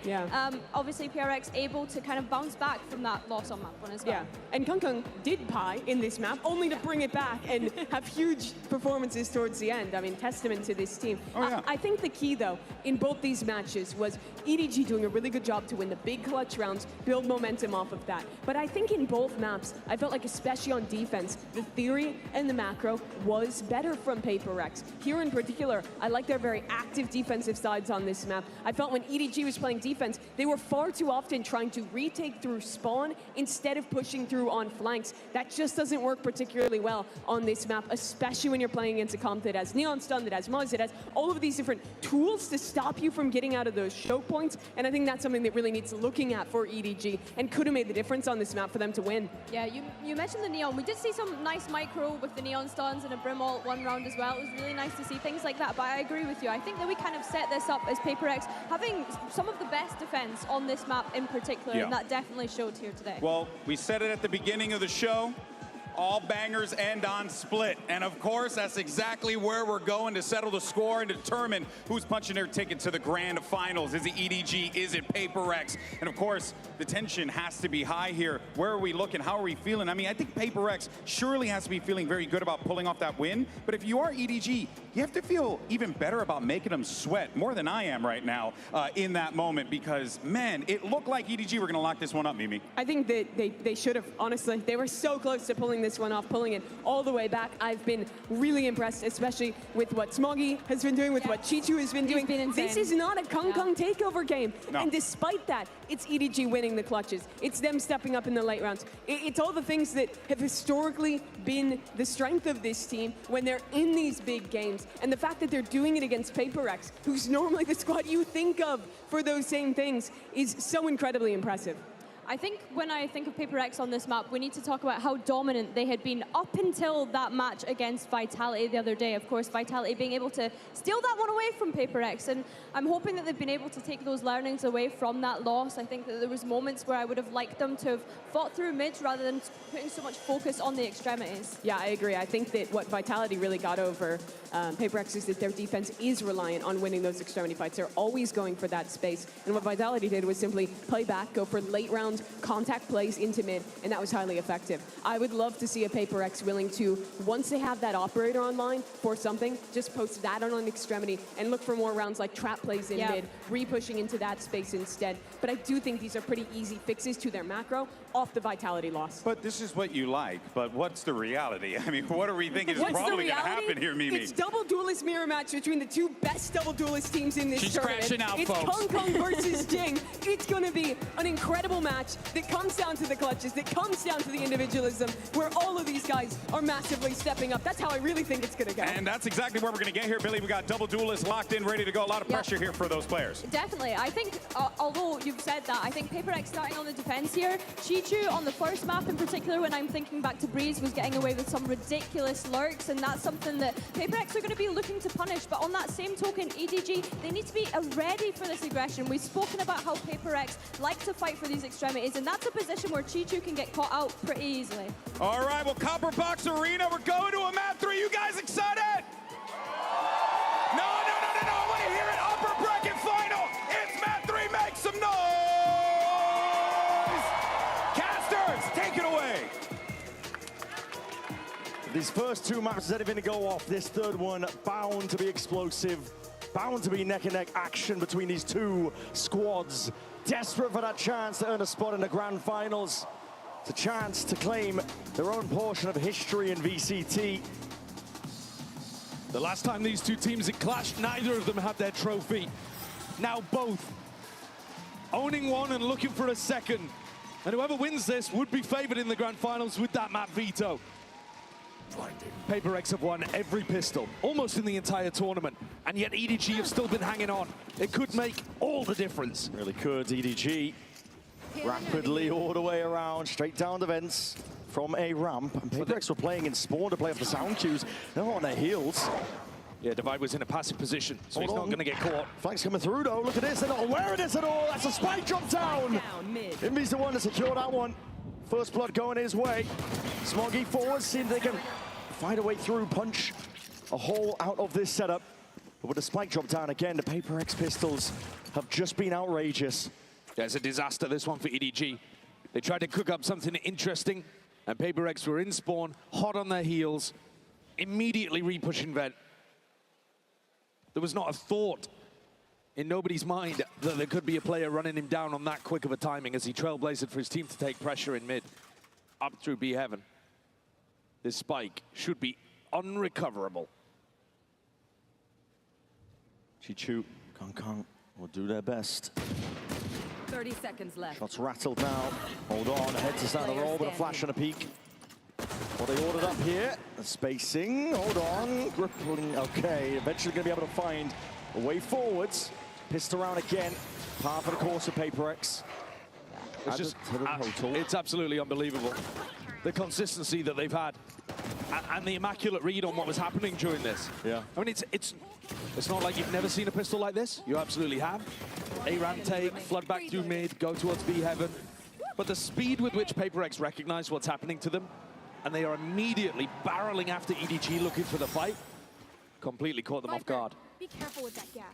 Obviously, PRX able to kind of bounce back from that loss on map 1 as well. Yeah, and Kang did pie in this map, only to bring it back and have huge performances towards the end. I mean, testament to this team. I think the key, though, in both these matches was EDG doing a really good job to win the big clutch rounds, build momentum off of that. But I think in both maps, I felt like, especially on defense, the theory and the macro was better from PaperX. Here in particular, I like their very active defensive sides on this map. I felt when EDG was playing defense, they were far too often trying to retake through spawn instead of pushing through on flanks. That just doesn't work particularly well on this map, especially when you're playing against a comp that has Neon Stun, that has Muzz, that has all of these different tools to stop you from getting out of those choke points. And I think that's something that really needs looking at for EDG and could have made the difference on this map for them to win. Yeah, you mentioned the Neon. We did see some nice micro with the Neon Stuns and a Brim ult one round as well. It was really nice to see things like that, but I agree with you. I think that we kind of set this up as PaperX having some of the best defense on this map in particular, and that definitely showed here today. Well, we said it at the beginning of the show. All bangers end on split. And of course, that's exactly where we're going to settle the score and determine who's punching their ticket to the grand finals. Is it EDG? Is it PaperX? And of course, the tension has to be high here. Where are we looking? How are we feeling? I mean, I think PaperX surely has to be feeling very good about pulling off that win. But if you are EDG, you have to feel even better about making them sweat, more than I am right now in that moment, because, man, it looked like EDG were going to lock this one up, Mimi. I think that they should have, honestly. They were so close to pulling this one off, pulling it all the way back. I've been really impressed, especially with what Smoggy has been doing, with what Chichu has been doing. This is not a Kang takeover game. No. And despite that, it's EDG winning the clutches. It's them stepping up in the late rounds. It's all the things that have historically been the strength of this team when they're in these big games. And the fact that they're doing it against PaperX, who's normally the squad you think of for those same things, is so incredibly impressive. I think when I think of PaperX on this map, we need to talk about how dominant they had been up until that match against Vitality the other day. Of course, Vitality being able to steal that one away from PaperX, and I'm hoping that they've been able to take those learnings away from that loss. I think that there was moments where I would have liked them to have fought through mids rather than putting so much focus on the extremities. Yeah, I agree. I think that what Vitality really got over PaperX is that their defense is reliant on winning those extremity fights. They're always going for that space, and what Vitality did was simply play back, go for late round contact plays into mid, and that was highly effective. I would love to see a PaperX willing to, once they have that operator online for something, just post that on an extremity and look for more rounds like trap plays in mid, re-pushing into that space instead. But I do think these are pretty easy fixes to their macro off the Vitality loss. But this is what you like, but what's the reality? I mean, what are we thinking is probably going to happen here, Mimi? It's double duelist mirror match between the two best double duelist teams in this tournament. She's crashing out, it's folks. Kang versus Jing. It's going to be an incredible match. match that comes down to the clutches, that comes down to the individualism, where all of these guys are massively stepping up. That's how I really think it's going to go. And that's exactly where we're going to get here, Billy. We got double duelists locked in, ready to go. A lot of pressure here for those players. Definitely. I think, although you've said that, I think PaperX starting on the defense here. Chichu on the first map in particular, when I'm thinking back to Breeze, was getting away with some ridiculous lurks, and that's something that PaperX are going to be looking to punish. But on that same token, EDG, they need to be ready for this aggression. We've spoken about how PaperX like to fight for these extremities, and that's a position where Chichu can get caught out pretty easily. All right, well, Copper Box Arena, we're going to a map 3. You guys excited? No, I want to hear it. Upper bracket final. It's map 3. Make some noise. Casters, take it away. These first 2 maps are anything to go off. This third one bound to be explosive, bound to be neck-and-neck action between these 2 squads. Desperate for that chance to earn a spot in the grand finals. It's a chance to claim their own portion of history in VCT. The last time these 2 teams had clashed, neither of them had their trophy. Now both owning one and looking for a second. And whoever wins this would be favored in the grand finals with that map veto. PaperX have won every pistol, almost in the entire tournament, and yet EDG have still been hanging on. It could make all the difference. Really could. EDG rapidly all the way around, straight down the vents from a ramp. And PaperX were playing in spawn to play off the sound cues. They're on their heels. Yeah, Divide was in a passive position, so he's not going to get caught. Flank's coming through, though. Look at this. They're not aware of this at all. That's a spike drop down. Invy's the one to secure that one. First blood going his way. Smoggy forward, see if they can find a way through, punch a hole out of this setup. But with the spike drop down again, the PaperX pistols have just been outrageous. Yeah, it's a disaster, this one for EDG. They tried to cook up something interesting, and PaperX were in spawn, hot on their heels, immediately re-pushing vent. There was not a thought in nobody's mind that there could be a player running him down on that quick of a timing as he trailblazed for his team to take pressure in mid, up through B heaven. This spike should be unrecoverable. Chichu, Kong will do their best. 30 seconds left. Shots rattled now. Hold on, ahead to start the roll with a flash and a peek. What they ordered up here, the spacing, hold on, gripping, okay. Eventually gonna be able to find a way forwards. Pissed around again, par for the course of PaperX. It's just, it's absolutely unbelievable. The consistency that they've had and the immaculate read on what was happening during this. Yeah. I mean, it's not like you've never seen a pistol like this. You absolutely have. A-ramp take, flood back through mid, go towards B heaven. But the speed with which PaperX recognize what's happening to them, and they are immediately barreling after EDG looking for the fight, completely caught them off guard. Be careful with that gas.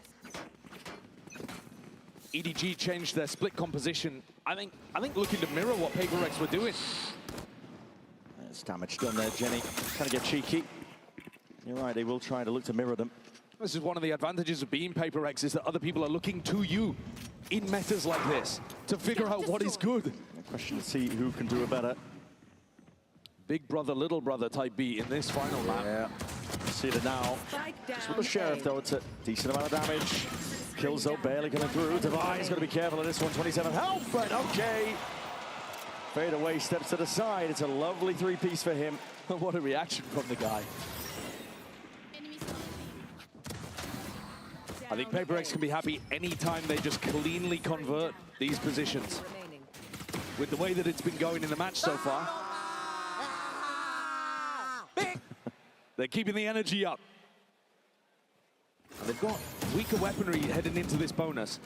EDG changed their split composition. I think looking to mirror what PaperX were doing. There's damage done there, Jenny. Trying to get cheeky. You're right, they will try to look to mirror them. This is one of the advantages of being PaperX, is that other people are looking to you in metas like this to figure out what is good. The question to see who can do it better. Big brother, little brother type B in this final map. Yeah, see it now. Just with the Sheriff, though, it's a decent amount of damage. Kills, though, barely coming through. Divine's got to be careful of this one. 27 health, but okay. Fade away, steps to the side. It's a lovely 3-piece for him. What a reaction from the guy. I think PaperX can be happy anytime they just cleanly convert these positions. With the way that it's been going in the match so far. They're keeping the energy up. And they've got weaker weaponry heading into this bonus,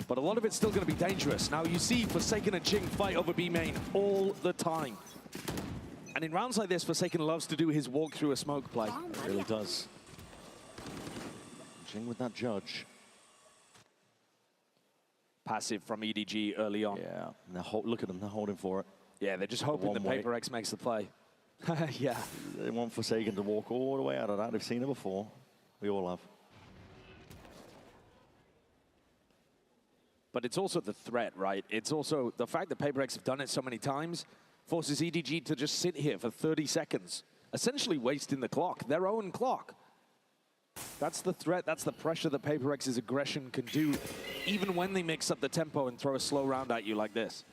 but a lot of it's still going to be dangerous. Now you see Forsaken and Ching fight over B main all the time. And in rounds like this, Forsaken loves to do his walk through a smoke play. It really does. Ching with that judge. Passive from EDG early on. Yeah, look at them, they're holding for it. Yeah, they're just hoping that PaperX makes the play. Yeah. They want Forsaken to walk all the way out of that. They've seen it before. We all have. But it's also the threat, right? It's also the fact that PaperX have done it so many times forces EDG to just sit here for 30 seconds, essentially wasting the clock, their own clock. That's the threat, that's the pressure that PaperX's aggression can do, even when they mix up the tempo and throw a slow round at you like this.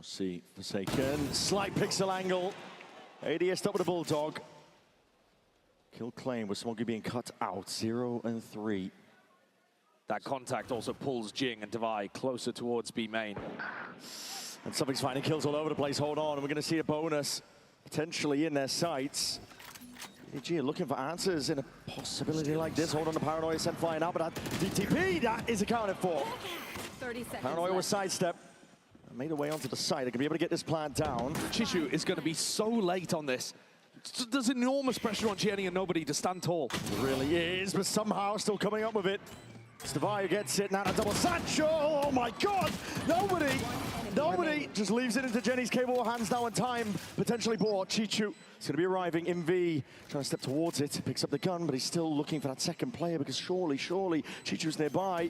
We'll see. Forsaken. Slight pixel angle. ADS up with a Bulldog. Kill claim with Smoggy being cut out. 0 and 3. That contact also pulls Jing and Devi closer towards B main. And something's finding kills all over the place. Hold on. And we're going to see a bonus potentially in their sights. EDG are looking for answers in a possibility like this. Hold on to Paranoia, sent flying out, but that VTP, that is accounted for. 30 seconds Paranoia was sidestep. Made her way onto the side. They're going to be able to get this plan down. Chishu is going to be so late on this. There's enormous pressure on Jenny and nobody to stand tall. It really is, but somehow still coming up with it. It's Devi who gets it. Now a double Sancho. Oh my God! Nobody just leaves it into Jenny's capable hands now, and time potentially bought. Chichu is going to be arriving. Invi trying to step towards it. Picks up the gun, but he's still looking for that second player because surely Chichu's nearby.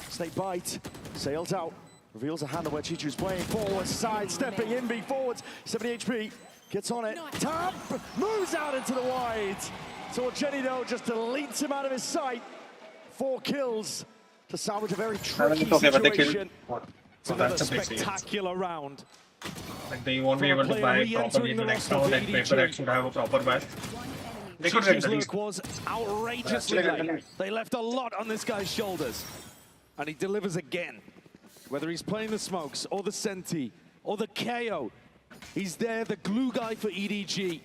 Snake bite. Sails out. Reveals a handle where Chichu's playing. Forward, side stepping. Invi forwards. 70 HP. Gets on it. Tap! Moves out into the wide. So Jenny, though, just deletes him out of his sight. 4 kills to salvage a very tricky situation. So another spectacular round. Like they won't be able to buy properly in the next round, and PaperX would have a proper buy. They could get the lead. Was outrageously late. They left a lot on this guy's shoulders. And he delivers again. Whether he's playing the smokes, or the Senti, or the KO, he's there, the glue guy for EDG.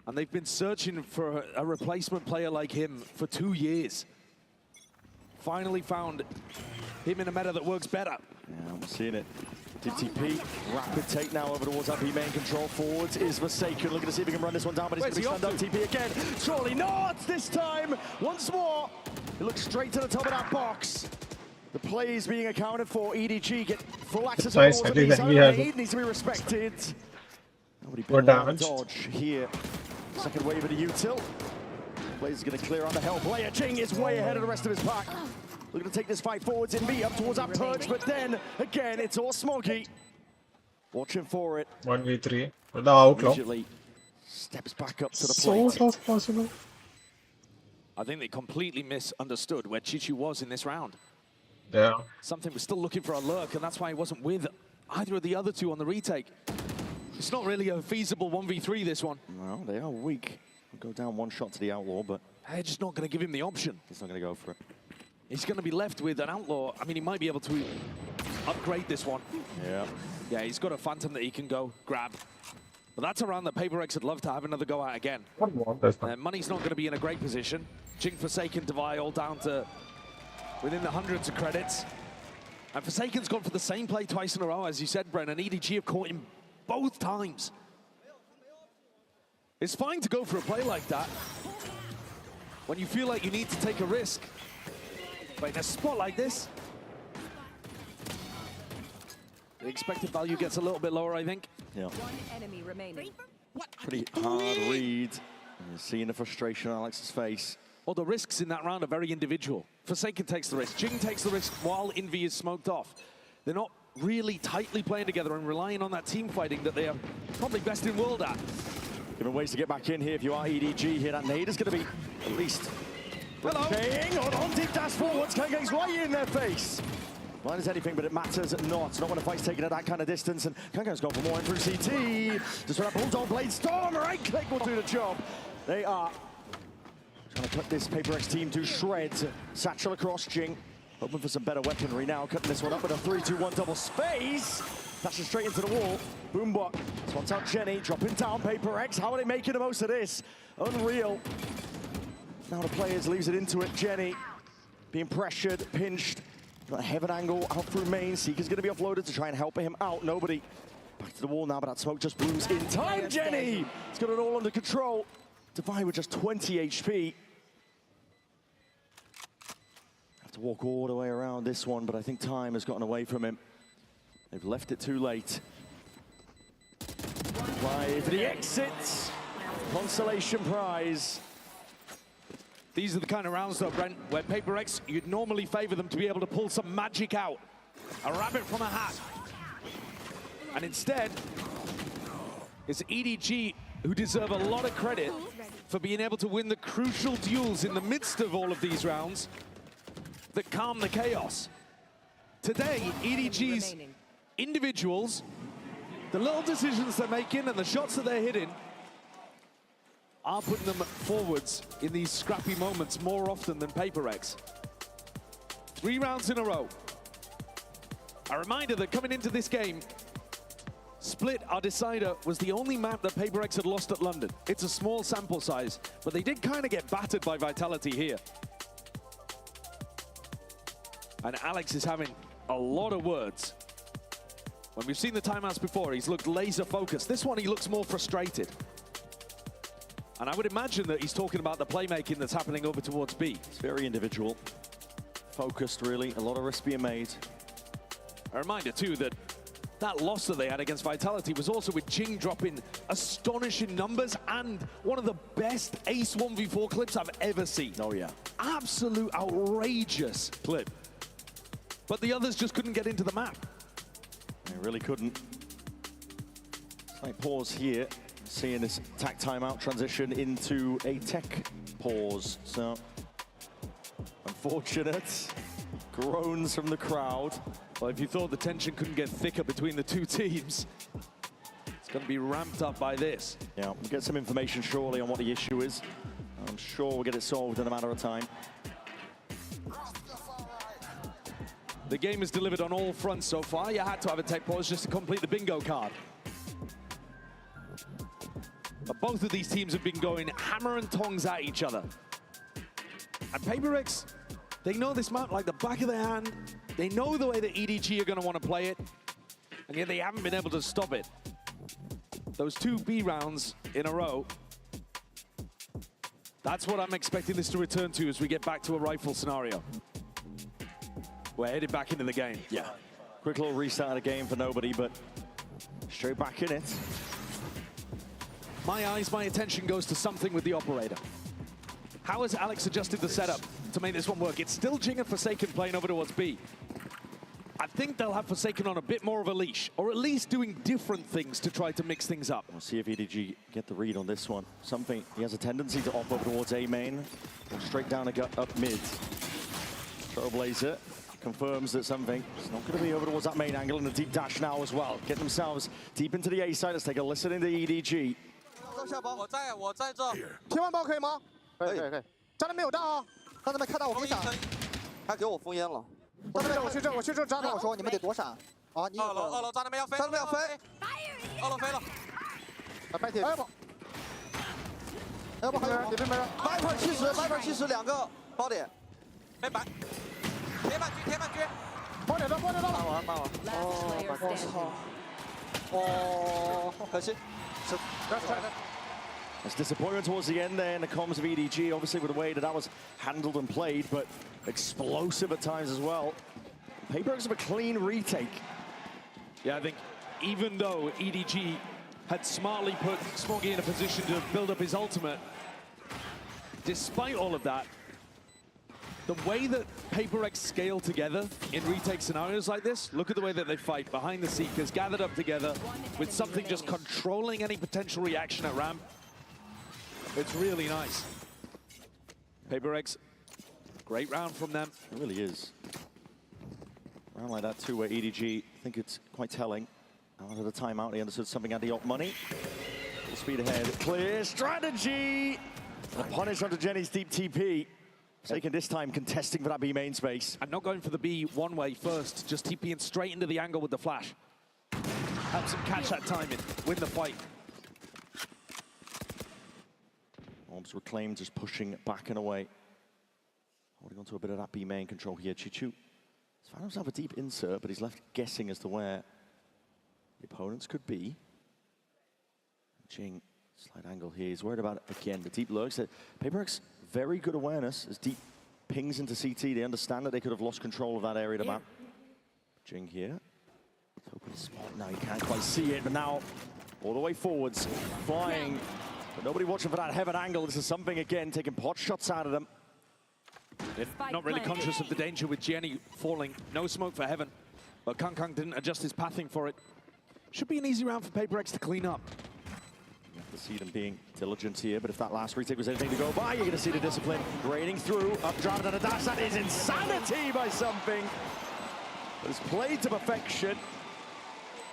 And they've been searching for a replacement player like him for 2 years. Finally found him in a meta that works better. Yeah, we're seeing it. DTP, rapid take now over towards that B main control. Forwards is Forsaken. Looking to see if he can run this one down, but he's going to be stand up. TP again. Surely not this time. Once more. It looks straight to the top of that box. The plays being accounted for. EDG get full access to the lead. Needs to be respected. Nobody put a dodge here. Second wave of the util. Blaze is going to clear on the hell player. Jing is way ahead of the rest of his pack. Looking to take this fight forwards in B up towards that purge, but then again it's all Smoggy. Watching for it. 1v3. The outlaw. Immediately steps back up to the plate. So possible. I think they completely misunderstood where Chichu was in this round. Yeah. Something was still looking for a lurk, and that's why he wasn't with either of the other two on the retake. It's not really a feasible 1v3, this one. Well, they are weak. Go down one shot to the outlaw, but they're just not going to give him the option. He's not going to go for it. He's going to be left with an outlaw. I mean, he might be able to upgrade this one. Yeah. Yeah, he's got a Phantom that he can go grab. But that's a round that PaperX would love to have another go at again. Money's not going to be in a great position. Jing, Forsaken, Devi all down to within the hundreds of credits. And Forsaken's gone for the same play twice in a row, as you said, Bren, and EDG have caught him both times. It's fine to go for a play like that when you feel like you need to take a risk. But in a spot like this, the expected value gets a little bit lower, I think. Yeah. One enemy remaining. Pretty hard read. You're seeing the frustration on Alex's face. Well, the risks in that round are very individual. Forsaken takes the risk. Jing takes the risk while Invi is smoked off. They're not really tightly playing together and relying on that team fighting that they are probably best in world at. Given ways to get back in here if you are EDG here. That nade is going to be at least... Hello. Hold on, deep dash forwards. Kangang's right in their face. Blind as anything, but it matters not. Not when a fight's taken at that kind of distance. And Kangang's gone for more in through CT. Just for that Bulldog Blade Storm. Right click will do the job. They are trying to cut this PaperX team to shreds. Satchel across Jing. Hoping for some better weaponry now. Cutting this one up with a 3-2-1 double space. Dashes straight into the wall. Boombot. Swats out Jenny. Dropping down PaperX. How are they making the most of this? Unreal. Now the players leaves it into it. Jenny being pressured, pinched. Got a heaven angle out through main. Seeker's going to be offloaded to try and help him out. Nobody. Back to the wall now, but that smoke just blooms in time. Jenny! It's got it all under control. Devi with just 20 HP. Have to walk all the way around this one, but I think time has gotten away from him. They've left it too late. Apply for the exit. Consolation prize. These are the kind of rounds, though, Brent, where PaperX, you'd normally favor them to be able to pull some magic out. A rabbit from a hat. And instead, it's EDG who deserve a lot of credit for being able to win the crucial duels in the midst of all of these rounds that calm the chaos. Today, EDG's individuals, the little decisions they're making and the shots that they're hitting are putting them forwards in these scrappy moments more often than PaperX. 3 rounds in a row. A reminder that coming into this game, Split, our decider, was the only map that PaperX had lost at London. It's a small sample size, but they did kind of get battered by Vitality here. And Alex is having a lot of words. When we've seen the timeouts before, he's looked laser focused. This one, he looks more frustrated. And I would imagine that he's talking about the playmaking that's happening over towards B. It's very individual, focused really, a lot of risk being made. A reminder too that that loss that they had against Vitality was also with Jing dropping astonishing numbers and one of the best ace 1v4 clips I've ever seen. Oh yeah. Absolute outrageous clip. But the others just couldn't get into the map. They really couldn't. Slight pause here, seeing this attack timeout transition into a tech pause. So, unfortunate groans from the crowd. Well, if you thought the tension couldn't get thicker between the two teams, it's going to be ramped up by this. Yeah, we'll get some information shortly on what the issue is. I'm sure we'll get it solved in a matter of time. The game is delivered on all fronts so far. You had to have a tech pause just to complete the bingo card. But both of these teams have been going hammer and tongs at each other. And PaperX, they know this map like the back of their hand. They know the way that EDG are going to want to play it, and yet they haven't been able to stop it. Those 2 B rounds in a row, that's what I'm expecting this to return to as we get back to a rifle scenario. We're headed back into the game. Yeah, quick little restart of the game for nobody, but straight back in it. My eyes, my attention goes to something with the operator. How has Alex adjusted the setup to make this one work? It's still Jing and Forsaken playing over towards B. I think they'll have Forsaken on a bit more of a leash, or at least doing different things to try to mix things up. We'll see if EDG get the read on this one. Something, he has a tendency to op over towards A main, straight down and gut up mid. Trailblazer confirms that something is not going to be over towards that main angle, and a deep dash now as well. Get themselves deep into the A side. Let's take a listen into EDG. 我在这。天外包可以吗？可以。站那没有站啊，让他们看到我给你闪。他给我封烟了。站那边，我去这站着。我说你们得躲闪。啊，你二楼站那边要飞。站那边要飞。2楼飞了。白铁。要不还有里边没人。Viper 70 2个包点。没白。铁板狙。包点到。慢完。我操。哦，可惜。There's disappointment towards the end there in the comms of EDG, obviously with the way that was handled and played, but explosive at times as well. PaperX have a clean retake. Yeah, I think even though EDG had smartly put Smoggy in a position to build up his ultimate, despite all of that, the way that PaperX scale together in retake scenarios like this, look at the way that they fight behind the Seekers, gathered up together with something just controlling any potential reaction at ramp. It's really nice. PaperX, great round from them. It really is. A round like that too, where EDG, I think it's quite telling. Out of the timeout, he understood something at the op money. Full speed ahead, clear strategy! A punish onto Jenny's deep TP. Taking this time, contesting for that B main space. And not going for the B one way first, just TPing straight into the angle with the flash. Helps him catch that timing, win the fight. Orbs reclaimed, just pushing back and away. Holding on to a bit of that B main control here. Chichu has found himself a deep insert, but he's left guessing as to where the opponents could be. Jing, slight angle here. He's worried about, again, the deep lurks. PaperX, very good awareness as deep pings into CT. They understand that they could have lost control of that area of the map. Jing here. Open spot. Now you can't quite see it, but now all the way forwards, flying. But nobody watching for that heaven angle. This is something, again, taking pot shots out of them. They're not really conscious of the danger with Jenny falling. No smoke for heaven. But Kang didn't adjust his pathing for it. Should be an easy round for PaperX to clean up. You have to see them being diligent here, but if that last retake was anything to go by, you're going to see the discipline draining through. Updraft and a dash. That is insanity by something. But it's played to perfection.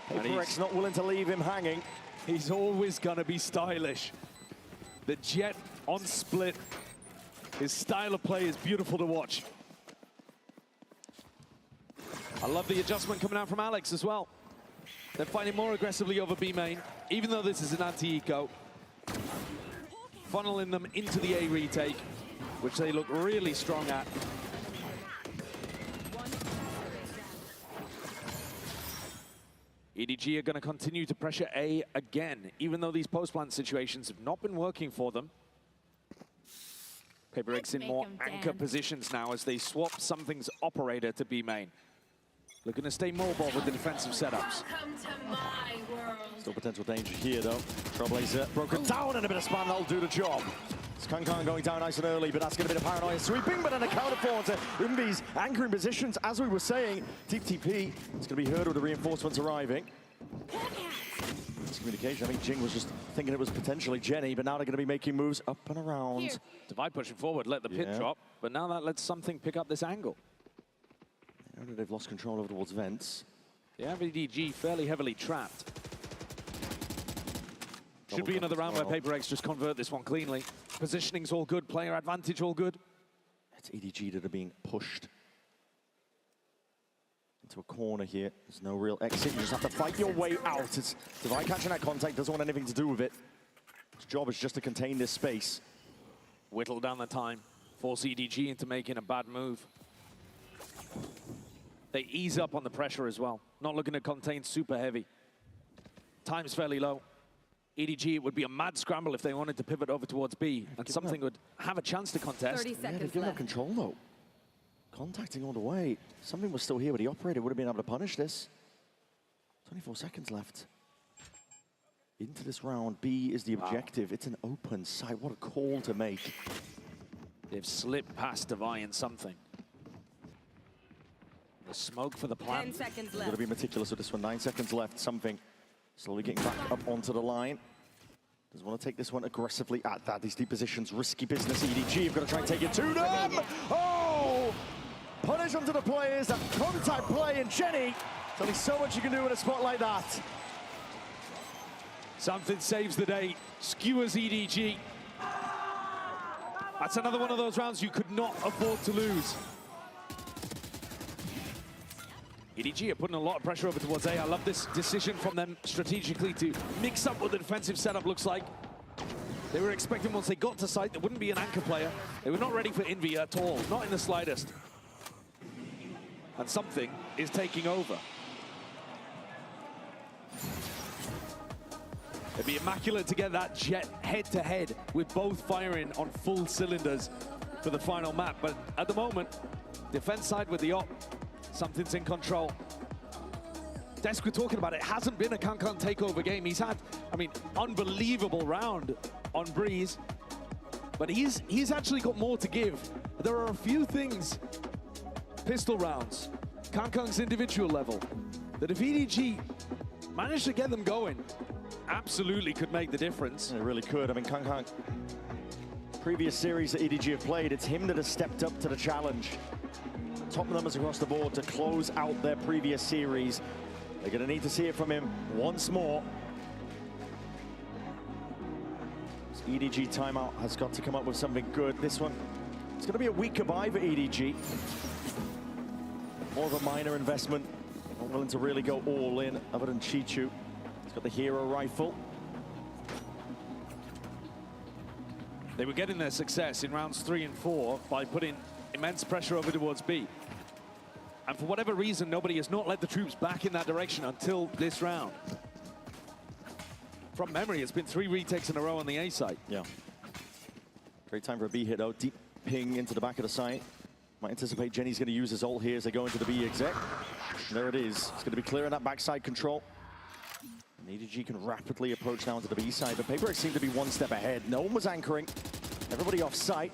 PRX not willing to leave him hanging. He's always going to be stylish. The Jet on split. His style of play is beautiful to watch. I love the adjustment coming out from Alex as well. They're fighting more aggressively over B main, even though this is an anti-eco. Funneling them into the A retake, which they look really strong at. EDG are going to continue to pressure A again, even though these post-plant situations have not been working for them. PaperX in more anchor positions now as they swap Something's operator to B main. Looking to stay mobile with the defensive setups. Still potential danger here, though. Trailblazer broken down and a bit of spam, that'll do the job. It's Kankan going down nice and early, but that's going to be the paranoia sweeping, but an accounted for to Umbi's anchoring positions. As we were saying, Deep TP, it's going to be heard with the reinforcements arriving. It's communication. I think Jing was just thinking it was potentially Jenny, but now they're going to be making moves up and around. Here. Divide pushing forward, let the pit drop, but now that lets Something pick up this angle. They've lost control over towards vents. Yeah, EDG fairly heavily trapped. Should be another round where PaperX just convert this one cleanly. Positioning's all good, player advantage all good. It's EDG that are being pushed into a corner here. There's no real exit. You just have to fight your way out. It's Divide catching that contact, doesn't want anything to do with it. His job is just to contain this space. Whittle down the time, force EDG into making a bad move. They ease up on the pressure as well. Not looking to contain super heavy. Time's fairly low. EDG, it would be a mad scramble if they wanted to pivot over towards B, and Something would have a chance to contest. 30 seconds they've given up control, though. Contacting all the way. Something was still here, but the operator would have been able to punish this. 24 seconds left. Into this round, B is the objective. It's an open site. What a call to make. They've slipped past Divine and Something. The smoke for the plan. 10 seconds Got left. to be meticulous with this one. 9 seconds left. Something slowly getting back up onto the line. Doesn't want to take this one aggressively at that. These deep positions, risky business. EDG have got to try and take it to them. Oh! Punish onto the players. That contact play, and Jenny. There's only so much you can do in a spot like that. Something saves the day. Skewers EDG. That's another one of those rounds you could not afford to lose. EDG are putting a lot of pressure over towards A. I love this decision from them strategically to mix up what the defensive setup looks like. They were expecting once they got to site, there wouldn't be an anchor player. They were not ready for Envy at all, not in the slightest. And Something is taking over. It'd be immaculate to get that Jet head-to-head with both firing on full cylinders for the final map. But at the moment, defense side with the op, Something's in control. Desk, we're talking about it, hasn't been a Kankan takeover game. He's had, I mean, unbelievable round on Breeze, but he's actually got more to give. There are a few things, pistol rounds, Kankan's individual level, that if EDG managed to get them going, absolutely could make the difference. It really could. I mean, Kankan, previous series that EDG have played, it's him that has stepped up to the challenge. Top numbers across the board to close out their previous series. They're going to need to see it from him once more. This EDG timeout has got to come up with something good. This one, it's going to be a weaker buy for EDG. More of a minor investment. Not willing to really go all in, other than Chichu. He's got the hero rifle. They were getting their success in rounds 3 and 4 by putting immense pressure over towards B. And for whatever reason, nobody has not led the troops back in that direction until this round. From memory, it's been 3 retakes in a row on the A side. Yeah. Great time for a B hit, though. Deep ping into the back of the site. Might anticipate Jenny's going to use his ult here as they go into the B exec. And there it is. It's going to be clearing that backside control. And EDG can rapidly approach down to the B side, but PaperX seemed to be one step ahead. No one was anchoring. Everybody off site.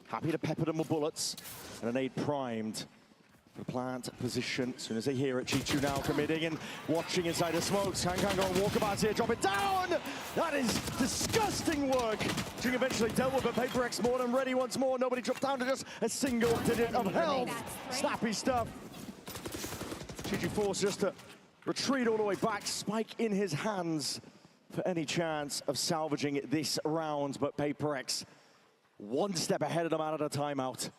Happy to pepper them with bullets. And a nade primed. The plant position. As soon as they hear it, Chichu now committing and watching inside the smokes. Kankan going walkabouts here, drop it down! That is disgusting work. Jing eventually dealt with it. PaperX more than ready once more. Nobody dropped down to just a single digit of health. Snappy stuff. Chichu forced just to retreat all the way back, spike in his hands for any chance of salvaging this round, but PaperX one step ahead of them out of the timeout.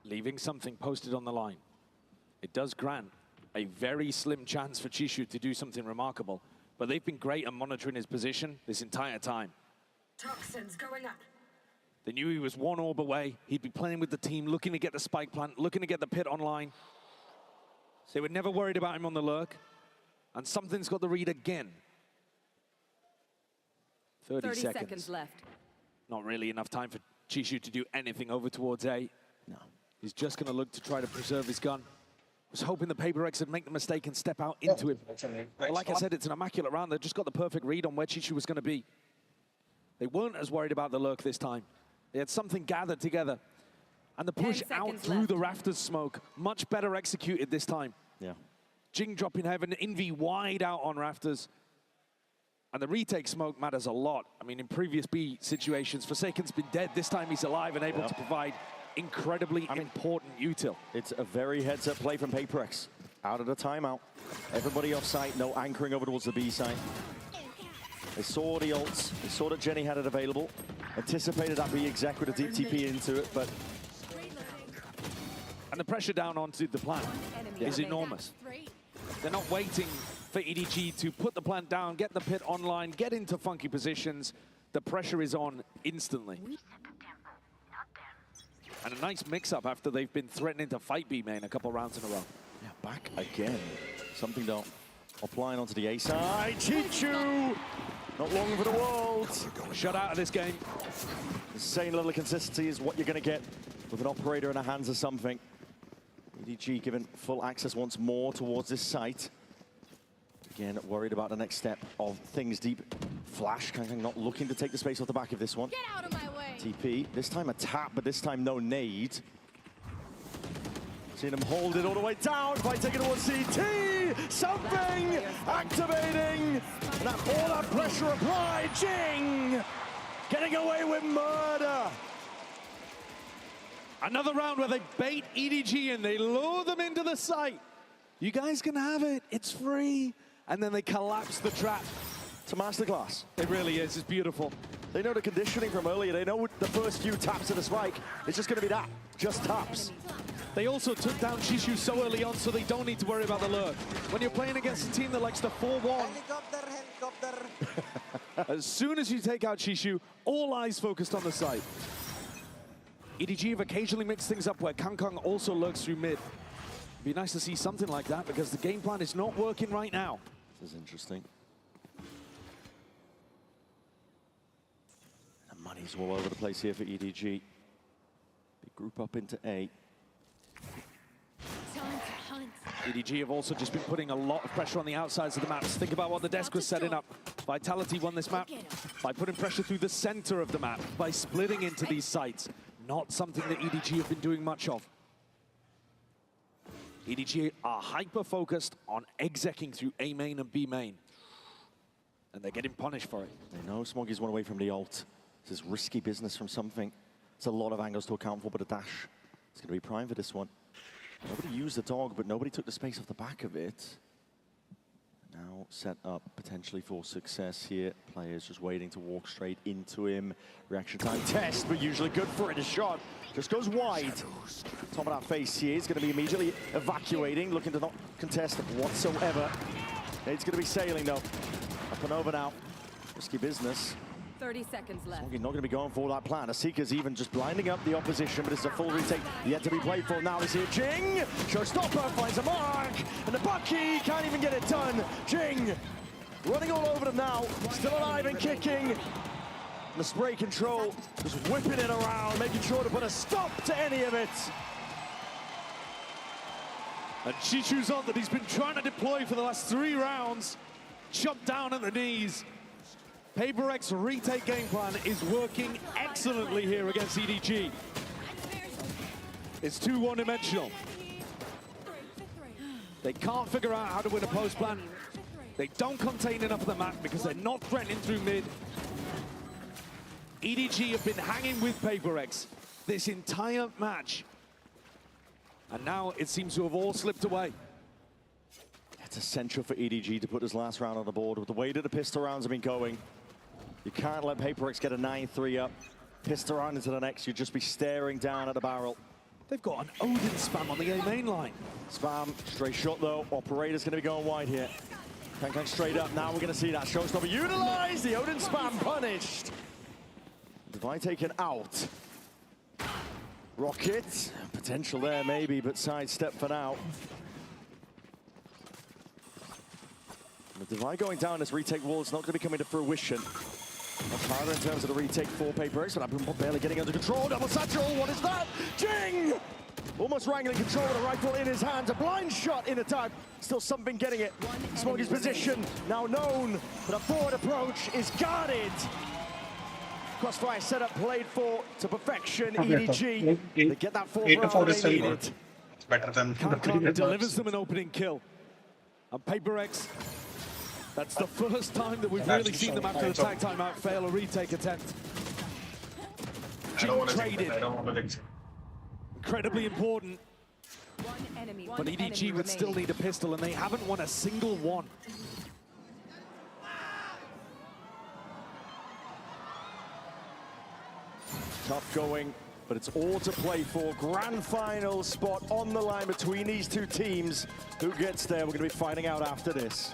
Leaving something posted on the line. It does grant a very slim chance for Chishu to do something remarkable, but they've been great at monitoring his position this entire time. Toxins going up. They knew he was one orb away. He'd be playing with the team, looking to get the spike plant, looking to get the pit online. So they were never worried about him on the lurk. And something's got the read again. 30 seconds left. Not really enough time for Chishu to do anything over towards A. No. He's just going to look to try to preserve his gun. Was hoping the PaperX would make the mistake and step out into him. But like I said, it's an immaculate round. They've just got the perfect read on where Chishu was going to be. They weren't as worried about the lurk this time. They had something gathered together. And the push out through the rafters smoke, much better executed this time. Yeah. Jing dropping heaven, Envy wide out on rafters. And the retake smoke matters a lot. I mean, in previous B situations, Forsaken's been dead. This time he's alive and able to provide incredibly important util. It's a very heads-up play from PaperX. Out of the timeout. Everybody off site, no anchoring over towards the B site. They saw the ults, they saw that Jenny had it available, anticipated that B exec with a deep TP into it, but... And the pressure down onto the plant is enormous. They're not waiting for EDG to put the plant down, get the pit online, get into funky positions. The pressure is on instantly. And a nice mix-up after they've been threatening to fight B main a couple rounds in a row. Yeah, back again. Something though, applying onto the A side. Chishu! Not long for the world. Shut out of this game. The same level of consistency is what you're going to get with an operator in the hands of something. EDG given full access once more towards this site. Again, worried about the next step of things deep. Flash, kind of not looking to take the space off the back of this one. Get out of my way. TP, this time a tap, but this time no nade. Seeing him hold it all the way down by taking it towards CT. Something activating. And all that pressure applied. Jing getting away with murder. Another round where they bait EDG and they lure them into the site. You guys can have it. It's free. And then they collapse the trap. It's a masterclass. It really is. It's beautiful. They know the conditioning from earlier. They know the first few taps of the spike. It's just going to be that. Just taps. They also took down Chishu so early on, so they don't need to worry about the lurk. When you're playing against a team that likes to 4-1, as soon as you take out Chishu, all eyes focused on the site. EDG have occasionally mixed things up where Kangkang also lurks through mid. It'd be nice to see something like that because the game plan is not working right now. This is interesting. The money's all over the place here for EDG. They group up into A. EDG have also just been putting a lot of pressure on the outsides of the maps. Think about what the desk was setting up. Vitality won this map by putting pressure through the center of the map, by splitting into these sites. Not something that EDG have been doing much of. EDG are hyper-focused on execing through A main and B main. And they're getting punished for it. They know Smoggy's one away from the ult. This is risky business from something. It's a lot of angles to account for, but a dash. It's going to be prime for this one. Nobody used the dog, but nobody took the space off the back of it. Now set up potentially for success here. Players just waiting to walk straight into him. Reaction time test, but usually good for it. A shot just goes wide. Top of that face here. He's going to be immediately evacuating, looking to not contest whatsoever. It's going to be sailing though. Up and over now. Risky business. 30 seconds left. Smoggy not going to be going for that plan. Asika's even just blinding up the opposition, but it's a full retake yet to be played for. Now is here Jing. Showstopper finds a mark, and the Bucky can't even get it done. Jing running all over them now, still alive and kicking. And the spray control just whipping it around, making sure to put a stop to any of it. And Chishu's on that he's been trying to deploy for the last 3 rounds. Chopped down at the knees. PaperX retake game plan is working excellently here against EDG. It's too one-dimensional. They can't figure out how to win a post plan. They don't contain enough of the map because they're not threatening through mid. EDG have been hanging with PaperX this entire match. And now it seems to have all slipped away. It's essential for EDG to put this last round on the board. With the way that the pistol rounds have been going, you can't let PaperX get a 9-3 up. Pistol round into the next, you'd just be staring down at the barrel. They've got an Odin spam on the A main line. Spam, straight shot though. Operator's gonna be going wide here. Kankang straight up, now we're gonna see that showstopper utilized. The Odin spam punished. Divine taken out. Rocket, potential there maybe, but sidestep for now. The Divine going down, this retake wall is not gonna be coming to fruition. Much harder in terms of the retake for PaperX, but I'm barely getting under control. Double satchel, what is that? Jing! Almost wrangling control with a rifle in his hands. A blind shot in attack. Still something getting it. Smoggy's position now known, but a forward approach is guarded. Crossfire setup played for to perfection. EDG, they get that fourth round they needed. It's better than the previous delivers them an opening kill. And PaperX, that's the first time that we've really seen them after the tag timeout fail a retake attempt. Traded. Incredibly important. But EDG would still need a pistol, and they haven't won a single one. Tough going, but it's all to play for. Grand final spot on the line between these two teams. Who gets there? We're going to be finding out after this.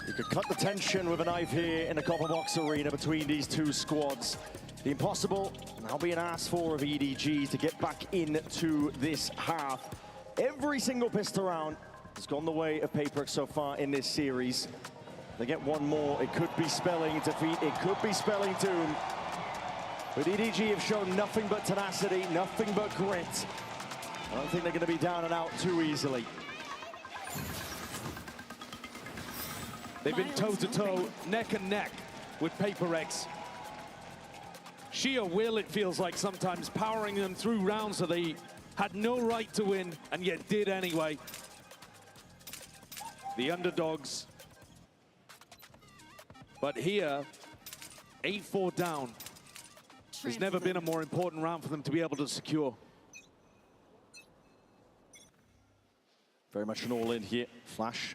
You could cut the tension with a knife here in the Copper Box Arena between these two squads. The impossible now being asked for of EDG to get back into this half. Every single pistol round has gone the way of PaperX so far in this series. They get one more, it could be spelling defeat, it could be spelling doom. But EDG have shown nothing but tenacity, nothing but grit. I don't think they're going to be down and out too easily. They've been toe-to-toe, neck and neck with PaperX. Sheer will, it feels like sometimes, powering them through rounds that they had no right to win and yet did anyway. The underdogs. But here, 8-4 down. There's never been a more important round for them to be able to secure. Very much an all-in here. Flash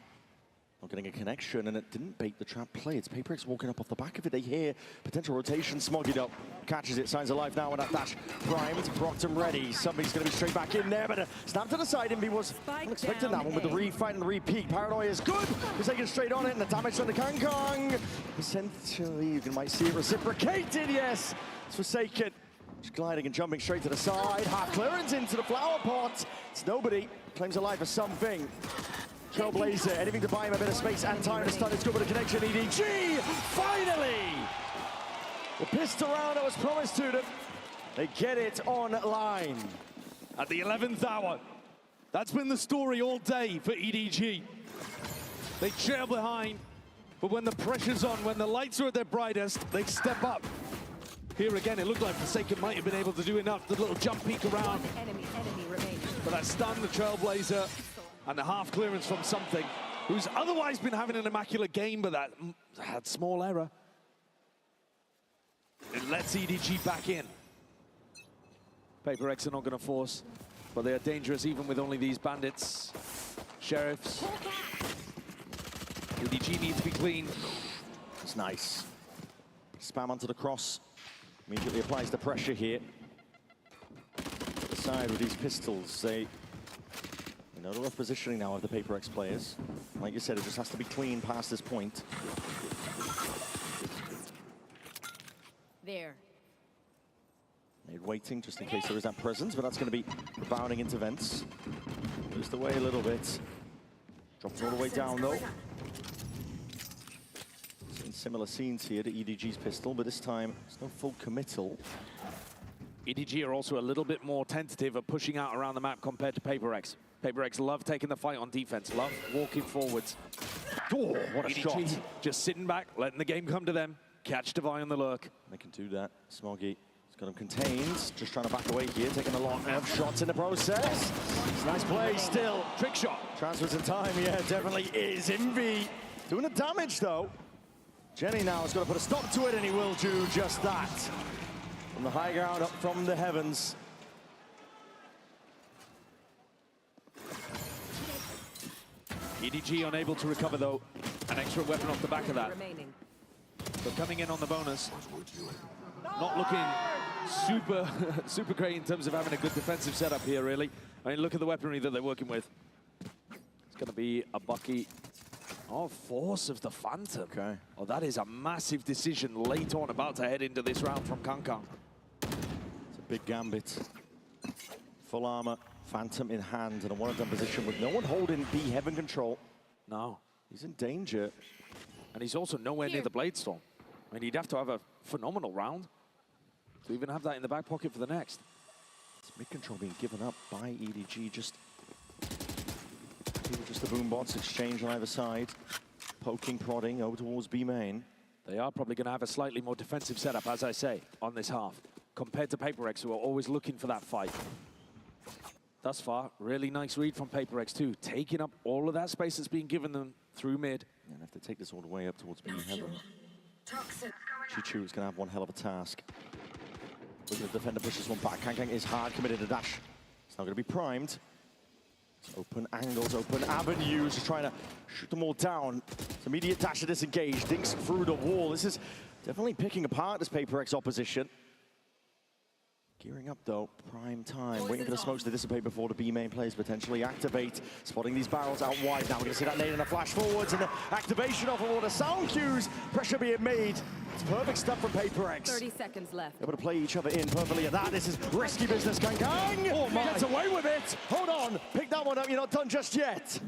not getting a connection, and it didn't bait the trap play. It's PaperX walking up off the back of it. They hear potential rotation. Smoggied up, catches it, signs alive now, and that dash primed, Brockton ready. Somebody's going to be straight back in there, but a snap to the side. Invi was unexpecting that one with the refight and the repeat. Paranoia is good. He's taking straight on it, and the damage on the Kangkong. Essentially, you might see it reciprocated. Yes, it's Forsaken. Just gliding and jumping straight to the side. Half clearance into the flower pot. It's nobody. Claims alive for something. Trailblazer, anything to buy him a bit of space and time to start. It's good with a connection. EDG, finally! The pistol round that was promised to them. They get it online. At the 11th hour. That's been the story all day for EDG. They trail behind, but when the pressure's on, when the lights are at their brightest, they step up. Here again, it looked like Forsaken might have been able to do enough. The little jump peek around. Enemy remaining. But that stun, the Trailblazer, and the half clearance from something, who's otherwise been having an immaculate game, but that had small error. It lets EDG back in. PaperX are not going to force but they are dangerous even with only these bandits. Sheriffs. EDG needs to be clean. It's nice. Spam onto the cross. Immediately applies the pressure here. The side with these pistols, they know the rough positioning now of the PaperX players. Like you said, it just has to be clean past this point. There. Made waiting just in case there is that presence, but that's going to be rebounding into vents. Just away a little bit. Drops all the way down though. Seeing similar scenes here to EDG's pistol, but this time it's no full committal. EDG are also a little bit more tentative at pushing out around the map compared to PaperX. PaperX love taking the fight on defense, love walking forwards. Oh, what a EDG shot. just sitting back, letting the game come to them. Catch Devi on the lurk. They can do that. Smoggy has got him contained. Just trying to back away here, taking a lot of shots in the process. It's a nice play still. Trick shot. Transfers in time, yeah, definitely is. Envy doing the damage though. Jenny now has got to put a stop to it, and he will do just that. From the high ground, up from the heavens. EDG unable to recover though. An extra weapon off the back of that. But coming in on the bonus. Not looking super great in terms of having a good defensive setup here, really. I mean, look at the weaponry that they're working with. It's going to be a Bucky. Oh, force of the Phantom. Okay. Oh, that is a massive decision late on, about to head into this round from Kangkang. It's a big gambit. Full armor, Phantom in hand, and a one-and-done position with no one holding B heaven control. No. He's in danger. And he's also nowhere near the Blade Storm. I mean, he'd have to have a phenomenal round to even have that in the back pocket for the next. It's mid-control being given up by EDG. Just the boom bots exchange on either side. Poking, prodding over towards B main. They are probably going to have a slightly more defensive setup, as I say, on this half, compared to PaperX, who are always looking for that fight. Thus far, really nice read from PaperX too, taking up all of that space that's being given them through mid. And have to take this all the way up towards B heaven. Chichu is going to have one hell of a task. Looking at the defender, pushes one back. Kangkang is hard, committed to dash. It's not going to be primed. Open angles, open avenues, just trying to shoot them all down. It's immediate dash to disengage, dinks through the wall. This is definitely picking apart this PaperX opposition. Gearing up though, prime time, waiting for the smokes to dissipate before the B main players potentially activate. Spotting these barrels out wide. Now we're going to see that nade and a flash forwards and the activation off of all the sound cues. Pressure being made. It's perfect stuff from PaperX. 30 seconds left. Able to play each other in perfectly at that. This is risky business. Kangkang gets away with it. Hold on, pick that one up. You're not done just yet.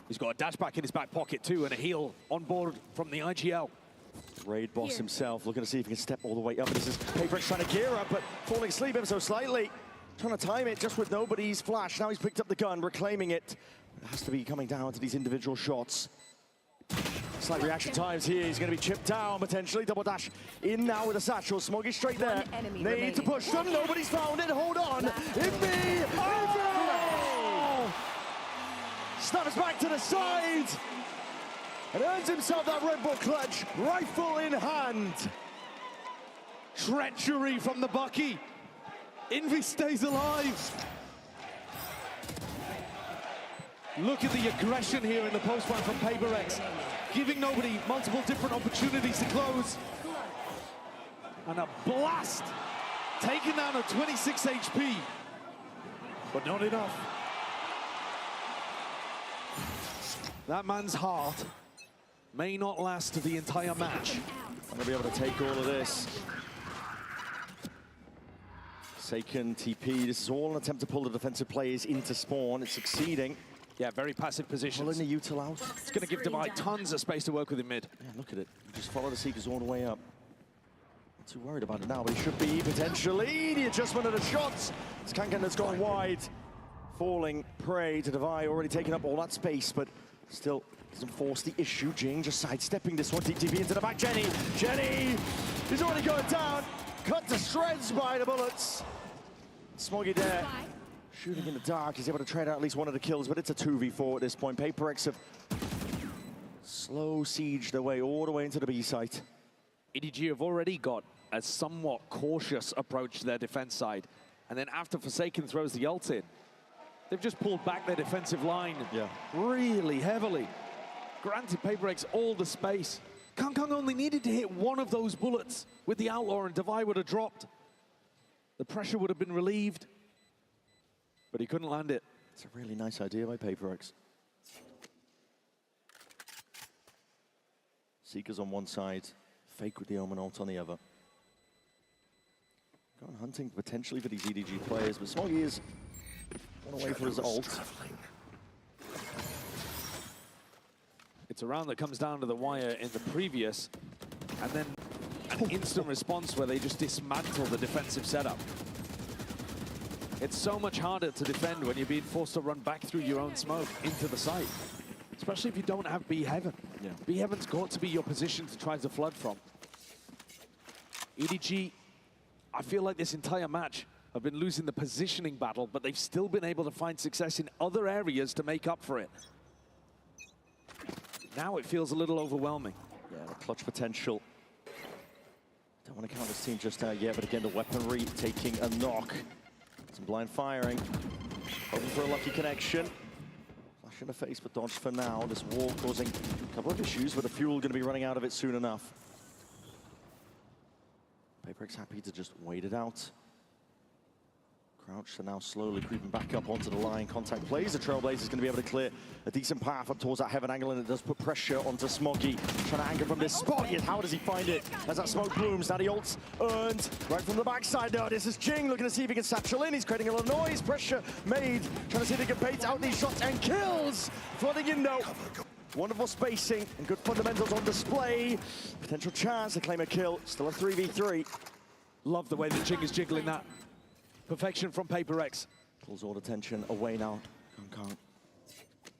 He's got a dash back in his back pocket too, and a heal on board from the IGL. Raid boss himself looking to see if he can step all the way up. This is PaperX trying to gear up, but falling asleep ever so slightly. Trying to time it just with nobody's flash. Now he's picked up the gun, reclaiming it. It has to be coming down to these individual shots. Slight reaction times here. He's going to be chipped down potentially. Double dash in now with a satchel. Smoggy straight there. They need to push them. Nobody's found it. Hold on. Envy! Oh! Snaps back to the side. And earns himself that Red Bull clutch, rifle in hand. Treachery from the Bucky. Envy stays alive. Look at the aggression here in the post-fight from PaperX, giving nobody multiple different opportunities to close. And a blast, taking down a 26 HP, but not enough. That man's heart may not last the entire match. I'm gonna be able to take all of this. Seiken, TP, this is all an attempt to pull the defensive players into spawn. It's succeeding. Yeah, very passive position. Pulling the util out. It's gonna give Devi tons of space to work with in mid. Yeah, look at it. Just follow the Seekers all the way up. Not too worried about it now, but he should be potentially. The adjustment of the shots. It's Kangkang that's gone wide. Falling prey to Devi, already taking up all that space, but still doesn't force the issue. Jing just sidestepping this one. DTP into the back. Jenny! He's already going down. Cut to shreds by the bullets. Smoggy there. Shooting in the dark. He's able to trade out at least one of the kills, but it's a 2v4 at this point. PaperX have slow sieged their way all the way into the B site. EDG have already got a somewhat cautious approach to their defense side. And then after Forsaken throws the ult in, they've just pulled back their defensive line really heavily. Granted PaperX all the space. Kong only needed to hit one of those bullets with the Outlaw and Devi would have dropped. The pressure would have been relieved, but he couldn't land it. It's a really nice idea by PaperX. Seekers on one side, Fake with the Omen ult on the other. Going hunting potentially for these EDG players, but Smoggy is one away for his ult. It's a round that comes down to the wire in the previous, and then an instant response where they just dismantle the defensive setup. It's so much harder to defend when you're being forced to run back through your own smoke into the site, especially if you don't have B Heaven. B Heaven's got to be your position to try to flood from. EDG, I feel like this entire match have been losing the positioning battle, but they've still been able to find success in other areas to make up for it. Now it feels a little overwhelming. Yeah, the clutch potential. Don't want to count this team just out yet, but again, the weaponry taking a knock. Some blind firing. Hoping for a lucky connection. Flash in the face, but dodged for now. This wall causing a couple of issues, but the fuel going to be running out of it soon enough. PaperX happy to just wait it out. Crouch, so now slowly creeping back up onto the line. Contact plays. The Trailblazer's going to be able to clear a decent path up towards that Heaven angle, and it does put pressure onto Smoggy. Trying to anchor from this spot, yet how does he find it? As that smoke blooms, now the ult's earned right from the backside. Now this is Jing looking to see if he can satchel in. He's creating a little noise. Pressure made. Trying to see if he can bait out these shots and kills. Flooding in though. Wonderful spacing and good fundamentals on display. Potential chance to claim a kill. Still a 3v3. Love the way that Jing is jiggling that. Perfection from PaperX. Pulls all the tension away now. Kong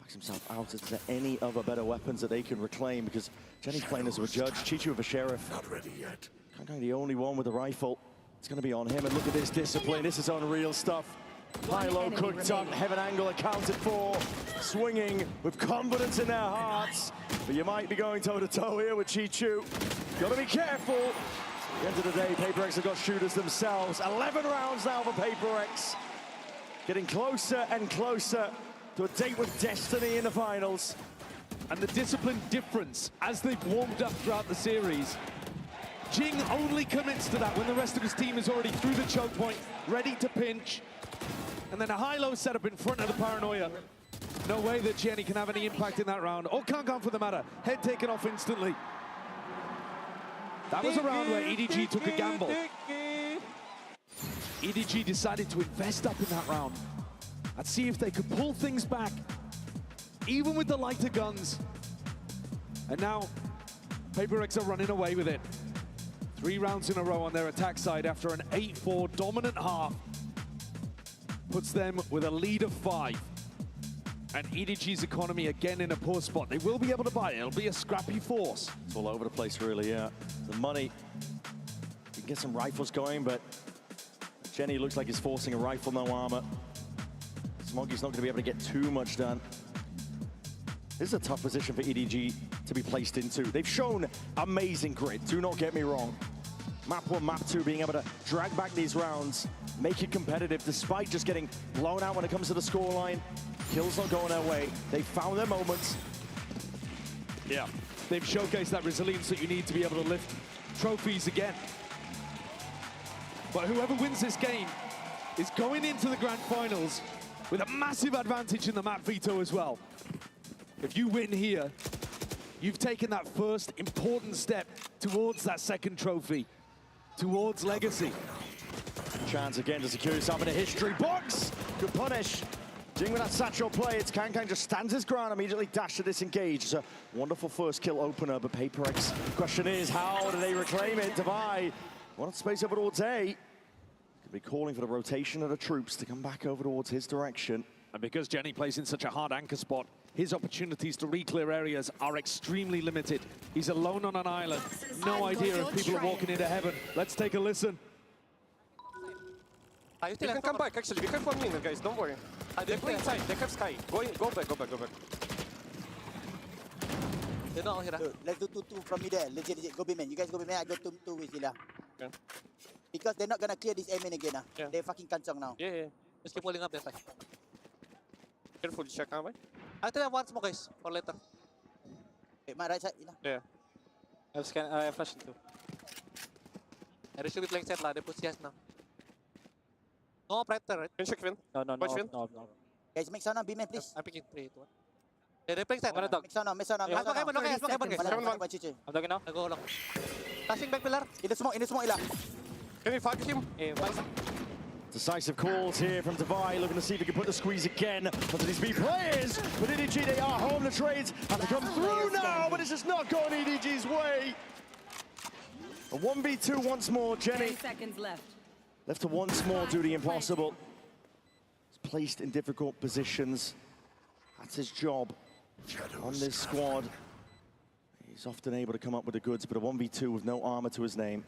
backs himself out. Is there any other better weapons that they can reclaim? Because Jenny's playing as a judge, Chichu with a sheriff. Not ready yet. Kong the only one with a rifle. It's going to be on him. And look at this discipline. This is unreal stuff. High-low cooked up. Heaven angle accounted for. Swinging with confidence in their hearts. But you might be going toe-to-toe here with Chichu. Got to be careful. At the end of the day, PaperX have got shooters themselves. 11 rounds now for PaperX. Getting closer and closer to a date with destiny in the finals. And the discipline difference as they've warmed up throughout the series. Jing only commits to that when the rest of his team is already through the choke point, ready to pinch. And then a high-low setup in front of the Paranoia. No way that Jenny can have any impact in that round. Or Kong for the matter. Head taken off instantly. That was a round where EDG took a gamble. EDG decided to invest up in that round and see if they could pull things back, even with the lighter guns. And now, PaperX are running away with it. 3 rounds in a row on their attack side after an 8-4 dominant half. Puts them with a lead of 5. And EDG's economy again in a poor spot. They will be able to buy it. It'll be a scrappy force. It's all over the place, really, yeah. The money. You can get some rifles going, but Jenny looks like he's forcing a rifle, no armor. Smoggy's not going to be able to get too much done. This is a tough position for EDG to be placed into. They've shown amazing grit, do not get me wrong. Map 1, Map 2 being able to drag back these rounds, make it competitive despite just getting blown out when it comes to the scoreline. Kills not going their way. They found their moments. Yeah, they've showcased that resilience that you need to be able to lift trophies again. But whoever wins this game is going into the grand finals with a massive advantage in the map veto as well. If you win here, you've taken that first important step towards that second trophy, towards legacy. Chance again to secure himself in a history box. Good punish. Jing with that satchel play, it's Kang just stands his ground, immediately dash to disengage. It's a wonderful first kill opener, but PaperX, question is, how do they reclaim it? Devi, wanted space over towards A. Could be calling for the rotation of the troops to come back over towards his direction. And because Jenny plays in such a hard anchor spot, his opportunities to re-clear areas are extremely limited. He's alone on an island. No idea if people are walking into heaven. Let's take a listen. You can come back, actually. We have 1 minute, guys. Don't worry. They play inside. They have Sky. Go back. They know here. Let's do two from me there. Legit. Go B-man. You guys go B-man. I go two with Zilla. Okay. Because they're not gonna clear this A-man again. Yeah. They're fucking kancang now. Yeah. Just keep pulling up there, Fai. Careful, check out, right? Actually, I want smoke, guys, for later. Okay, my right side. Yeah. I have flash too. They should be playing set, they put CS now. No operator, right? Can you check Vin? No. Guys, make sound on B-man, please. I'm picking 3, 2, 1. Yeah, they're playing set. Make sound on. I'm dogging now. I go long. Flashing back pillar. In the smoke, Ila. Can we fight him? Decisive calls here from Divide, looking to see if he can put the squeeze again onto these B players. But EDG, they are home. The trades have to come through now, but it's just not going EDG's way. A 1v2 once more. Jenny 10 seconds left. left to once more do the impossible. He's placed in difficult positions. That's his job on this squad. He's often able to come up with the goods, but a 1v2 with no armor to his name.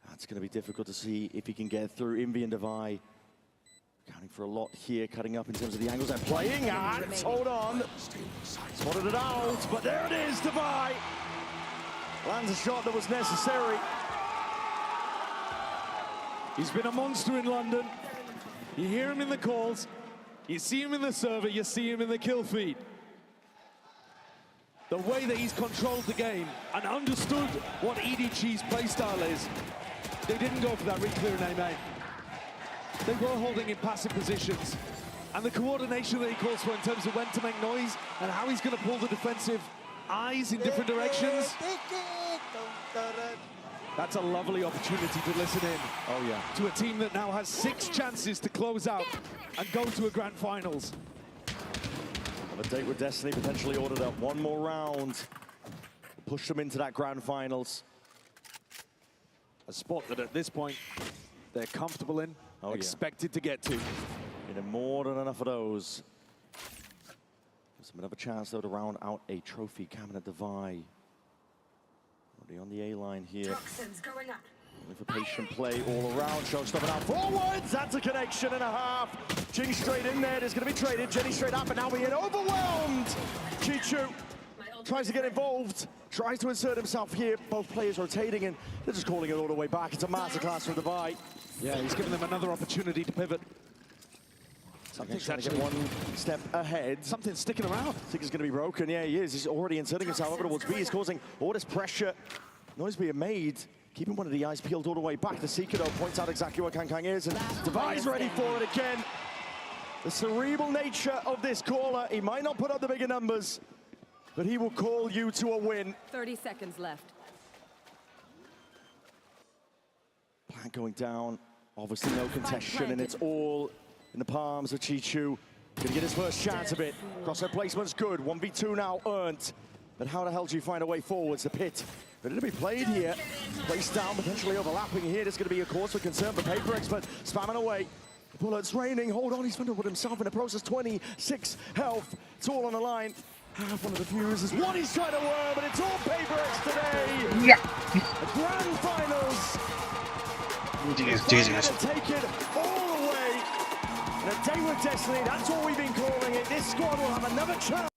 That's going to be difficult to see if he can get through. Envy and Devi counting for a lot here, cutting up in terms of the angles they're playing at. Hold on. Spotted it out, but there it is, Devi. Lands a shot that was necessary. He's been a monster in London. You hear him in the calls, you see him in the server, you see him in the kill feed. The way that he's controlled the game and understood what EDG's playstyle is. They didn't go for that re-clear in A-main. They were holding in passive positions. And the coordination that he calls for in terms of when to make noise and how he's going to pull the defensive eyes in different directions. That's a lovely opportunity to listen in. Oh, yeah. To a team that now has 6 chances to close out and go to a grand finals. Have a date with Destiny potentially ordered up. One more round. Push them into that grand finals. A spot that at this point they're comfortable in, expected to get to. In more than enough of those. Gives them another chance though to round out a trophy cabinet Devi. Already on the A line here. Toxins going up. Looking for patient play all around. Showstopper now forwards. That's a connection and a half. Jing straight in there. There's going to be traded. Jenny straight up and now being overwhelmed. Chichu tries to get involved. Tries to insert himself here. Both players rotating and they're just calling it all the way back. It's a masterclass from Devi. Yeah, he's giving them another opportunity to pivot. Something's trying to get one step ahead. Something's sticking around. I think he's going to be broken. Yeah, he is. He's already inserting himself over towards B. He's causing all this pressure. Noise being made. Keeping one of the eyes peeled all the way back. The Seeker, though, points out exactly where Kang is. And Devi's ready for it again. The cerebral nature of this caller. He might not put up the bigger numbers, but he will call you to a win. 30 seconds left. Plant going down. Obviously no contestation, and it's all in the palms of Chichu. Gonna get his first chance of it. Crosshair placement's good. 1v2 now earned. But how the hell do you find a way forwards? The pit ready to be played here. Placed down, potentially overlapping here. There's going to be a cause for concern for PRX, but spamming away. The bullets raining. Hold on, he's found with himself in the process. 26 health. It's all on the line. Half one of the fuse is what he's trying to worm, but it's all PRX today. Yeah. The grand finals. GG's. Take it all the way. And a day with Destiny, that's what we've been calling it. This squad will have another chance.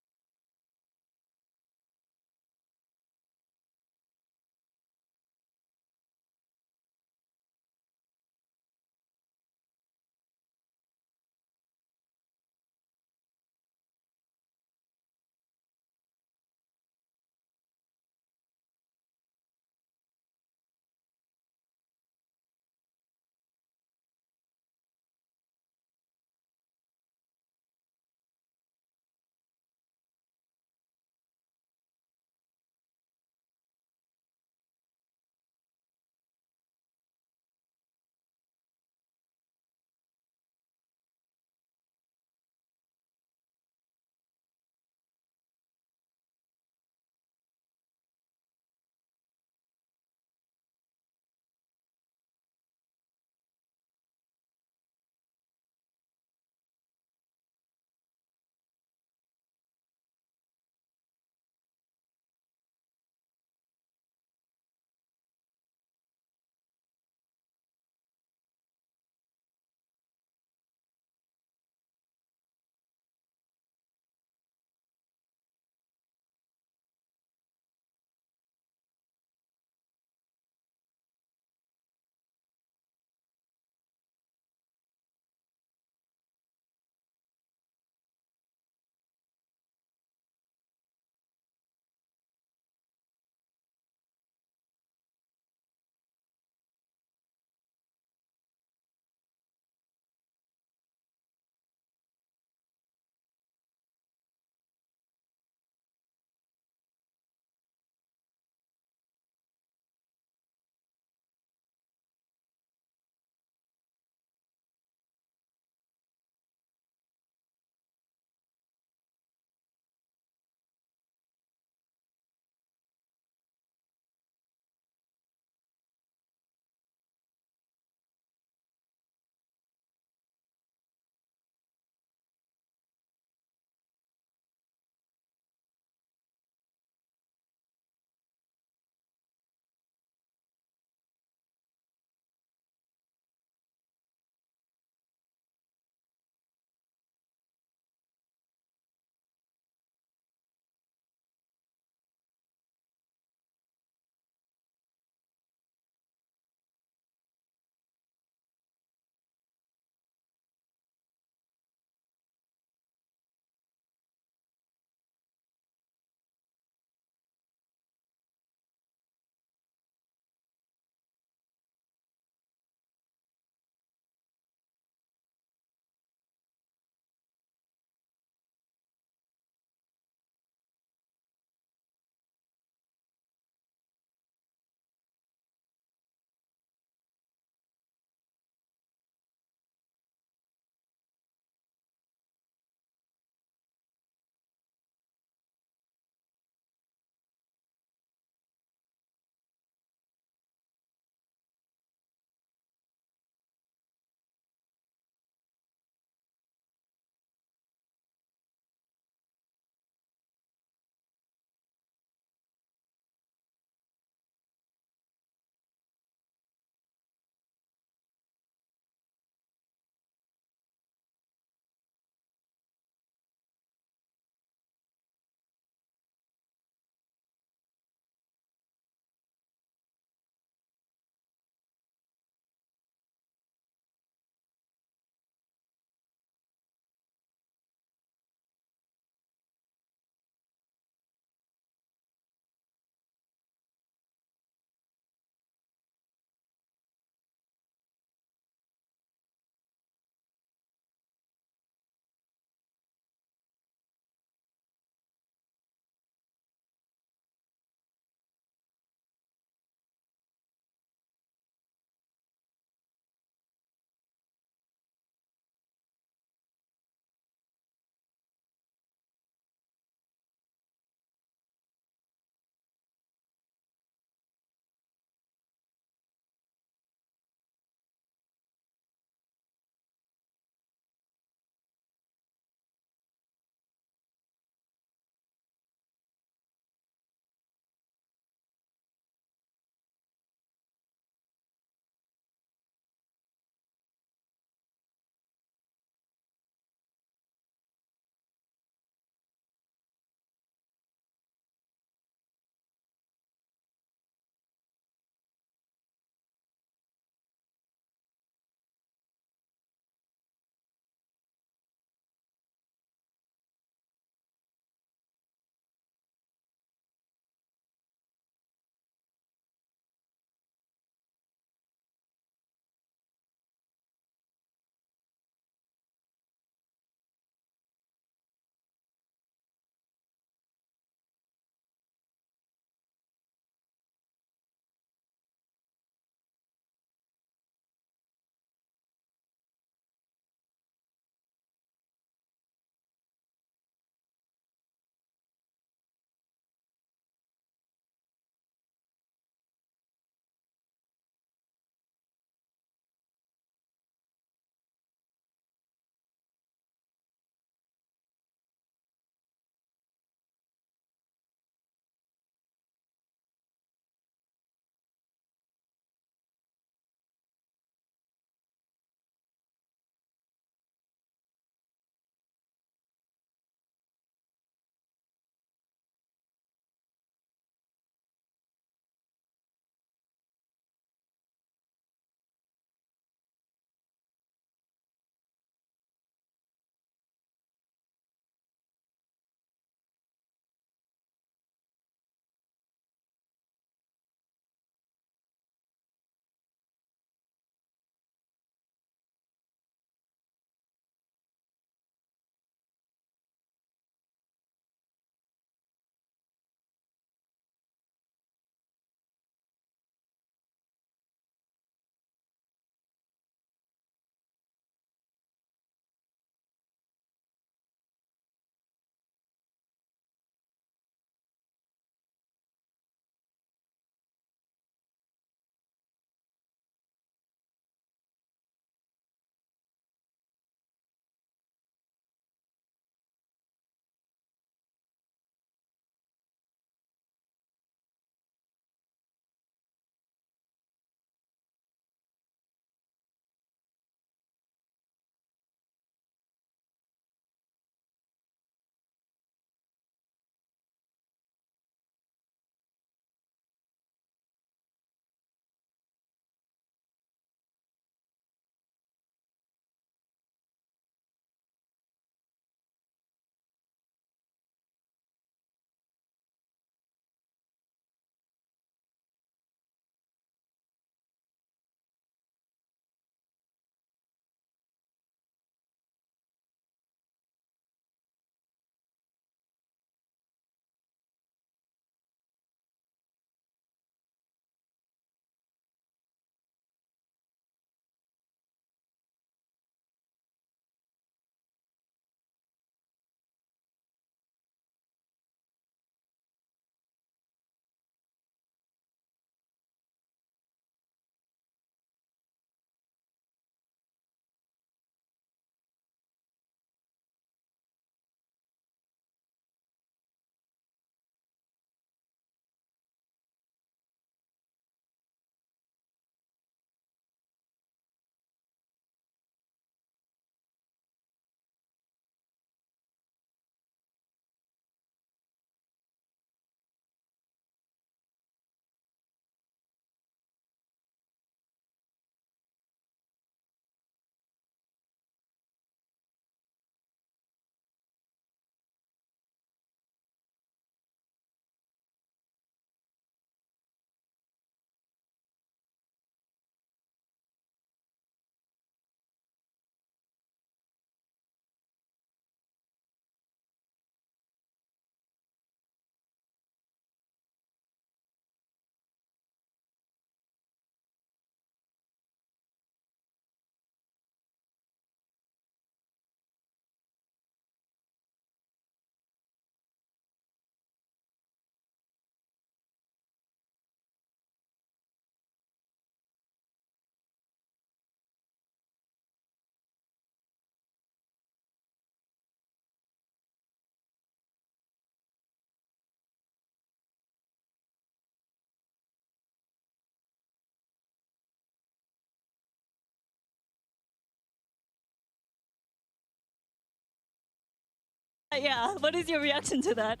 Yeah, what is your reaction to that?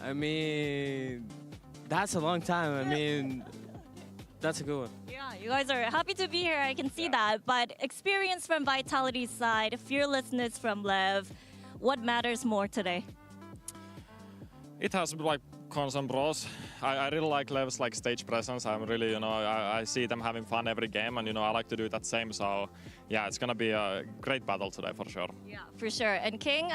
I mean, that's a long time. I mean, that's a good one. Yeah, you guys are happy to be here. I can see that. But experience from Vitality's side, fearlessness from LEV. What matters more today? It has like constant bros. I really like LEV's like stage presence. I'm really, you know, I see them having fun every game, and you know, I like to do that same. So yeah, it's gonna be a great battle today for sure. Yeah, for sure. And King,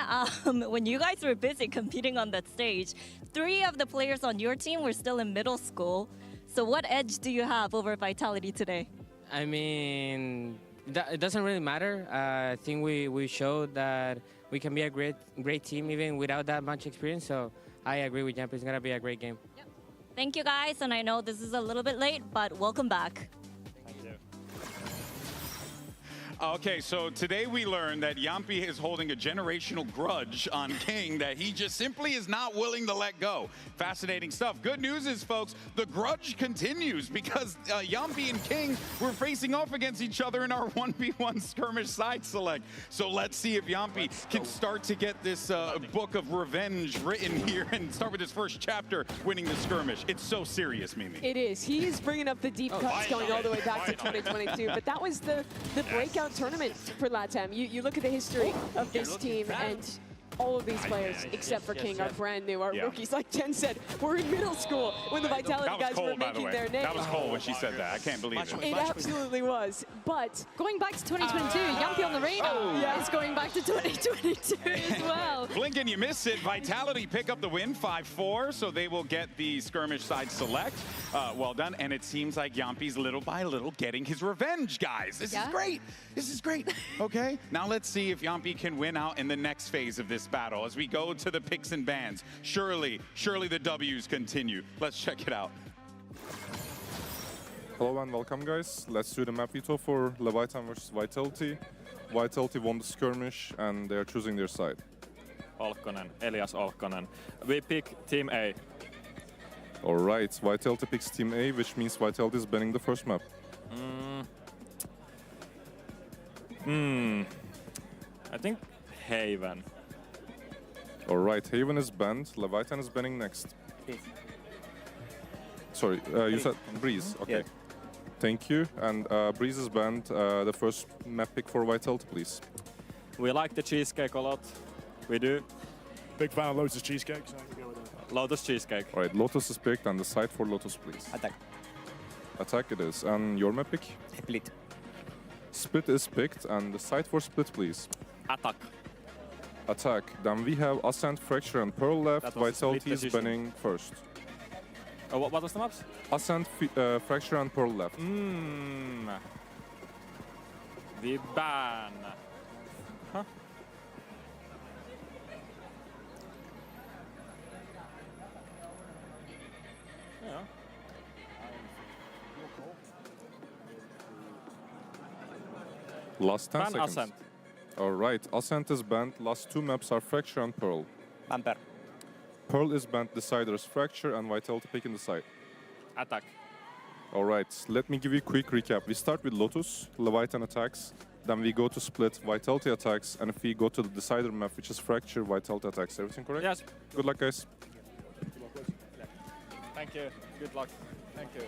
when you guys were busy competing on that stage, 3 of the players on your team were still in middle school. So what edge do you have over Vitality today? I mean, it doesn't really matter. I think we showed that we can be a great team even without that much experience. So I agree with Jamp. It's gonna be a great game. Yep. Thank you guys, and I know this is a little bit late, but welcome back. Thank you. Okay, so today we learned that Yampi is holding a generational grudge on King that he just simply is not willing to let go. Fascinating stuff. Good news is, folks, the grudge continues because Yampi and King were facing off against each other in our 1v1 skirmish side select. So let's see if Yampi can start to get this book of revenge written here and start with his first chapter, winning the skirmish. It's so serious, Mimi. It is. He is bringing up the deep cuts going all the way back to 2022, but that was the breakout tournament for LATAM. You look at the history of this team, and all of these players, except for King, are brand new, are rookies. Like Jen said, we're in middle school when the Vitality guys were making their name. That was cold when she said that. I can't believe it. It absolutely was. But going back to 2022, Yampi on the radar is going back to 2022 as well. Blinken, you missed it. Vitality pick up the win, 5-4, so they will get the skirmish side select. Well done. And it seems like Yampi's little by little getting his revenge, guys. This is great. This is great. Okay, now let's see if Yampi can win out in the next phase of this battle as we go to the picks and bans. Surely the W's continue. Let's check it out. Hello and welcome, guys. Let's do the map veto for Leviathan versus Vitality. Vitality won the skirmish and they are choosing their side. Alkkonen, Elias Alkkonen. We pick Team A. Alright, Vitality picks Team A, which means Vitality is banning the first map. I think Haven. Alright, Haven is banned, Leviathan is banning next. Sorry, you said Breeze, okay. Yeah. Thank you, and Breeze is banned. The first map pick for Vitality, please. We like the cheesecake a lot. We do. Big fan of Lotus cheesecake, so we go with that. Lotus cheesecake. Alright, Lotus is picked, and the side for Lotus, please. Attack. Attack it is, and your map pick? Split. Split is picked, and the side for Split, please. Attack. Attack. Then we have Ascent, Fracture, and Pearl left. Vitality is banning first. What was the maps? Ascent, Fracture, and Pearl left. We ban. Huh? Yeah. Last 10 ban seconds. Ascent. Alright, Ascent is banned. Last 2 maps are Fracture and Pearl. Bumper. Pearl is banned, Decider is Fracture, and Vitality picking the side. Attack. Alright, let me give you a quick recap. We start with Lotus, Leviathan attacks, then we go to Split, Vitality attacks, and if we go to the Decider map, which is Fracture, Vitality attacks. Everything correct? Yes. Good luck, guys. Thank you. Good luck. Thank you.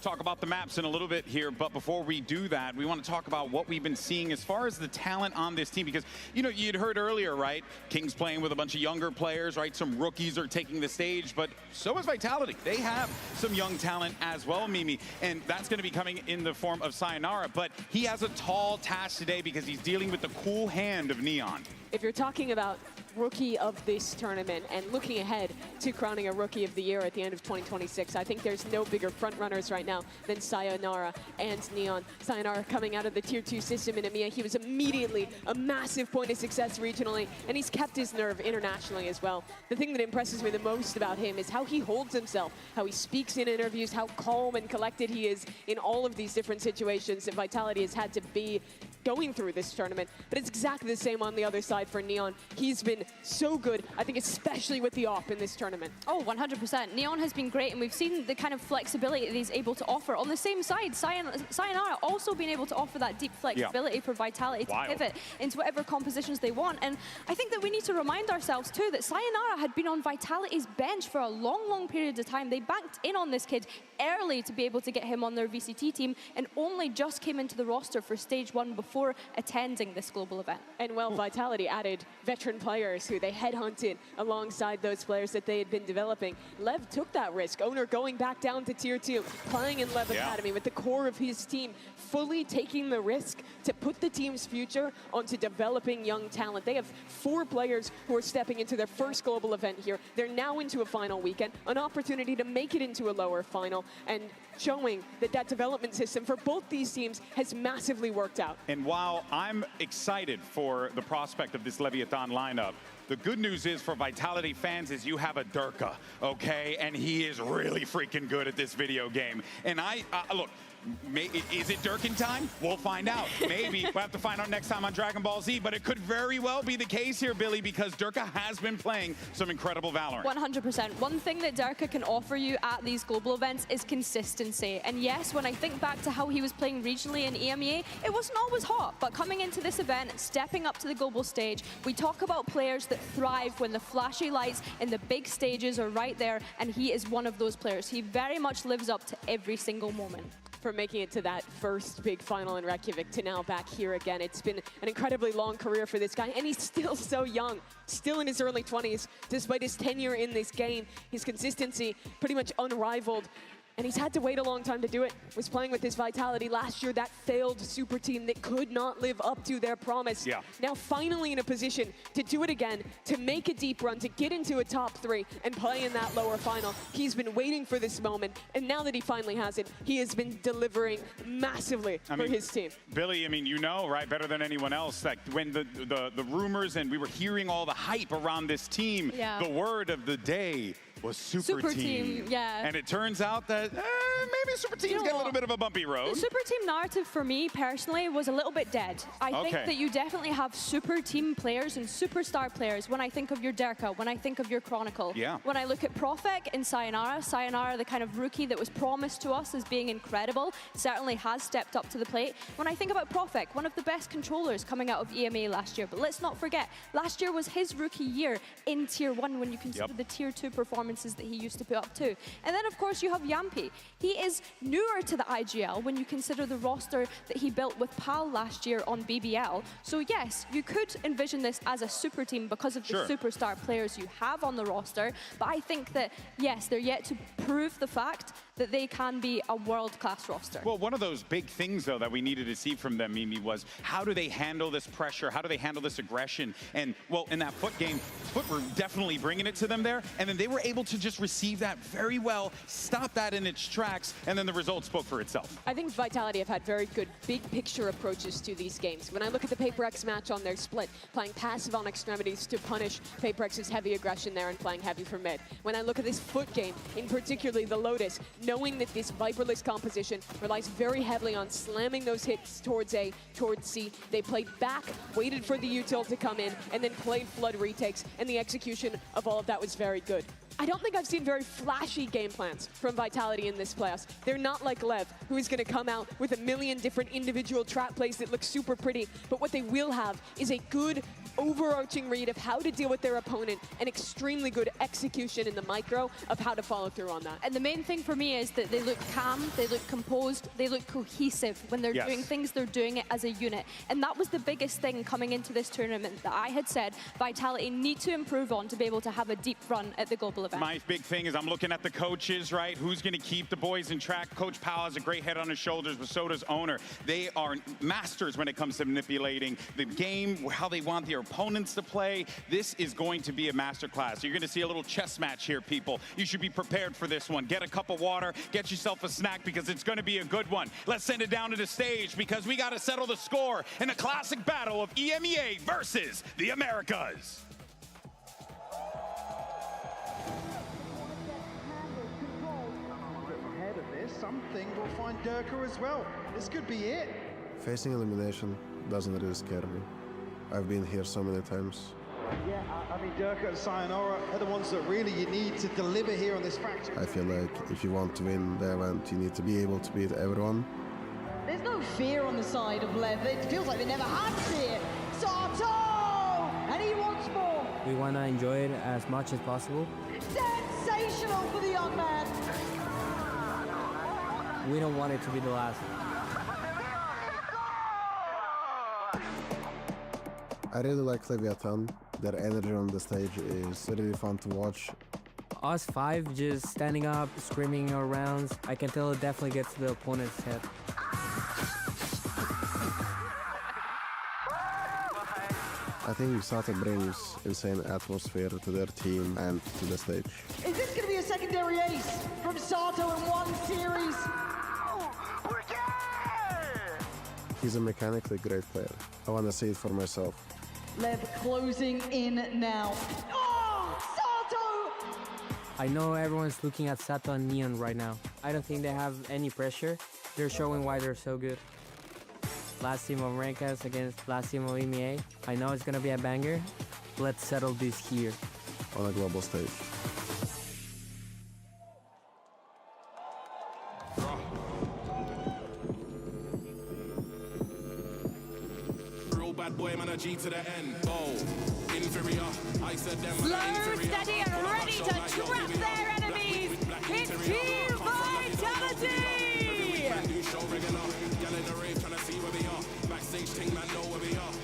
Talk about the maps in a little bit here, but before we do that, we want to talk about what we've been seeing as far as the talent on this team, because, you know, you'd heard earlier, right? King's playing with a bunch of younger players, right? Some rookies are taking the stage, but so is Vitality. They have some young talent as well, Mimi, and that's going to be coming in the form of Sayonara, but he has a tall task today because he's dealing with the cool hand of Neon. if you're talking about rookie of this tournament and looking ahead to crowning a rookie of the year at the end of 2026, I think there's no bigger front runners right now than Sayonara and Neon. Sayonara coming out of the Tier 2 system in EMEA, he was immediately a massive point of success regionally, and he's kept his nerve internationally as well. The thing that impresses me the most about him is how he holds himself, how he speaks in interviews, how calm and collected he is in all of these different situations that Vitality has had to be going through this tournament, but it's exactly the same on the other side for Neon. He's been so good, I think especially with the AWP in this tournament. Oh, 100%. Neon has been great, and we've seen the kind of flexibility that he's able to offer. On the same side, Sayonara also been able to offer that deep flexibility for Vitality to pivot into whatever compositions they want. And I think that we need to remind ourselves too that Sayonara had been on Vitality's bench for a long, long period of time. They banked in on this kid early to be able to get him on their VCT team, and only just came into the roster for stage 1 before attending this global event. And well, Vitality added veteran players who they headhunted alongside those players that they had been developing. Lev took that risk. Owner going back down to Tier 2, playing in Lev Academy with the core of his team, fully taking the risk to put the team's future onto developing young talent. They have 4 players who are stepping into their first global event here. They're now into a final weekend, an opportunity to make it into a lower final, and showing that that development system for both these teams has massively worked out. And while I'm excited for the prospect of this Leviathan lineup, the good news is for Vitality fans is you have a Durka, okay? And he is really freaking good at this video game. And look, is it Durkin time? We'll find out. Maybe we'll have to find out next time on Dragon Ball Z, but it could very well be the case here, Billy, because Durka has been playing some incredible Valorant. 100%. One thing that Durka can offer you at these global events is consistency. And yes, when I think back to how he was playing regionally in EMEA, it wasn't always hot, but coming into this event, stepping up to the global stage, we talk about players that thrive when the flashy lights and the big stages are right there, and he is one of those players. He very much lives up to every single moment. For making it to that first big final in Reykjavik to now back here again. It's been an incredibly long career for this guy, and he's still so young, still in his early 20s, despite his tenure in this game. His consistency pretty much unrivaled. And he's had to wait a long time to do it. Was playing with his Vitality last year, that failed super team that could not live up to their promise. Now finally in a position to do it again, to make a deep run, to get into a top 3 and play in that lower final. He's been waiting for this moment, and now that he finally has it, he has been delivering massively for his team. Billy, I mean, you know, right, better than anyone else, that when the rumors and we were hearing all the hype around this team, the word of the day was super team. And it turns out that maybe super team's got a little bit of a bumpy road. The super team narrative for me personally was a little bit dead. I think that you definitely have super team players and superstar players when I think of your Derka, when I think of your Chronicle. When I look at Profek and Sayonara, the kind of rookie that was promised to us as being incredible, certainly has stepped up to the plate. When I think about Profek, one of the best controllers coming out of EMA last year, but let's not forget, last year was his rookie year in Tier 1 when you consider the Tier 2 performances that he used to put up too. And then of course you have Yampi. He is newer to the IGL when you consider the roster that he built with PAL last year on BBL. So yes, you could envision this as a super team because of the superstar players you have on the roster, but I think that yes, they're yet to prove the fact that they can be a world-class roster. Well, one of those big things, though, that we needed to see from them, Mimi, was how do they handle this pressure? How do they handle this aggression? And, well, in that Foot game, Foot were definitely bringing it to them there, and then they were able to just receive that very well, stop that in its tracks, and then the result spoke for itself. I think Vitality have had very good big-picture approaches to these games. When I look at the PaperX match on their split, playing passive on extremities to punish PaperX's heavy aggression there and playing heavy for mid. When I look at this Foot game, in particularly the Lotus, knowing that this Viperless composition relies very heavily on slamming those hits towards A, towards C. They played back, waited for the util to come in, and then played flood retakes, and the execution of all of that was very good. I don't think I've seen very flashy game plans from Vitality in this playoffs. They're not like Lev, who is going to come out with a million different individual trap plays that look super pretty, but what they will have is a good overarching read of how to deal with their opponent and extremely good execution in the micro of how to follow through on that. And the main thing for me is that they look calm, they look composed, they look cohesive when they're doing things, they're doing it as a unit. And that was the biggest thing coming into this tournament that I had said Vitality need to improve on to be able to have a deep run at the global event. My big thing is I'm looking at the coaches, right? Who's going to keep the boys in track? Coach Powell has a great head on his shoulders, but so does Owner. They are masters when it comes to manipulating the game, how they want their opponents to play. This is going to be a masterclass. You're going to see a little chess match here, people. You should be prepared for this one. Get a cup of water, get yourself a snack, because it's going to be a good one. Let's send it down to the stage because we got to settle the score in a classic battle of EMEA versus the Americas. Some things will find Durka as well. This could be it. Facing elimination, doesn't really scare me. I've been here so many times. Yeah, I mean, Durka and Sayonara are the ones that really you need to deliver here on this Fracture. I feel like if you want to win the event, you need to be able to beat everyone. There's no fear on the side of LEV. It feels like they never had fear. Sato! And he wants more. We want to enjoy it as much as possible. Sensational for the young man. We don't want it to be the last. I really like Leviathan. Their energy on the stage is really fun to watch. Us five just standing up, screaming our rounds, I can tell it definitely gets to the opponent's head. I think Sato brings insane atmosphere to their team and to the stage. Is this going to be a secondary ace from Sato in one series? He's a mechanically great player. I want to see it for myself. LEV closing in now. Oh, Sato! I know everyone's looking at Sato and Neon right now. I don't think they have any pressure. They're showing why they're so good. Last team of Rankas against last team of EMEA. I know it's gonna be a banger. Let's settle this here. On a global stage. Real bad boy, man, a G to the end. Oh, inferior. I said them. Slow, steady, and ready to trap their enemies. It's Team Vitality! Backstage thing, man, know where we are.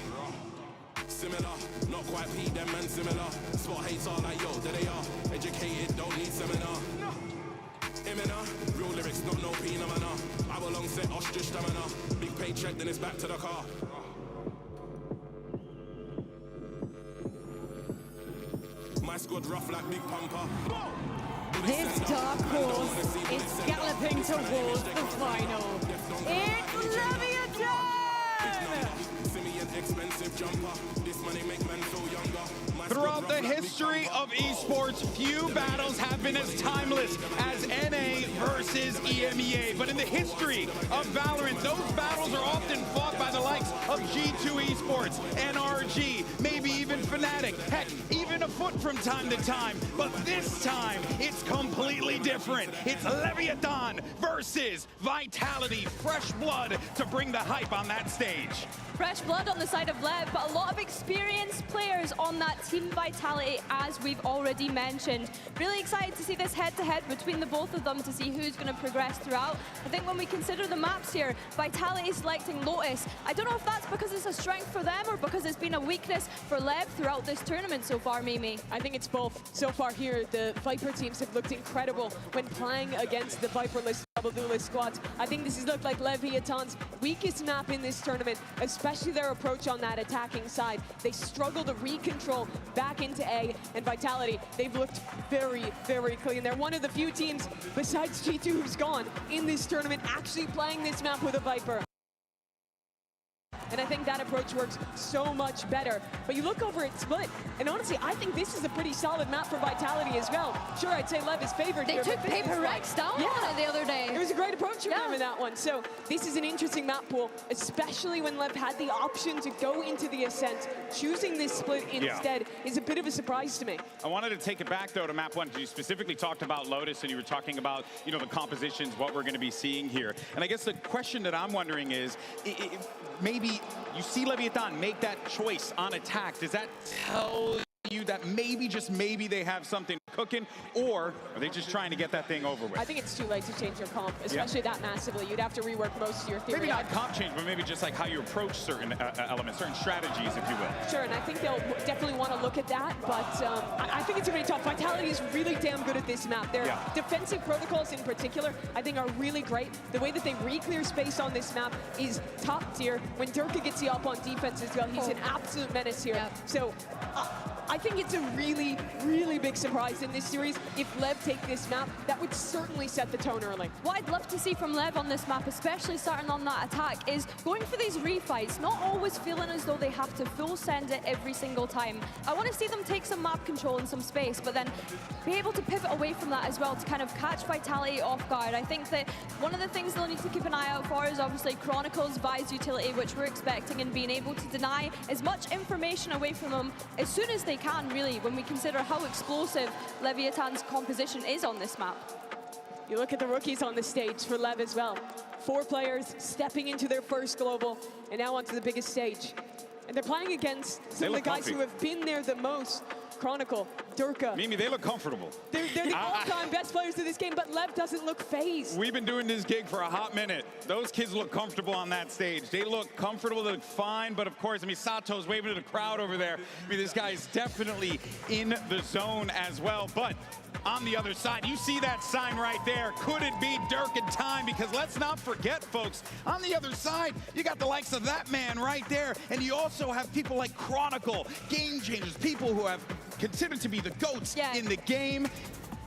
Similar, not quite Pete, them man similar. Spot hates all like yo, there they are. Educated, don't need seminar. Imina, real lyrics, not no peanut manner. I will long set ostrich stamina. Big paycheck, then it's back to the car. My squad rough like Big Pumper. This dark horse is galloping towards the final. It's Leviathan! Expensive jumper. This money make men feel younger. Throughout the history of esports, few battles have been as timeless as NA versus EMEA. But in the history of Valorant, those battles are often fought by the likes of G2 Esports, NRG, maybe even Fnatic, heck, even afoot from time to time. But this time, it's completely different. It's Leviathan versus Vitality. Fresh blood to bring the hype on that stage. Fresh blood on the side of LEV, but a lot of experienced players on that Team Vitality, as we've already mentioned. Really excited to see this head-to-head between the both of them to see who's going to progress throughout. I think when we consider the maps here, Vitality selecting Lotus. I don't know if that's because it's a strength for them or because it's been a weakness for LEV throughout this tournament so far, Mimi. I think it's both. So far here, the Viper teams have looked incredible when playing against the Viper-less double duelist squads. I think this has looked like Leviathan's weakest map in this tournament, especially their approach on that attacking side. They struggle to recontrol back into A, and Vitality, they've looked very, very clean. They're one of the few teams, besides G2, who's gone in this tournament, actually playing this map with a Viper. And I think that approach works so much better. But you look over at Split, and honestly, I think this is a pretty solid map for Vitality as well. Sure, I'd say LEV is favored They here, took PRX down on it the other day. It was a great approach from them in that one. So this is an interesting map pool, especially when LEV had the option to go into the Ascent. Choosing this Split instead is a bit of a surprise to me. I wanted to take it back, though, to map one. You specifically talked about Lotus, and you were talking about, you know, the compositions, what we're going to be seeing here. And I guess the question that I'm wondering is, maybe you see Leviathan make that choice on attack. Does that tell you that maybe, just maybe, they have something cooking, or are they just trying to get that thing over with? I think it's too late to change your comp, especially that massively. You'd have to rework most of your theory. Maybe not comp change, but maybe just like how you approach certain elements, certain strategies, if you will. Sure, and I think they'll definitely want to look at that, but I think it's going to be tough. Vitality is really damn good at this map. Their defensive protocols in particular, I think, are really great. The way that they re-clear space on this map is top tier. When Durka gets you up on defense as well, he's an absolute menace here. So I think it's a really, really big surprise in this series. If LEV take this map, that would certainly set the tone early. What I'd love to see from LEV on this map, especially starting on that attack, is going for these refights, not always feeling as though they have to full send it every single time. I want to see them take some map control and some space, but then be able to pivot away from that as well to kind of catch Vitality off guard. I think that one of the things they'll need to keep an eye out for is obviously Chronicle's Vi's utility, which we're expecting, and being able to deny as much information away from them as soon as they can, really, when we consider how explosive Leviathan's composition is on this map. You look at the rookies on the stage for LEV as well. 4 players stepping into their first global and now onto the biggest stage. And they're playing against some of the guys who have been there the most. Chronicle, Durka. Mimi, they look comfortable. They're the all-time best players of this game, but LEV doesn't look phased. We've been doing this gig for a hot minute. Those kids look comfortable on that stage. They look comfortable, they look fine, but of course, I mean, Sato's waving to the crowd over there. I mean, this guy is definitely in the zone as well, but on the other side, you see that sign right there. Could it be Dirk in time? Because let's not forget, folks, on the other side, you got the likes of that man right there, and you also have people like Chronicle, game changers, people who have considered to be the GOATs in the game.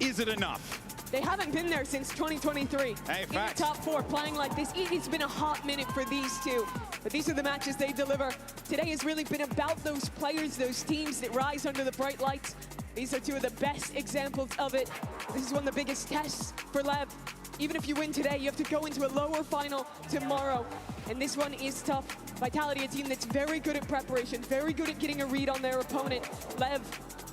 Is it enough? They haven't been there since 2023. Hey, in the top 4, playing like this. It's been a hot minute for these two. But these are the matches they deliver. Today has really been about those players, those teams that rise under the bright lights. These are 2 of the best examples of it. This is one of the biggest tests for LEV. Even if you win today, you have to go into a lower final tomorrow. And this one is tough. Vitality, a team that's very good at preparation, very good at getting a read on their opponent. LEV,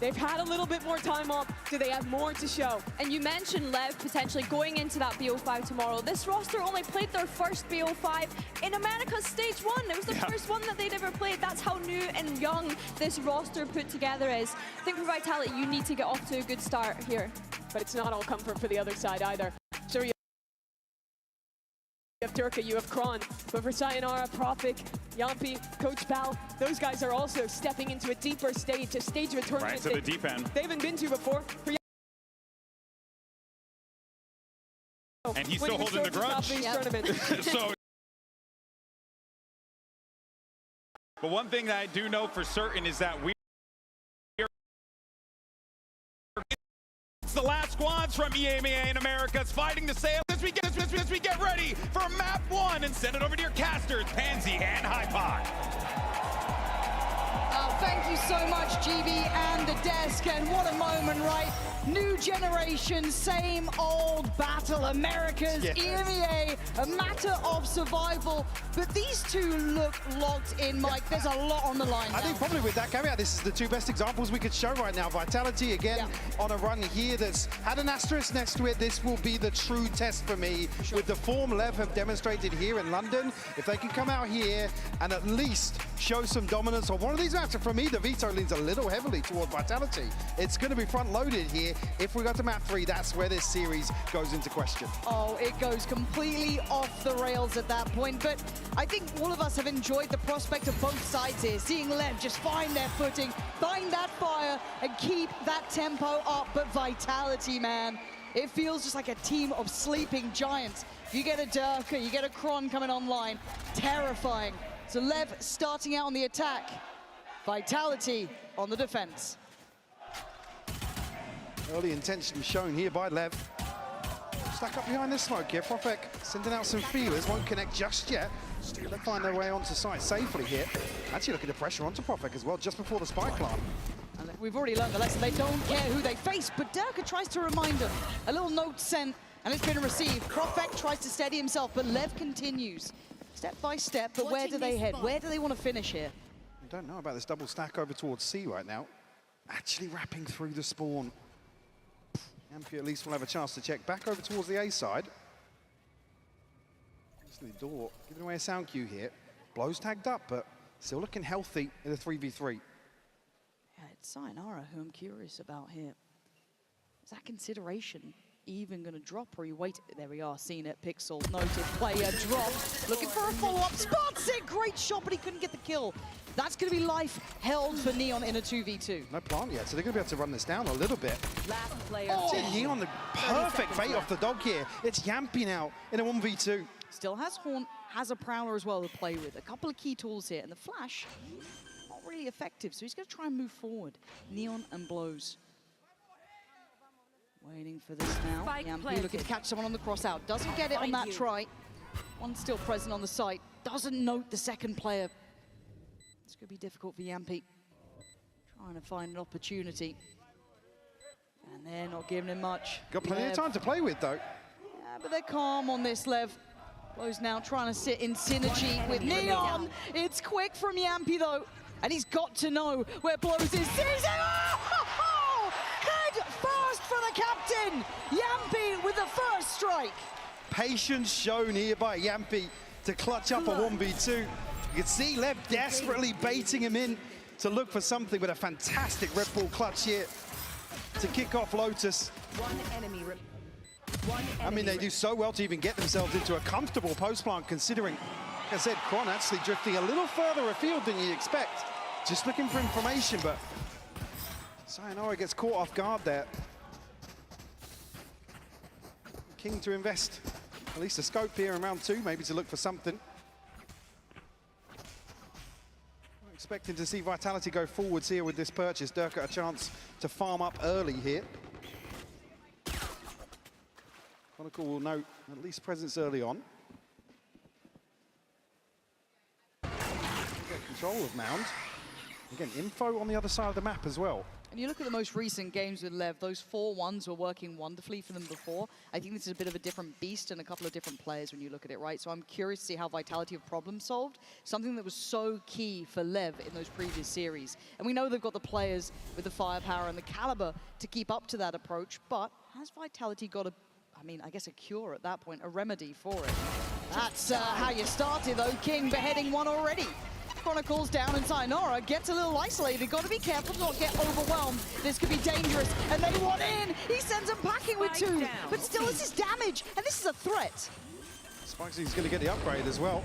they've had a little bit more time off, so they have more to show. And you mentioned LEV potentially going into that BO5 tomorrow. This roster only played their first BO5 in America's Stage 1. It was the first one that they'd ever played. That's how new and young this roster put together is. I think for Vitality, you need to get off to a good start here. But it's not all comfort for the other side either. So you have Durka, you have Kron, but for Sayonara, Profik, Yampi, Coach Bal, those guys are also stepping into a deeper stage, a stage of a tournament right to the deep end. They haven't been to before. And he's still holding the grudge. So, but one thing that I do know for certain is that it's the last squads from EMEA in America's fighting to sail as we get ready for map 1 and send it over to your casters, Pansy and Hypod. Thank you so much, GB and the desk, and what a moment, right? New generation, same old battle, America's EMEA, a matter of survival. But these 2 look locked in, Mike. There's a lot on the line now. I think probably with that caveat, this is the 2 best examples we could show right now. Vitality, again, on a run here that's had an asterisk next to it. This will be the true test for me. With the form LEV have demonstrated here in London, if they can come out here and at least show some dominance on one of these maps, and for me, the veto leans a little heavily toward Vitality. It's going to be front-loaded here. If we got to map 3, that's where this series goes into question. Oh, it goes completely off the rails at that point. But I think all of us have enjoyed the prospect of both sides here, seeing LEV just find their footing, find that fire, and keep that tempo up. But Vitality, man, it feels just like a team of sleeping giants. You get a Durka, you get a Kron coming online, terrifying. So LEV starting out on the attack, Vitality on the defense. Early intention shown here by LEV. Stack up behind the smoke here. Profik sending out some feelers, won't connect just yet. Still they find their way onto site safely here. Actually looking to pressure onto Profik as well, just before the spike plant. And we've already learned the lesson. They don't care who they face, but Durka tries to remind them. A little note sent, and it's been received. Profik tries to steady himself, but LEV continues. Step by step, but where do they head? Where do they want to finish here? I don't know about this double stack over towards C right now. Actually wrapping through the spawn. Yampi at least will have a chance to check back over towards the A side. The door, giving away a sound cue here. Blows tagged up, but still looking healthy in the 3v3. Yeah, it's Sayonara who I'm curious about here. Is that consideration even going to drop, or you wait? There we are, seen it. Pixel noted player drop. Looking for a follow-up. Spots it! Great shot, but he couldn't get the kill. That's going to be life held for Neon in a 2v2. No plant yet, so they're going to be able to run this down a little bit. Last player. Neon, the perfect bait off the dog here. It's Yampi now in a 1v2. Still has Horn, has a Prowler as well to play with. A couple of key tools here, and the Flash, not really really effective, so he's going to try and move forward. Neon and blows. Waiting for this now. Yampi looking to catch someone on the cross out. Doesn't get it on that try. One still present on the site. Doesn't note the second player. It's going to be difficult for Yampi. Trying to find an opportunity. And they're not giving him much. Got plenty of time to play with, though. Yeah, but they're calm on this, Lev. Blows now trying to sit in synergy with Neon. It's quick from Yampi, though. And he's got to know where Blows is. Sees it! Oh! Head first for the captain! Yampi with the first strike. Patience shown here by Yampi to clutch up a 1v2. You can see Lev desperately baiting him in to look for something, with a fantastic Red Bull clutch here to kick off Lotus. I mean, they do so well to even get themselves into a comfortable post plant, considering, like I said, Kron actually drifting a little further afield than you expect. Just looking for information, but Sayonara gets caught off guard there. King to invest at least a scope here in round 2, maybe to look for something. Expecting to see Vitality go forwards here with this purchase. Durka a chance to farm up early here. Chronicle will note at least presence early on. Get control of Mound. Again, info on the other side of the map as well. And you look at the most recent games with Lev, those 4-1s were working wonderfully for them before. I think this is a bit of a different beast and a couple of different players when you look at it, right? So I'm curious to see how Vitality have problem solved, something that was so key for Lev in those previous series. And we know they've got the players with the firepower and the caliber to keep up to that approach, but has Vitality got I guess a cure at that point, a remedy for it? That's how you started, though. King beheading one already. Chronicles down, and Sayonara gets a little isolated. Got to be careful to not get overwhelmed. This could be dangerous, and they want in. He sends them packing with 2, but still this is damage, and this is a threat. Spikesy's going to get the upgrade as well.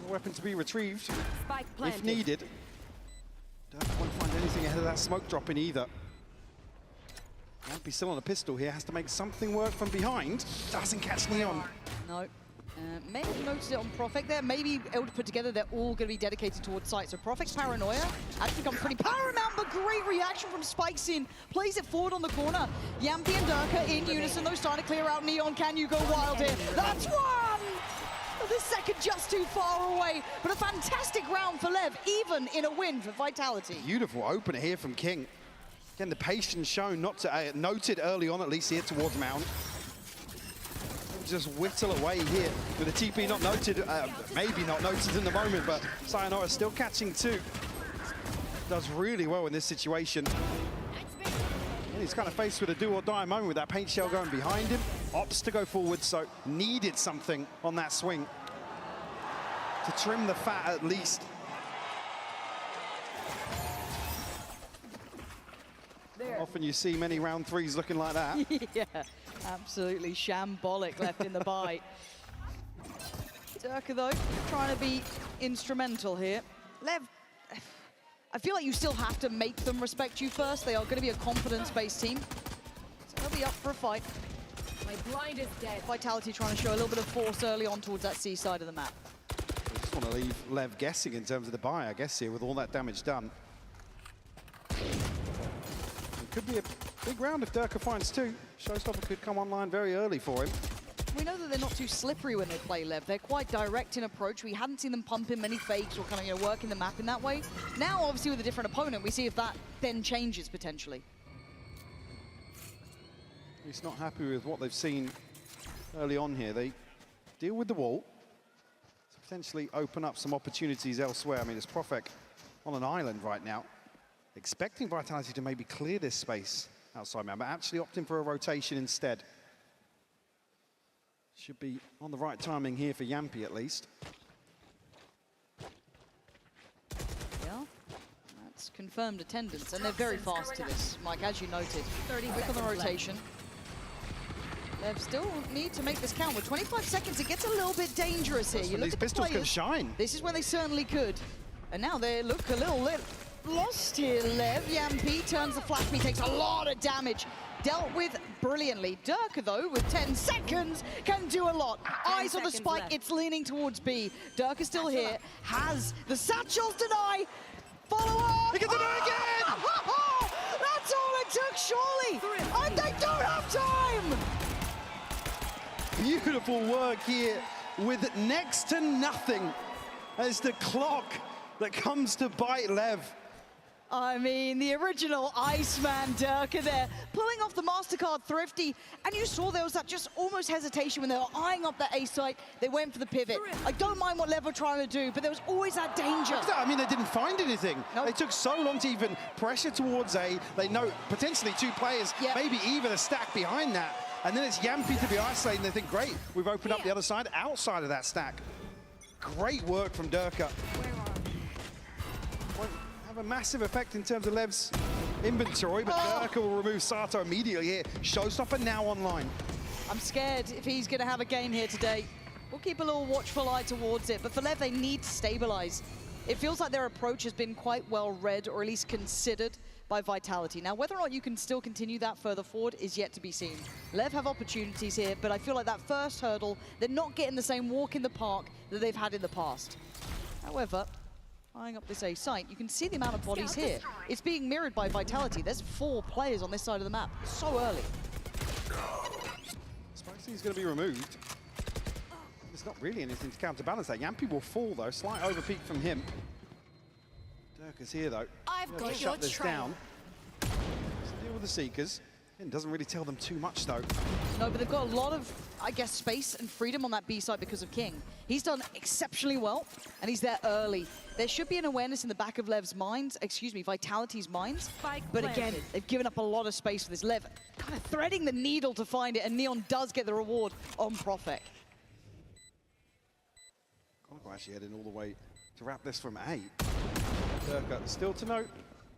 A weapon to be retrieved if needed. Don't want to find anything ahead of that smoke dropping either. Yampi still on a pistol here, has to make something work from behind. Doesn't catch Neon. No. May have noticed it on Profek there. Maybe able to put together they're all going to be dedicated towards sight. So Profek's paranoia actually becomes pretty paramount, but great reaction from Spikesin. Plays it forward on the corner. Yampi and Durka in unison, though, starting to clear out Neon. Can you go wild here? That's one! The second just too far away, but a fantastic round for Lev, even in a win for Vitality. Beautiful opener here from King. Again, the patience shown, not to noted early on, at least here towards Mound. Just whittle away here with a TP not noted, maybe not noted in the moment, but Sayonara still catching 2. Does really well in this situation. And he's kind of faced with a do or die moment with that paint shell going behind him. Opts to go forward, so needed something on that swing to trim the fat at least. Often you see many round 3s looking like that. Yeah, absolutely shambolic left in the bite. Durka, though, trying to be instrumental here. Lev, I feel like you still have to make them respect you first. They are going to be a confidence-based team, so they'll be up for a fight. My blind is dead. Vitality trying to show a little bit of force early on towards that C side of the map. I just want to leave Lev guessing in terms of the buy, I guess, here with all that damage done. Could be a big round if Durka finds 2. Showstopper could come online very early for him. We know that they're not too slippery when they play Lev. They're quite direct in approach. We hadn't seen them pump in many fakes or kind of working the map in that way. Now, obviously, with a different opponent, we see if that then changes potentially. He's not happy with what they've seen early on here. They deal with the wall to potentially open up some opportunities elsewhere. I mean, it's Profek on an island right now, expecting Vitality to maybe clear this space outside man, but actually opting for a rotation instead. Should be on the right timing here for Yampi at least. Yeah, that's confirmed attendance, and they're very fast to this, Mike, as you noted. 30 quick on the rotation. They still need to make this count. With 25 seconds, it gets a little bit dangerous here. That's You when look these at the pistols can players. shine. This is when they certainly could. And now they look a little lost here, Lev. Yampi turns the flash, he takes a lot of damage. Dealt with brilliantly. Durka, though, with 10 seconds, can do a lot. Eyes on the spike, it's leaning towards B. Durka still here, has the satchels deny. Follow He gets it again! That's all it took, surely! And they don't have time! Beautiful work here with next to nothing as the clock that comes to bite Lev. I mean, the original Iceman Durka there, pulling off the MasterCard Thrifty, and you saw there was that just almost hesitation when they were eyeing up that A site. They went for the pivot. I don't mind what Lev were trying to do, but there was always that danger. I mean, they didn't find anything. Nope. They took so long to even pressure towards A. They know potentially two players, maybe even a stack behind that. And then it's Yampy to be isolated, and they think, great, we've opened up the other side, outside of that stack. Great work from Durka. Won't have a massive effect in terms of Lev's inventory, but Durka will remove Sato immediately here. Showstopper now online. I'm scared if he's going to have a game here today. We'll keep a little watchful eye towards it, but for Lev, they need to stabilize. It feels like their approach has been quite well read, or at least considered, by Vitality. Now, whether or not you can still continue that further forward is yet to be seen. Lev have opportunities here, but I feel like that first hurdle, they're not getting the same walk in the park that they've had in the past. However, eyeing up this A site, you can see the amount of bodies here. It's being mirrored by Vitality. There's 4 players on this side of the map. So early. Spicy's going to be removed. There's not really anything to counterbalance that. Yampy will fall, though. Slight overpeak from him. Durka's here, though. I've got shut your this down. Let's deal with the Seekers. It doesn't really tell them too much, though. No, but they've got a lot of, I guess, space and freedom on that B side because of King. He's done exceptionally well, and he's there early. There should be an awareness in the back of Lev's minds, excuse me, Vitality's minds. But again, they've given up a lot of space for this. Lev kind of threading the needle to find it, and Neon does get the reward on Profek. Chronicle actually heading all the way to wrap this from A. Durka still to note,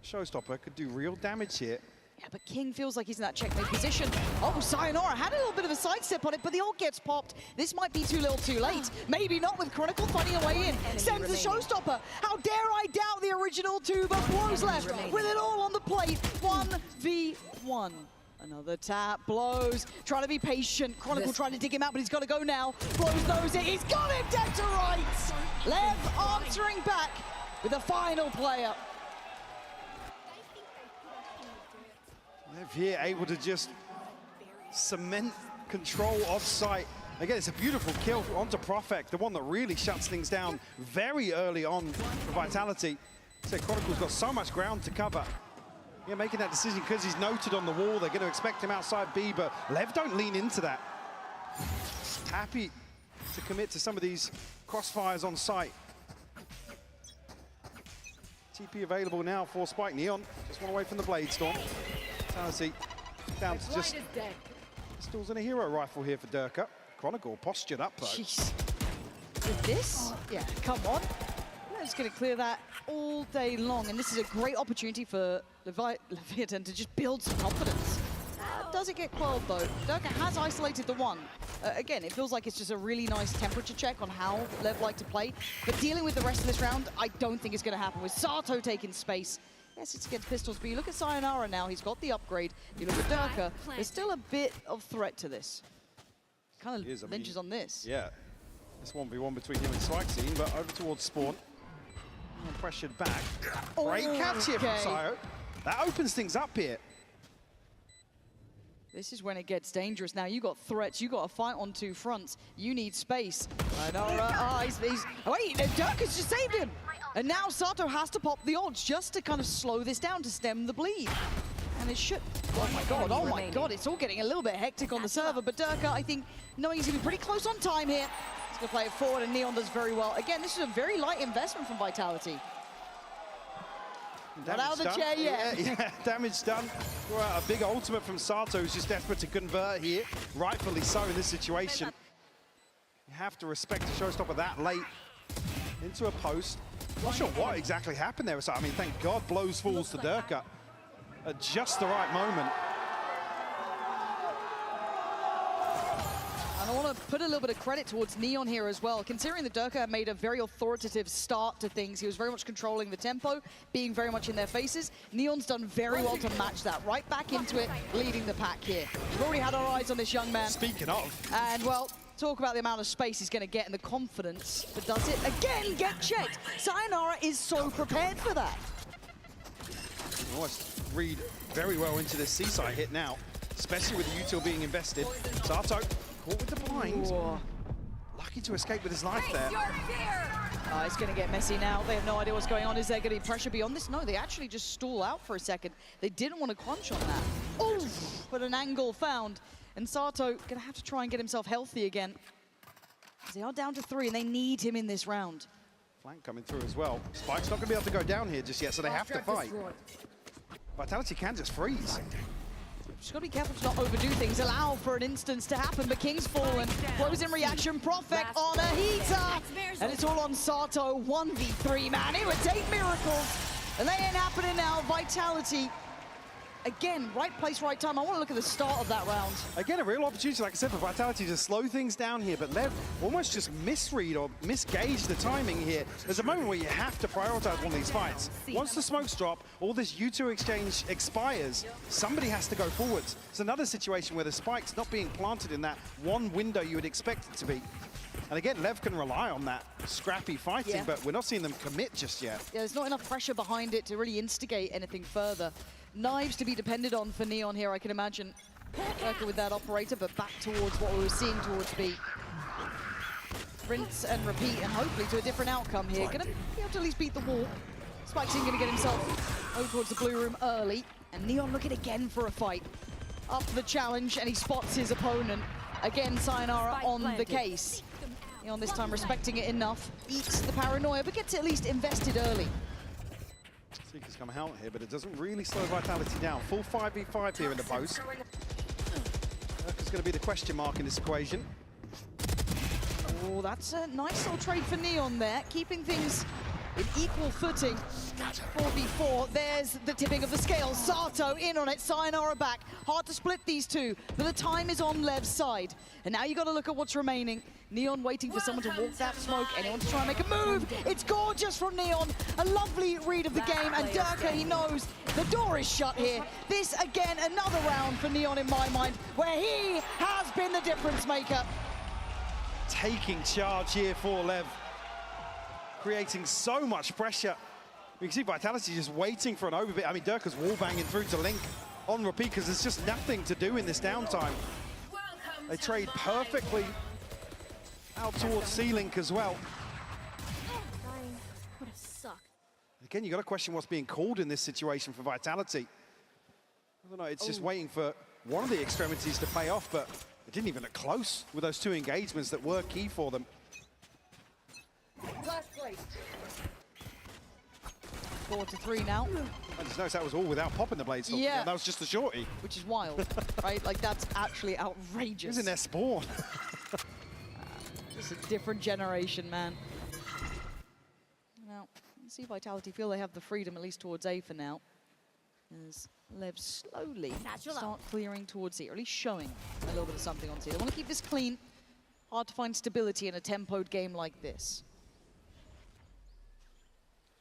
Showstopper could do real damage here. Yeah, but King feels like he's in that checkmate position. Oh, Sayonara had a little bit of a sidestep on it, but the ult gets popped. This might be too little too late. Maybe not with Chronicle finding a way in. Sends the Showstopper. How dare I doubt the original 2, but Blows left with it all on the plate. 1v1. Another tap, Blows, trying to be patient. Chronicle trying to dig him out, but he's got to go now. Blows knows it, he's got him dead to rights. Lev answering back with a final player. Lev here able to just cement control off-site. Again, it's a beautiful kill onto Profek, the one that really shuts things down very early on for Vitality. So Chronicle's got so much ground to cover. Yeah, making that decision because he's noted on the wall. They're going to expect him outside B, but Lev don't lean into that. Happy to commit to some of these crossfires on site. TP available now for Spike. Neon just one away from the Blade Storm. Vitality down to just pistols and a hero rifle here for Durka. Chronicle postured up though. Jeez. With this? Yeah, come on. Lev's going to clear that all day long, and this is a great opportunity for Leviathan to just build some confidence. Does it get quelled though? Durka has isolated the one. Again, it feels like it's just a really nice temperature check on how Lev like to play, but dealing with the rest of this round, I don't think it's going to happen with Sato taking space. Yes, it's against pistols, but you look at Sayonara now, he's got the upgrade. You look at Durka, there's still a bit of threat to this. Kind of lynches on this. Yeah, this 1v1 between him and Spike scene, but over towards Spawn. And pressured back. Great catch here from Sayo. That opens things up here. This is when it gets dangerous. Now you got threats, you got a fight on 2 fronts. You need space. Wait, Durka's just saved him. And now Sato has to pop the odds just to kind of slow this down to stem the bleed. And it should, oh my god, it's all getting a little bit hectic on the server, but Durka, I think, knowing he's gonna be pretty close on time here, he's gonna play it forward, and Neon does very well. Again, this is a very light investment from Vitality. Not out of the chair yet. Yeah, damage done. A big ultimate from Sato, who's just desperate to convert here. Rightfully so in this situation. You have to respect the Showstopper that late into a post. Not sure what exactly happened there. I mean, thank God Blows falls to Durka at just the right moment. And I want to put a little bit of credit towards Neon here as well. Considering that Durka made a very authoritative start to things, he was very much controlling the tempo, being very much in their faces. Neon's done very well to match that, right back into it, leading the pack here. We've already had our eyes on this young man. Speaking of. And, well, talk about the amount of space he's going to get and the confidence, but does it again get checked? Sayonara is so prepared for that. Almost read very well into this seaside hit now, especially with the util being invested. Sato caught with the blind. Ooh. Lucky to escape with his life there. Oh, it's going to get messy now. They have no idea what's going on. Is there going to be pressure beyond this? No, they actually just stall out for a second. They didn't want to crunch on that. Oof! But an angle found. And Sato going to have to try and get himself healthy again. They are down to 3, and they need him in this round. Flank coming through as well. Spike's not going to be able to go down here just yet, so they have to fight. Vitality can just freeze. Just got to be careful to not overdo things, allow for an instance to happen, but King's fallen. Blows in reaction, Profek on a heater! And it's all on Sato, 1v3, man. It would take miracles. And they ain't happening now. Vitality, again, right place, right time. I want to look at the start of that round. Again, a real opportunity, like I said, for Vitality to slow things down here, but LEV almost just misread or misgauge the timing here. There's a moment where you have to prioritize one of these fights. Once the smokes drop, all this U2 exchange expires, somebody has to go forwards. It's another situation where the spike's not being planted in that one window you would expect it to be. And again, LEV can rely on that scrappy fighting, but we're not seeing them commit just yet. Yeah, there's not enough pressure behind it to really instigate anything further. Knives to be depended on for Neon here, I can imagine. Working with that operator, but back towards what we were seeing towards B. Rinse and repeat, and hopefully to a different outcome here. Gonna be able to at least beat the wall. Spike's gonna get himself over towards the blue room early, and Neon looking again for a fight. Up for the challenge, and he spots his opponent. Again, Sayonara on the case. Neon this time respecting it enough, eats the paranoia, but gets at least invested early. Seeker's come out here, but it doesn't really slow Vitality down. Full 5v5 here in the post. Urka's going to be the question mark in this equation. Oh, that's a nice little trade for Neon there, keeping things in equal footing. 4v4, there's the tipping of the scales. Sato in on it, Sayonara back. Hard to split these two, but the time is on Lev's side. And now you got to look at what's remaining. Neon waiting for someone to walk that smoke. Anyone to try and make a move. It's gorgeous from Neon. A lovely read of the game. And Durka, he knows the door is shut here. This, again, another round for Neon in my mind, where he has been the difference maker. Taking charge here for LEV. Creating so much pressure. You can see Vitality just waiting for an overbit. I mean, Durka's wall banging through to Link on repeat because there's just nothing to do in this downtime. They trade perfectly out towards C-Link as well. What a suck. Again, you got to question what's being called in this situation for Vitality. I don't know, it's just waiting for one of the extremities to pay off, but it didn't even look close with those two engagements that were key for them. Last place. 4-3 now. I just noticed that was all without popping the blade stop. Yeah. That was just a shorty. Which is wild, right? Like, that's actually outrageous. It was in their spawn. It's a different generation, man. Now, let's see Vitality feel they have the freedom, at least towards A for now. As LEV slowly start clearing towards C, or at least showing a little bit of something on C. They want to keep this clean. Hard to find stability in a tempoed game like this.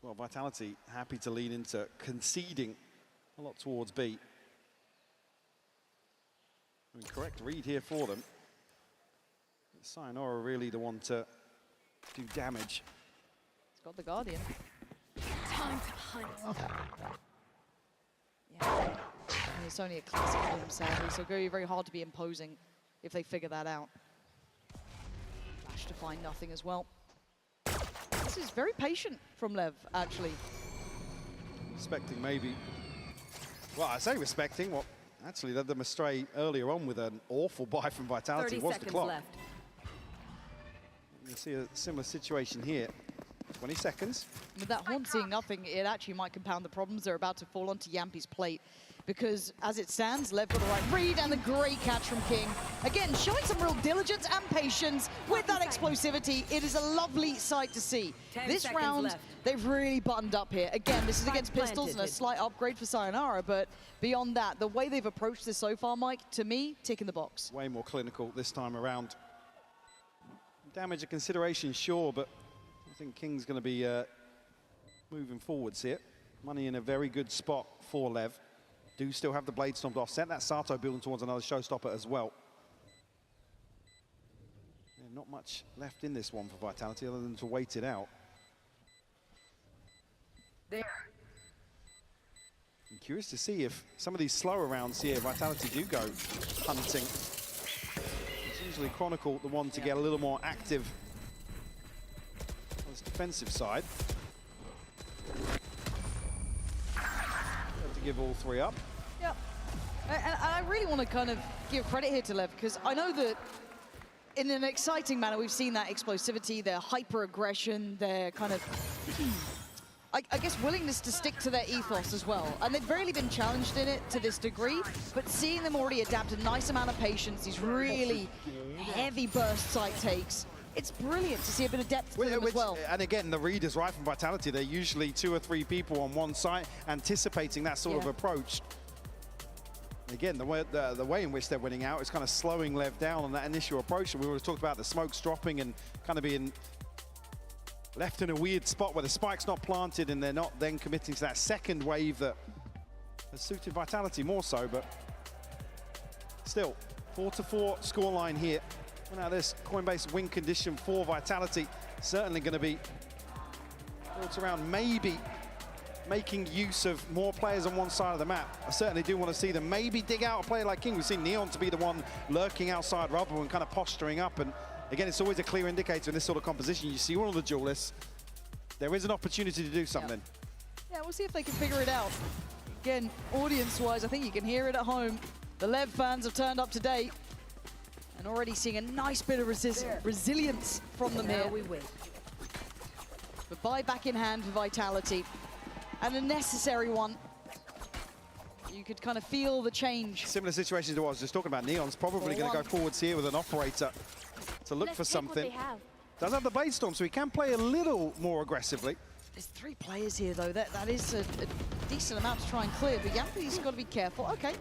Well, Vitality happy to lean into conceding a lot towards B. I mean, correct read here for them. Sayonara really the one to do damage. It's got the Guardian. Time to hunt. Yeah. And it's only a classic for them, sadly, so very, very hard to be imposing if they figure that out. Flash to find nothing as well. This is very patient from LEV, actually. Respecting maybe. Well, I say respecting what actually led them astray earlier on with an awful buy from Vitality. 30 was the seconds clock. left. You see a similar situation here. 20 seconds. With that Horn seeing nothing, it actually might compound the problems that are about to fall onto Yampi's plate. Because as it stands, LEV got the right read and a great catch from King. Again, showing some real diligence and patience with that explosivity. It is a lovely sight to see. This round, they've really buttoned up here. Again, this is against pistols and a slight upgrade for Sayonara, but beyond that, the way they've approached this so far, Mike, to me, tick in the box. Way more clinical this time around. Damage a consideration, sure, but I think King's going to be moving forwards here. Money in a very good spot for LEV. Do still have the blade storm to offset that. Sato building towards another showstopper as well. Yeah, not much left in this one for Vitality other than to wait it out. There. I'm curious to see if some of these slower rounds here, Vitality do go hunting. It's usually Chronicle the one to get a little more active on this defensive side. Have to give all three up. Yep. And I really want to kind of give credit here to LEV, because I know that in an exciting manner, we've seen that explosivity, their hyper-aggression, their kind of, I guess, willingness to stick to their ethos as well. And they've rarely been challenged in it to this degree, but seeing them already adapt a nice amount of patience, these really heavy burst site takes, it's brilliant to see a bit of depth to them as well. And again, the read is right from Vitality. They're usually 2 or 3 people on one site, anticipating that sort of approach. Again, the way in which they're winning out is kind of slowing LEV down on that initial approach. And we always talked about the smokes dropping and kind of being left in a weird spot where the spike's not planted and they're not then committing to that second wave that has suited Vitality more so. But still, 4-4 scoreline here. Now this Coinbase win condition for Vitality certainly going to be built around maybe making use of more players on one side of the map. I certainly do want to see them maybe dig out a player like King. We've seen Neon to be the one lurking outside rubble and kind of posturing up. And again, it's always a clear indicator in this sort of composition. You see all of the duelists, there is an opportunity to do something. Yeah, we'll see if they can figure it out. Again, audience-wise, I think you can hear it at home. The LEV fans have turned up today and already seeing a nice bit of resilience from them here. We win. But buy back in hand for Vitality. And a necessary one. You could kind of feel the change. Similar situation to what I was just talking about. Neon's probably going to go forwards here with an operator to look for something. Does have the Blade Storm, so he can play a little more aggressively. There's 3 players here, though. That is a decent amount to try and clear. But Yampi's got to be careful. Okay,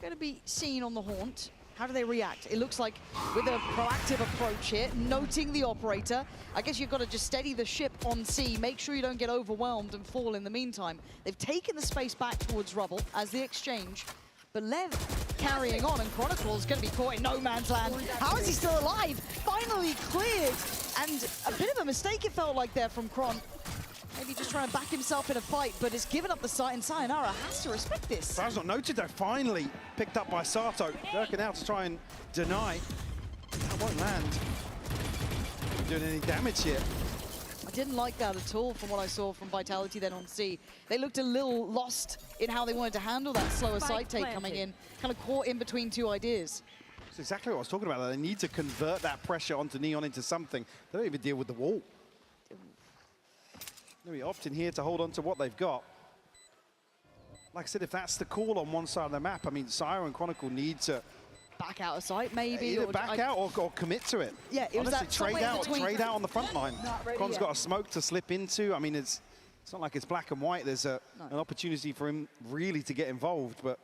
going to be seen on the haunt. How do they react? It looks like with a proactive approach here, noting the operator. I guess you've got to just steady the ship on sea, make sure you don't get overwhelmed and fall in the meantime. They've taken the space back towards rubble as the exchange, but LEV carrying on, and Chronicle's going to be caught in no man's land. How is he still alive? Finally cleared, and a bit of a mistake it felt like there from Chron. Maybe just trying to back himself in a fight, but has given up the site, and Sayonara has to respect this. That's not noted though, finally picked up by Sato. Durkin out to try and deny. That won't land. Not doing any damage here. I didn't like that at all from what I saw from Vitality then on C. They looked a little lost in how they wanted to handle that slower side take coming in, kind of caught in between 2 ideas. That's exactly what I was talking about. They need to convert that pressure onto Neon into something. They don't even deal with the wall. Maybe opting here to hold on to what they've got. Like I said, if that's the call on one side of the map, I mean, Syra and Chronicle need to back out of sight, maybe. Either back out or commit to it. Yeah, it was that trade out on the front line. Chron's got a smoke to slip into. I mean, it's not like it's black and white. There's an opportunity for him really to get involved, but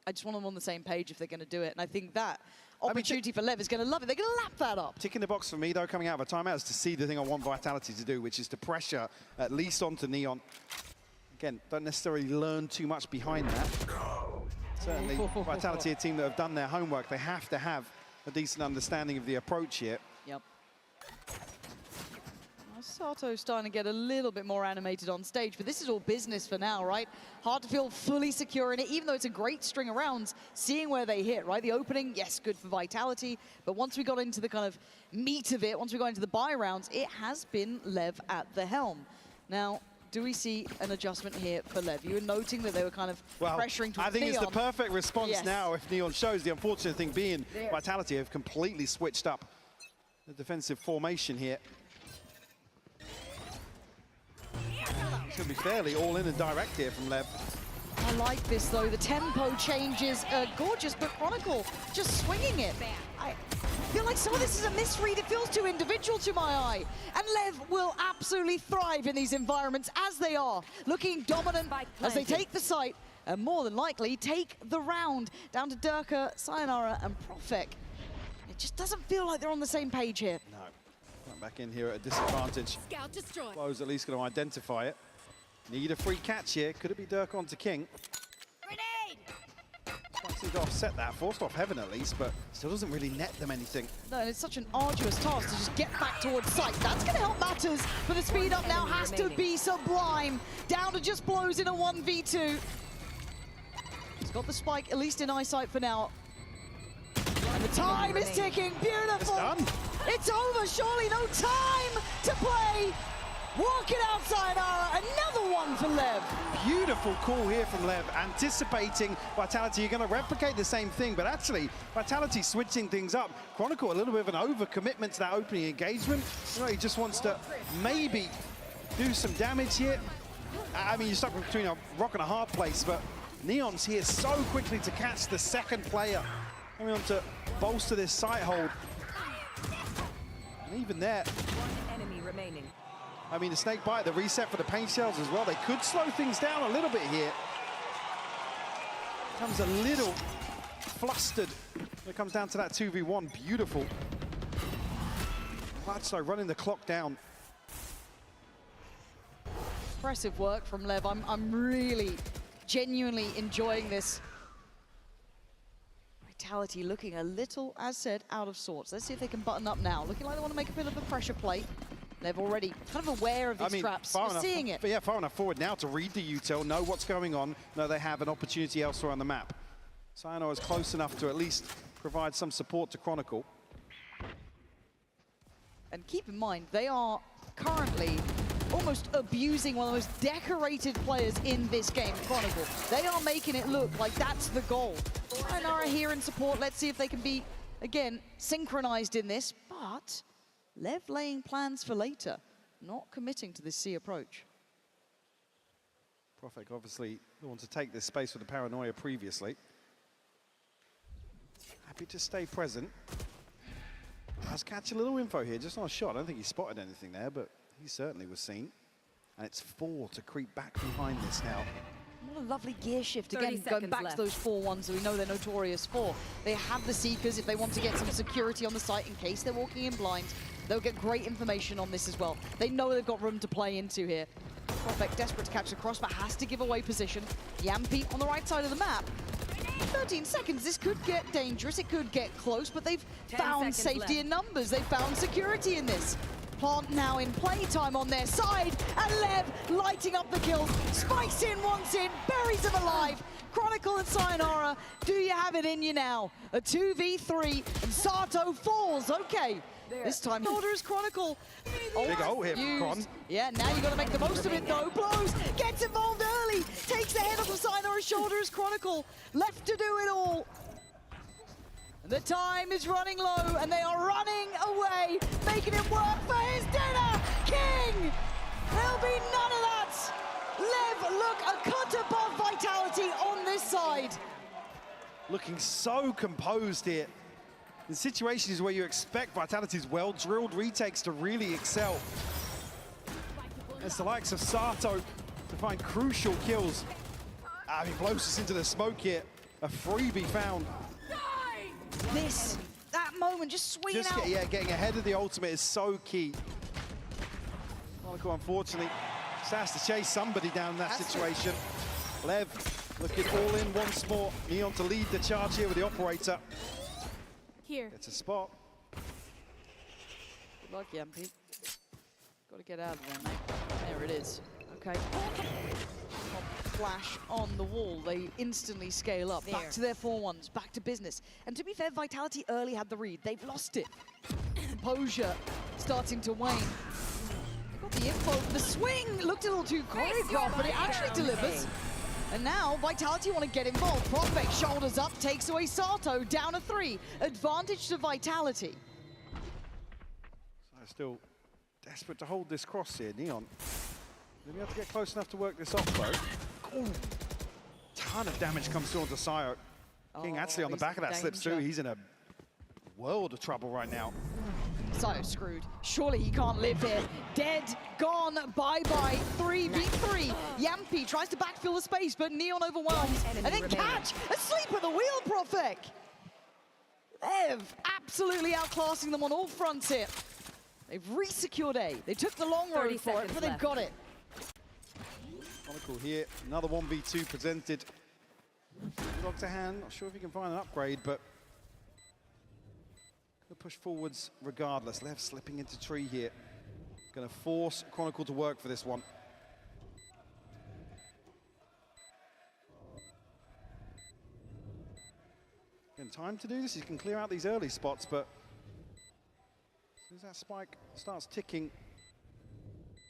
I just want them on the same page if they're going to do it, and I think that opportunity for LEV is going to love it. They're going to lap that up. Ticking the box for me, though, coming out of a timeout is to see the thing I want Vitality to do, which is to pressure at least onto Neon. Again, don't necessarily learn too much behind that. Certainly, Vitality, a team that have done their homework, they have to have a decent understanding of the approach here. Yep. Sato's starting to get a little bit more animated on stage, but this is all business for now, right? Hard to feel fully secure in it, even though it's a great string of rounds, seeing where they hit, right? The opening, yes, good for Vitality, but once we got into the kind of meat of it, once we got into the buy rounds, it has been LEV at the helm. Now, do we see an adjustment here for LEV? You were noting that they were kind of pressuring towards I think Neon. It's the perfect response now if Neon shows. The unfortunate thing being Vitality have completely switched up the defensive formation here. It's going to be fairly all in and direct here from LEV. I like this, though. The tempo changes gorgeous, but Chronicle just swinging it. I feel like some of this is a misread. It feels too individual to my eye. And LEV will absolutely thrive in these environments as they are, looking dominant as they take the site and more than likely take the round down to Durka, Sayonara, and Profek. It just doesn't feel like they're on the same page here. No. Come back in here at a disadvantage. Scout destroyed. Flo's at least going to identify it. Need a free catch here. Could it be Dirk onto King? Grenade! Can't seem to offset that. Forced off Heaven at least, but still doesn't really net them anything. No, and it's such an arduous task to just get back towards sight. That's going to help matters, but the speed up now has to be sublime. Down to just blows in a 1v2. got the spike, at least in eyesight for now. And the time is ticking, beautiful! It's done. It's over, surely no time to play! Walking outside Ara, another one for LEV. Beautiful call here from LEV, anticipating Vitality. You're going to replicate the same thing, but actually, Vitality switching things up. Chronicle, a little bit of an overcommitment to that opening engagement. You know, he just wants to maybe do some damage here. I mean, you're stuck between a rock and a hard place, but Neon's here so quickly to catch the second player. Coming on to bolster this site hold. And even there, One enemy remaining. I mean, the snake bite, the reset for the paint shells as well. They could slow things down a little bit here. Comes a little flustered when it comes down to that 2v1. Beautiful. Clutch though, running the clock down. Impressive work from LEV. I'm really, genuinely enjoying this. Vitality looking a little, as said, out of sorts. Let's see if they can button up now. Looking like they want to make a bit of a pressure play. They're already kind of aware of these traps. We're seeing it. But yeah, far enough forward now to read the util, know what's going on, know they have an opportunity elsewhere on the map. Sayonara is close enough to at least provide some support to Chronicle. And keep in mind, they are currently almost abusing one of the most decorated players in this game, Chronicle. They are making it look like that's the goal. Sayonara here in support. Let's see if they can be, again, synchronized in this. But LEV laying plans for later, not committing to this C approach. Profek obviously the one to take this space with the paranoia previously. Happy to stay present. Let's catch a little info here, just not a shot. I don't think he spotted anything there, but he certainly was seen. And it's 4 to creep back behind this now. What a lovely gear shift. Again, going back to those 4-1s that we know they're notorious for. They have the Seekers if they want to get some security on the site in case they're walking in blind. They'll get great information on this as well. They know they've got room to play into here. Profek desperate to catch the cross, but has to give away position. Yampi on the right side of the map. 13 seconds, this could get dangerous, it could get close, but they've found safety in numbers. They've found security in this. Plant now in playtime on their side, and LEV lighting up the kills. Spikes in, once in, buries them alive. Chronicle and Sayonara, do you have it in you now? A 2v3, and Sato falls, okay. This time, order is Chronicle. Big O here from Chron. Yeah, now you got to make the most of it though. Blows, gets involved early, takes the head off of Sayonara's shoulder as Chronicle. Left to do it all. The time is running low, and they are running away, making it work for his dinner. King! There'll be none of that. LEV look a cut above Vitality on this side. Looking so composed here. In situations where you expect Vitality's well-drilled retakes to really excel. It's the likes of Sato to find crucial kills. He blows us into the smoke here. A freebie found. That moment, just swinging out. Getting ahead of the ultimate is so key. Monaco, unfortunately, just has to chase somebody down in that situation. LEV looking all in once more. Neon to lead the charge here with the operator. Here. It's a spot. Good luck, Yampi. Got to get out of there, mate. There it is. Okay. Flash on the wall. They instantly scale up. Back to their 4-1s, back to business. And to be fair, Vitality early had the read. They've lost it. Composure starting to wane. They got the info. The swing looked a little too choreographed, but it actually delivers. And now Vitality want to get involved. Profek shoulders up, takes away Sato, down a 3. Advantage to Vitality. So still desperate to hold this cross here, Neon. Maybe have to get close enough to work this off though. Ooh. Ton of damage comes through onto Sayo. King actually on the back of that slips through. He's in a world of trouble right now. Sayo screwed. Surely he can't live here. Dead, gone, bye-bye, 3v3. Yampi tries to backfill the space, but Neon overwhelmed. And then catch, asleep at the wheel, Profek. LEV absolutely outclassing them on all fronts here. They've re-secured A. They took the long road for it, but they've got it. Chronicle here, another 1v2 presented. Dog to hand, not sure if he can find an upgrade, but gonna push forwards regardless. LEV slipping into tree here. Gonna force Chronicle to work for this one. Given time to do this, he can clear out these early spots, but as soon as that spike starts ticking,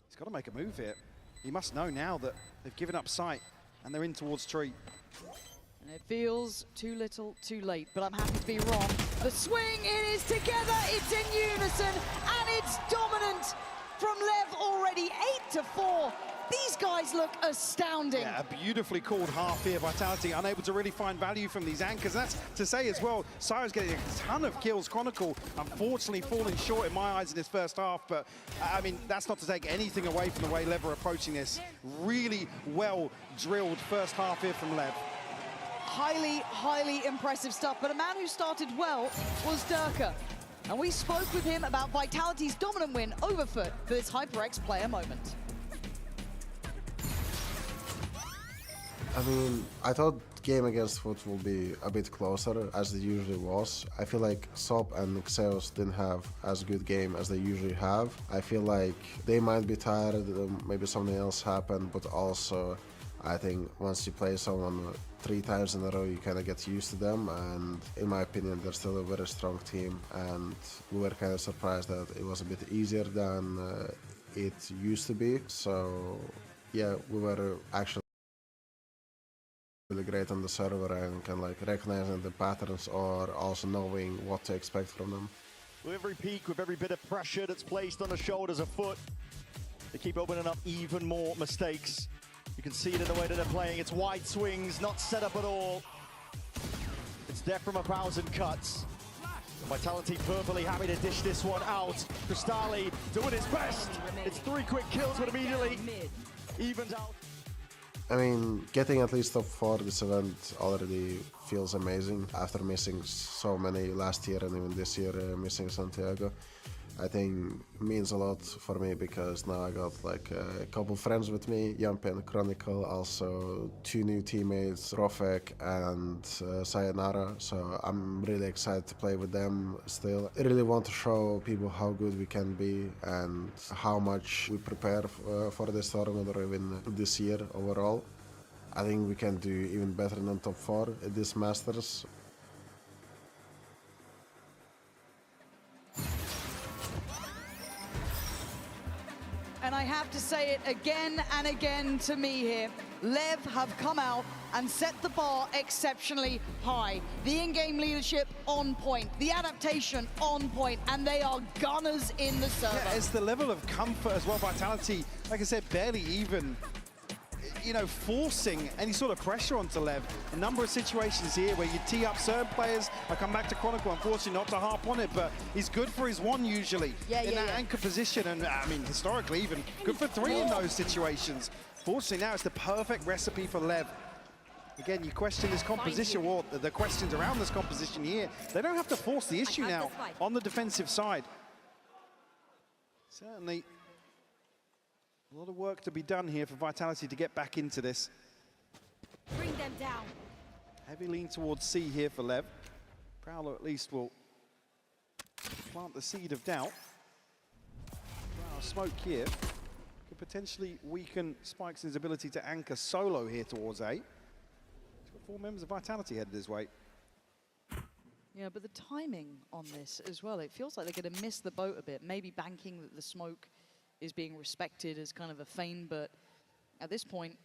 he's got to make a move here. He must know now that they've given up sight and they're in towards tree. And it feels too little, too late, but I'm happy to be wrong. The swing, it is together, it's in unison, and it's dominant from LEV already, 8-4. These guys look astounding. Yeah, a beautifully called half here. Vitality unable to really find value from these anchors. That's to say as well, Syro's getting a ton of kills. Chronicle, unfortunately, falling short in my eyes in his first half. But, I mean, that's not to take anything away from the way LEV are approaching this. Really well drilled first half here from LEV. Highly, highly impressive stuff. But a man who started well was Durka. And we spoke with him about Vitality's dominant win over FUT for this HyperX player moment. I mean, I thought game against FUT will be a bit closer, as it usually was. I feel like SOP and Xeos didn't have as good game as they usually have. I feel like they might be tired, maybe something else happened, but also I think once you play someone 3 times in a row, you kind of get used to them, and in my opinion, they're still a very strong team, and we were kind of surprised that it was a bit easier than it used to be. So yeah, we were actually really great on the server and can like recognizing the patterns or also knowing what to expect from them. With every peak, with every bit of pressure that's placed on the shoulders of FUT, they keep opening up even more mistakes. You can see it in the way that they're playing. It's wide swings, not set up at all. It's death from 1,000 cuts. Vitality purposely happy to dish this one out. Cristali doing his best. It's 3 quick kills, but immediately evens out. I mean, getting at least top 4 this event already feels amazing after missing so many last year and even this year missing Santiago. I think means a lot for me because now I got like a couple friends with me, Yampi and Chronicle, also 2 new teammates, Rofek and Sayonara, so I'm really excited to play with them still. I really want to show people how good we can be and how much we prepare for this tournament or even this year overall. I think we can do even better than top 4 at this Masters. And I have to say it again and again to me here. LEV have come out and set the bar exceptionally high. The in-game leadership on point, the adaptation on point, and they are gunners in the server. Yeah, it's the level of comfort as well. Vitality, like I said, barely even, you know, forcing any sort of pressure onto LEV. A number of situations here where you tee up certain players. I come back to Chronicle, unfortunately not to harp on it, but he's good for his 1 usually in that anchor position. And I mean, historically even good for 3 in those situations. Fortunately now it's the perfect recipe for LEV. Again, you question this composition, or the questions around this composition here. They don't have to force the issue now on the defensive side. Certainly a lot of work to be done here for Vitality to get back into this. Bring them down. Heavy lean towards C here for LEV. Prowler at least will plant the seed of doubt. Wow, smoke here could potentially weaken Spikes' ability to anchor solo here towards A. He's got 4 members of Vitality headed his way. Yeah, but the timing on this as well, it feels like they're going to miss the boat a bit. Maybe banking that the smoke is being respected as kind of a feign, but at this point,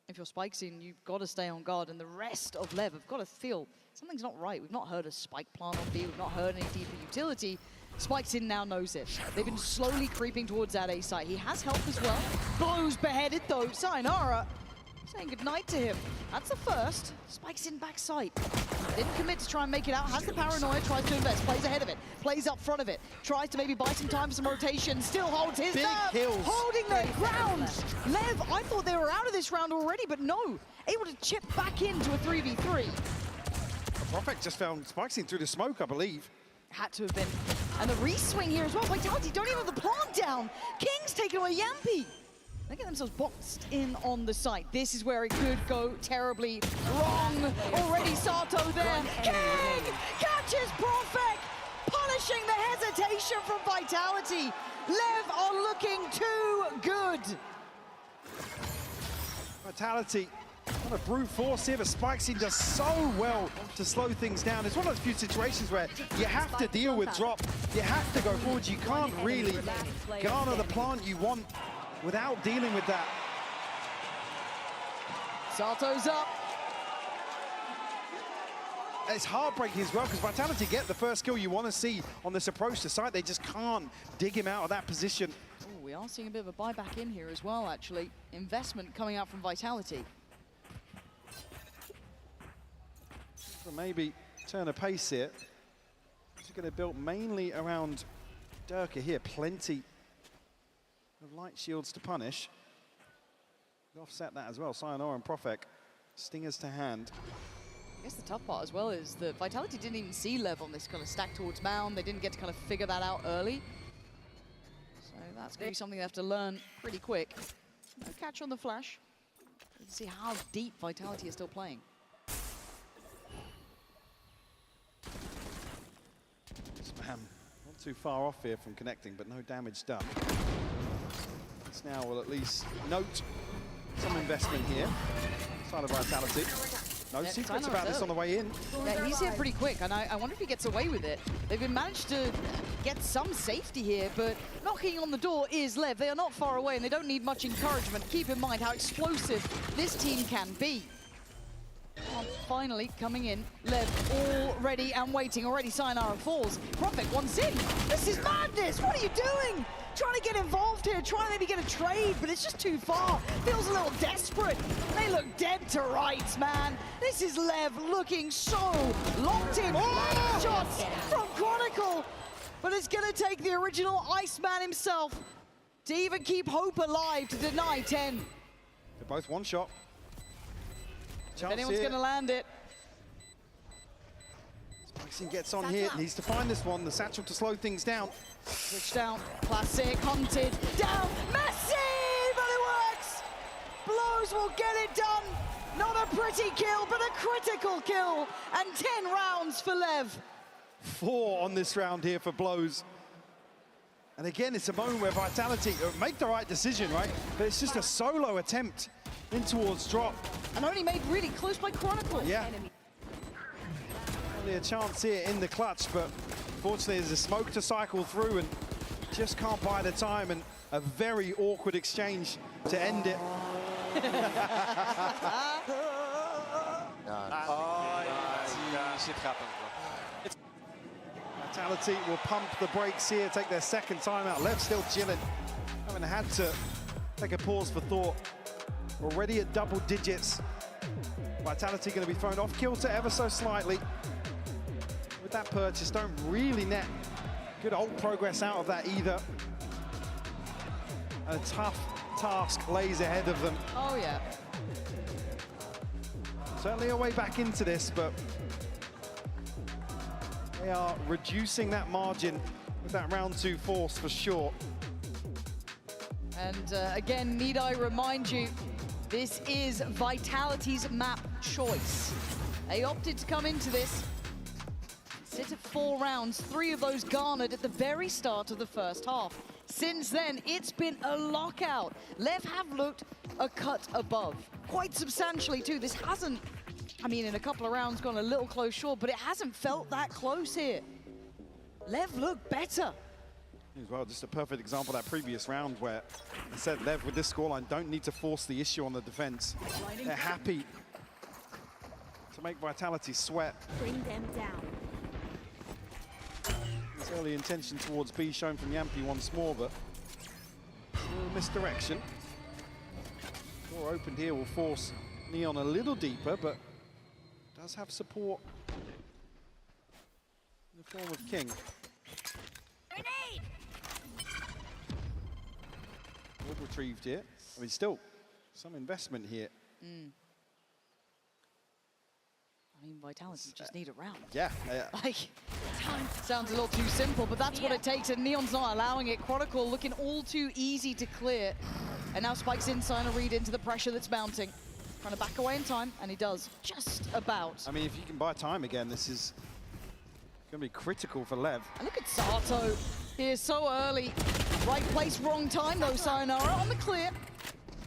if your spike's in, you've got to stay on guard, and the rest of LEV have got to feel something's not right. We've not heard a spike plant on B, we've not heard any deeper utility. Spike's in now knows it. They've been slowly creeping towards that A site. He has help as well. Blows beheaded though. Sayonara saying goodnight to him. That's the first. Spike's in backside. Didn't commit to try and make it out. Has the paranoia, tries to invest, plays ahead of it, plays up front of it, tries to maybe buy some time for some rotation, still holds his nerve, holding their ground. LEV, I thought they were out of this round already, but no. Able to chip back into a 3v3. Rofek just found Spikes in through the smoke, I believe. Had to have been. And the re-swing here as well. Vitality don't even have the plant down. King's taking away Yampi. They get themselves boxed in on the site. This is where it could go terribly wrong. Already Sato there. King catches Profek, punishing the hesitation from Vitality. LEV are looking too good. Vitality on Trying to brute force here, but Spikesy does so well to slow things down. It's one of those few situations where you have to deal with drop. You have to go forward. You can't really garner the plant you want without dealing with that. Sato's up. It's heartbreaking as well because Vitality get the first kill you want to see on this approach to site. They just can't dig him out of that position. Ooh, we are seeing a bit of a buyback in here as well, actually. Investment coming out from Vitality. So maybe turn a pace here. He's going to build mainly around Durka here. Plenty of light shields to punish. Offset that as well. Sayonara and Profek. Stingers to hand. I guess the tough part as well is that Vitality didn't even see Lev on this kind of stack towards Mound. They didn't get to kind of figure that out early. So that's going to be something they have to learn pretty quick. No catch on the flash. You can see how deep Vitality is still playing. Spam not too far off here from connecting, but no damage done. This now will at least note some investment here. Side of Vitality. No secrets about this on the way in. Yeah, he's here pretty quick, and I wonder if he gets away with it. They've been managed to get some safety here, but knocking on the door is Lev. They are not far away, and they don't need much encouragement. Keep in mind how explosive this team can be. Finally coming in, Lev all ready and waiting. Already Sayonara falls. Profek wants in. This is madness. What are you doing? Trying to get involved here, trying to maybe get a trade, but it's just too far. Feels a little desperate. They look dead to rights, man. This is Lev looking so locked in. Oh! Shots from Chronicle, but it's going to take the original Iceman himself to even keep hope alive to deny 10. They're both one shot. If anyone's going to land it. Spikesy gets on here, needs to find this one. The satchel to slow things down. Switch down, classic, hunted, down, Messi, but it works! Blows will get it done. Not a pretty kill, but a critical kill. And 10 rounds for Lev. 4 on this round here for Blows. And again, it's a moment where Vitality make the right decision, right? But it's just a solo attempt in towards drop. And only made really close by Chronicle. Yeah. Only a chance here in the clutch, but unfortunately there's a smoke to cycle through and just can't buy the time, and a very awkward exchange to end it. Shit happens, bro. Vitality will pump the brakes here, take their second timeout. Lev still chilling. Haven't had to take a pause for thought. Already at double digits. Vitality going to be thrown off kilter ever so slightly. With that purchase, don't really net good old progress out of that either. A tough task lays ahead of them. Oh, yeah. Certainly a way back into this, but they are reducing that margin with that round 2 force for sure. And again, need I remind you, this is Vitality's map choice. They opted to come into this, sit at 4 rounds, 3 of those garnered at the very start of the first half. Since then, it's been a lockout. Lev have looked a cut above, quite substantially too. This hasn't, I mean, in a couple of rounds gone a little close short, but it hasn't felt that close here. Lev looked better. As well, just a perfect example of that previous round where I said Lev with this scoreline don't need to force the issue on the defense. They're happy to make Vitality sweat. Bring them down. This early intention towards B shown from Yampi once more, but a little misdirection. Door opened here will force Neon a little deeper, but does have support in the form of King. Grenade! All retrieved here. I mean, still some investment here. I mean, Vitality just need a round. Yeah. Like, sounds a little too simple, but that's what it takes, and Neon's not allowing it. Chronicle looking all too easy to clear. And now Spike's inside a read into the pressure that's mounting. Trying to back away in time, and he does, just about. I mean, if you can buy time again, this is going to be critical for Lev. And look at Sato. He is so early. Right place, wrong time though, Sayonara on the clear.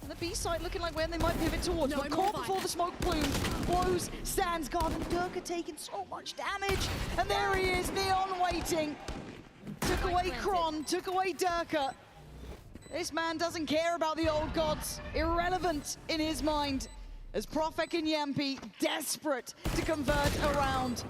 And the B side looking like where they might pivot towards. No But more caught before the smoke plume. Blows, stands guard, and Durka taking so much damage. And there he is, Neon waiting. Took away Kron, took away Durka. This man doesn't care about the old gods. Irrelevant in his mind. As Profek and Yampi desperate to convert around.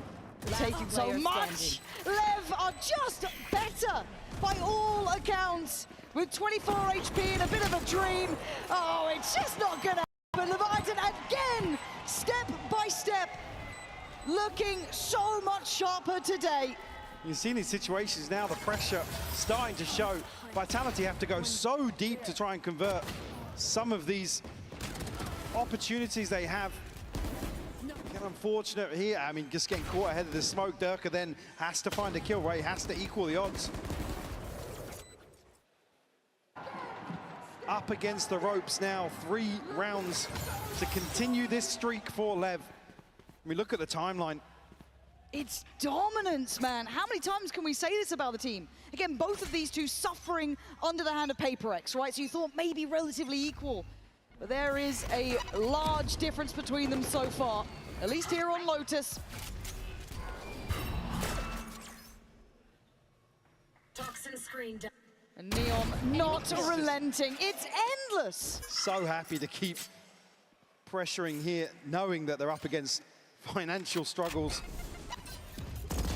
Taking so much. LEV are just better by all accounts. With 24 HP and a bit of a dream. Oh, it's just not gonna happen. Leviathan again, step by step, looking so much sharper today. You've seen these situations now, the pressure starting to show. Vitality have to go so deep to try and convert some of these opportunities they have. Again, unfortunate here. I mean, just getting caught ahead of the smoke. Durka then has to find a kill, right? He has to equal the odds. Up against the ropes now, 3 rounds to continue this streak for LEV. We look at the timeline. It's dominance, man. How many times can we say this about the team? Again, both of these two suffering under the hand of PaperX, right? So you thought maybe relatively equal. But there is a large difference between them so far, at least here on Lotus. Toxin screen down. And Neon not relenting. It's endless. So happy to keep pressuring here, knowing that they're up against financial struggles.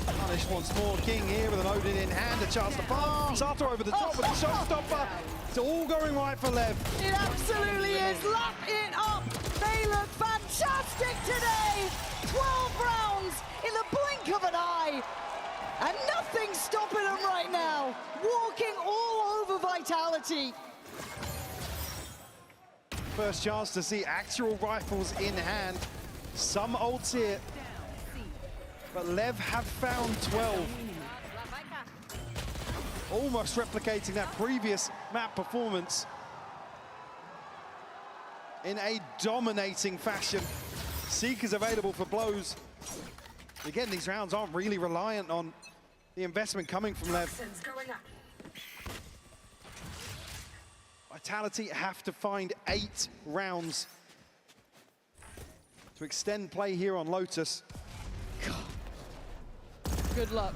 Punish once more. King here with an Odin in hand, a chance to farm. Sato over the top with the showstopper. It's all going right for LEV. It absolutely is. Lap it up. They look fantastic today. 12 rounds in the blink of an eye. And nothing's stopping them right now. Walking all over Vitality. First chance to see actual rifles in hand. Some ults here. But LEV have found 12. Almost replicating that previous map performance in a dominating fashion. Seekers available for blows. Again, these rounds aren't really reliant on the investment coming from LEV. Vitality have to find 8 rounds to extend play here on Lotus. Good luck.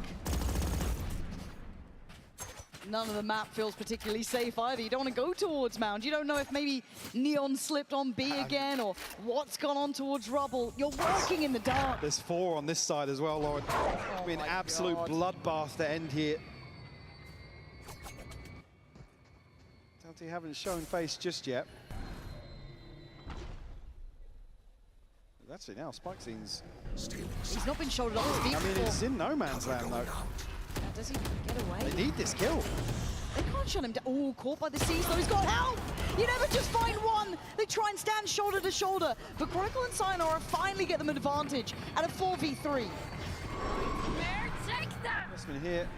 None of the map feels particularly safe either. You don't want to go towards Mound. You don't know if maybe Neon slipped on B again or what's gone on towards Rubble. You're walking in the dark. There's 4 on this side as well, Lauren. It'll be an absolute bloodbath to end here. Vitality haven't shown face just yet. Actually now, Spike Scene's... He's not been shouldered on his feet I mean, before. it's in no man's land, though. Does he get away? They need this kill. They can't shut him down. Oh, caught by the C's, though. He's got help! You never just find one. They try and stand shoulder to shoulder. But Chronicle and Sayonara finally get them an advantage at a 4v3. Investment here.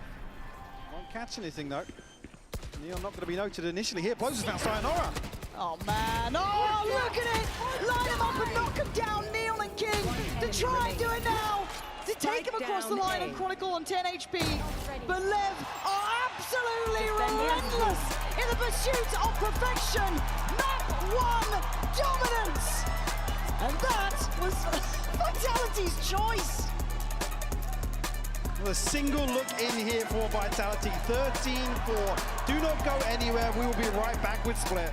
Won't catch anything, though. Neon not going to be noted initially here. Blows us now, Sayonara. Oh, man. Oh, look at it! Line him up and knock him down, Neon and King, to try and do it now! To take him across the line and Chronicle on 10 HP. But LEV are absolutely relentless in the pursuit of perfection. Map 1 dominance! And that was Vitality's choice. Well, a single look in here for Vitality. 13-4. Do not go anywhere. We will be right back with Split.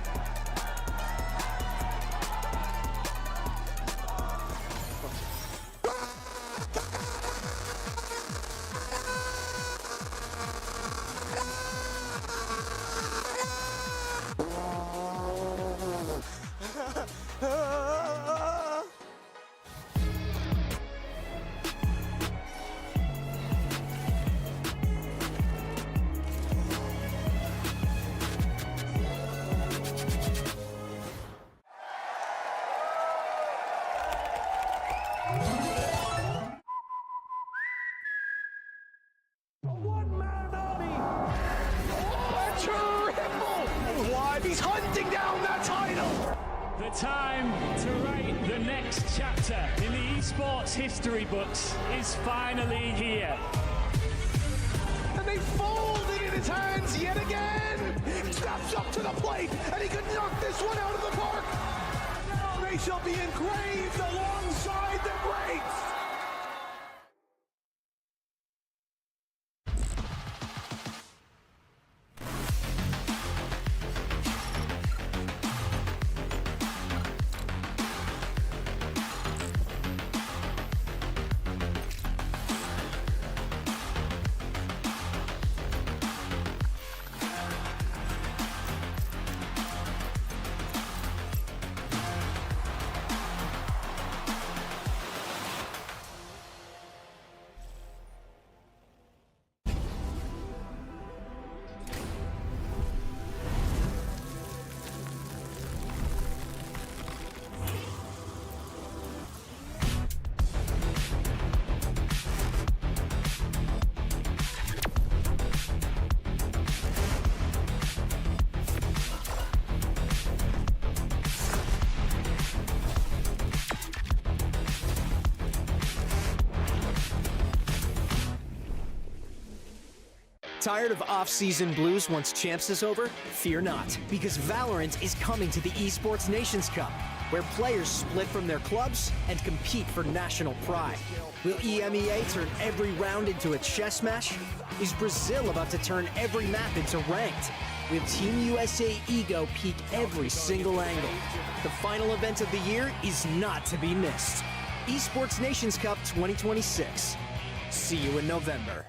He's hunting down that title! The time to write the next chapter in the esports history books is finally here. And they fold it in his hands yet again! He steps up to the plate, and he could knock this one out of the park! they shall be engraved alongside the greats. Tired of off-season blues once Champs is over? Fear not, because Valorant is coming to the Esports Nations Cup, where players split from their clubs and compete for national pride. Will EMEA turn every round into a chess match? Is Brazil about to turn every map into ranked? Will Team USA ego peak every single angle? The final event of the year is not to be missed. Esports Nations Cup 2026. See you in November.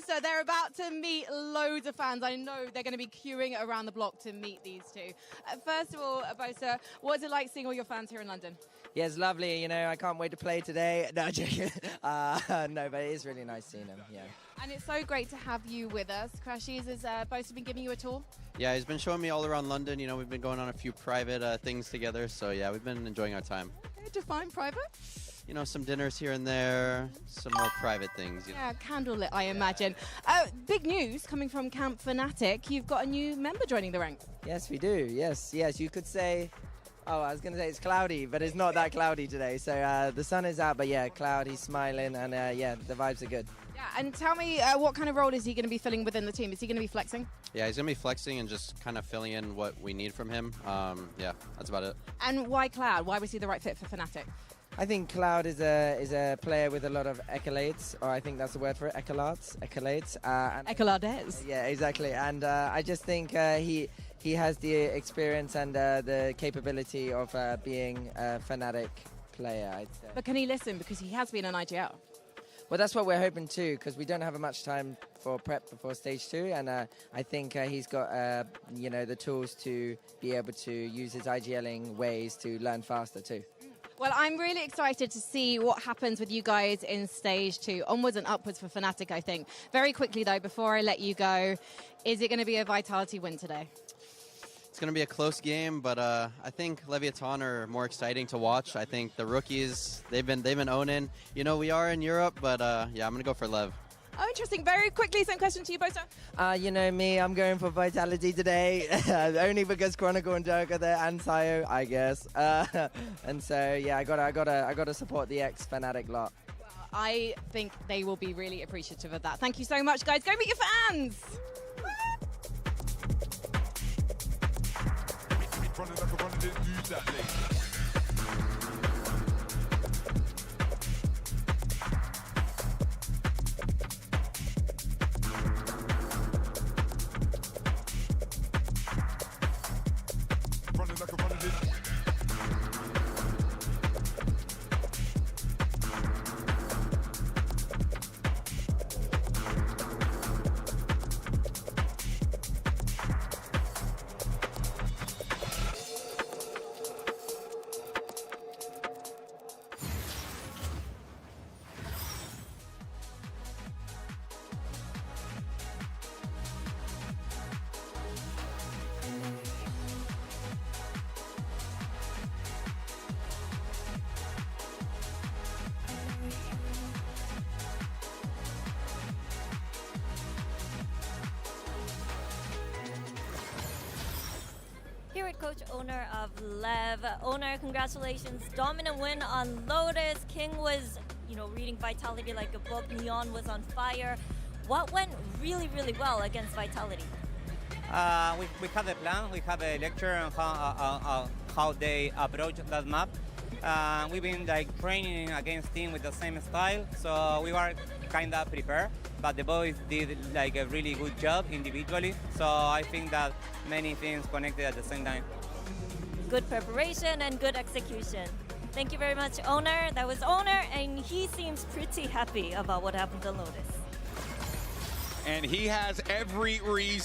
So they're about to meet loads of fans. I know they're going to be queuing around the block to meet these two. First of all, Bosa, what's it like seeing all your fans here in London? Yeah, it's lovely. You know, I can't wait to play today. No, joking. No, but it is really nice seeing them. Yeah. And it's so great to have you with us. Crashies, has Bosa been giving you a tour? Yeah, he's been showing me all around London. You know, we've been going on a few private things together. So yeah, we've been enjoying our time. Okay, define private. You know, some dinners here and there, some more private things. You know. Yeah, candlelit, I imagine. Big news coming from Camp Fnatic. You've got a new member joining the ranks. Yes, we do. Yes, you could say. Oh, I was going to say it's cloudy, but it's not that cloudy today. So the sun is out, but yeah, cloud, he's smiling, and yeah, the vibes are good. Yeah, and tell me, what kind of role is he going to be filling within the team? Is he going to be flexing? Yeah, he's going to be flexing and just kind of filling in what we need from him. Yeah, that's about it. And why Cloud? Why was he the right fit for Fnatic? I think Cloud is a player with a lot of accolades, or I think that's the word for it, accolades. Accolades. Yeah, exactly. And I just think he has the experience and the capability of being a Fnatic player, I'd say. But can he listen? Because he has been an IGL. Well, that's what we're hoping too, because we don't have much time for prep before stage 2, and I think he's got the tools to be able to use his IGLing ways to learn faster too. Well, I'm really excited to see what happens with you guys in stage 2. Onwards and upwards for Fnatic, I think. Very quickly, though, before I let you go, is it going to be a Vitality win today? It's going to be a close game, but I think Leviathan are more exciting to watch. I think the rookies, they've been owning. You know, we are in Europe, but yeah, I'm going to go for Lev. Oh, interesting. Very quickly, same question to you, Bosa. You know me, I'm going for Vitality today, only because Chronicle and Dirk are there, and Sayo, I guess. And so, yeah, I gotta support the ex-Fnatic lot. Well, I think they will be really appreciative of that. Thank you so much, guys. Go meet your fans. Running like a runner, didn't lose that leg. coach, owner of LEV. Owner, congratulations. Dominant win on Lotus. King was, reading Vitality like a book. Neon was on fire. What went really, really well against Vitality? We have a plan. We have a lecture on how they approach that map. We've been training against team with the same style, so we were kind of prepared. But the boys did a really good job individually. So I think that many things connected at the same time. Good preparation and good execution. Thank you very much, Owner. That was Owner, and he seems pretty happy about what happened to Lotus. And he has every reason.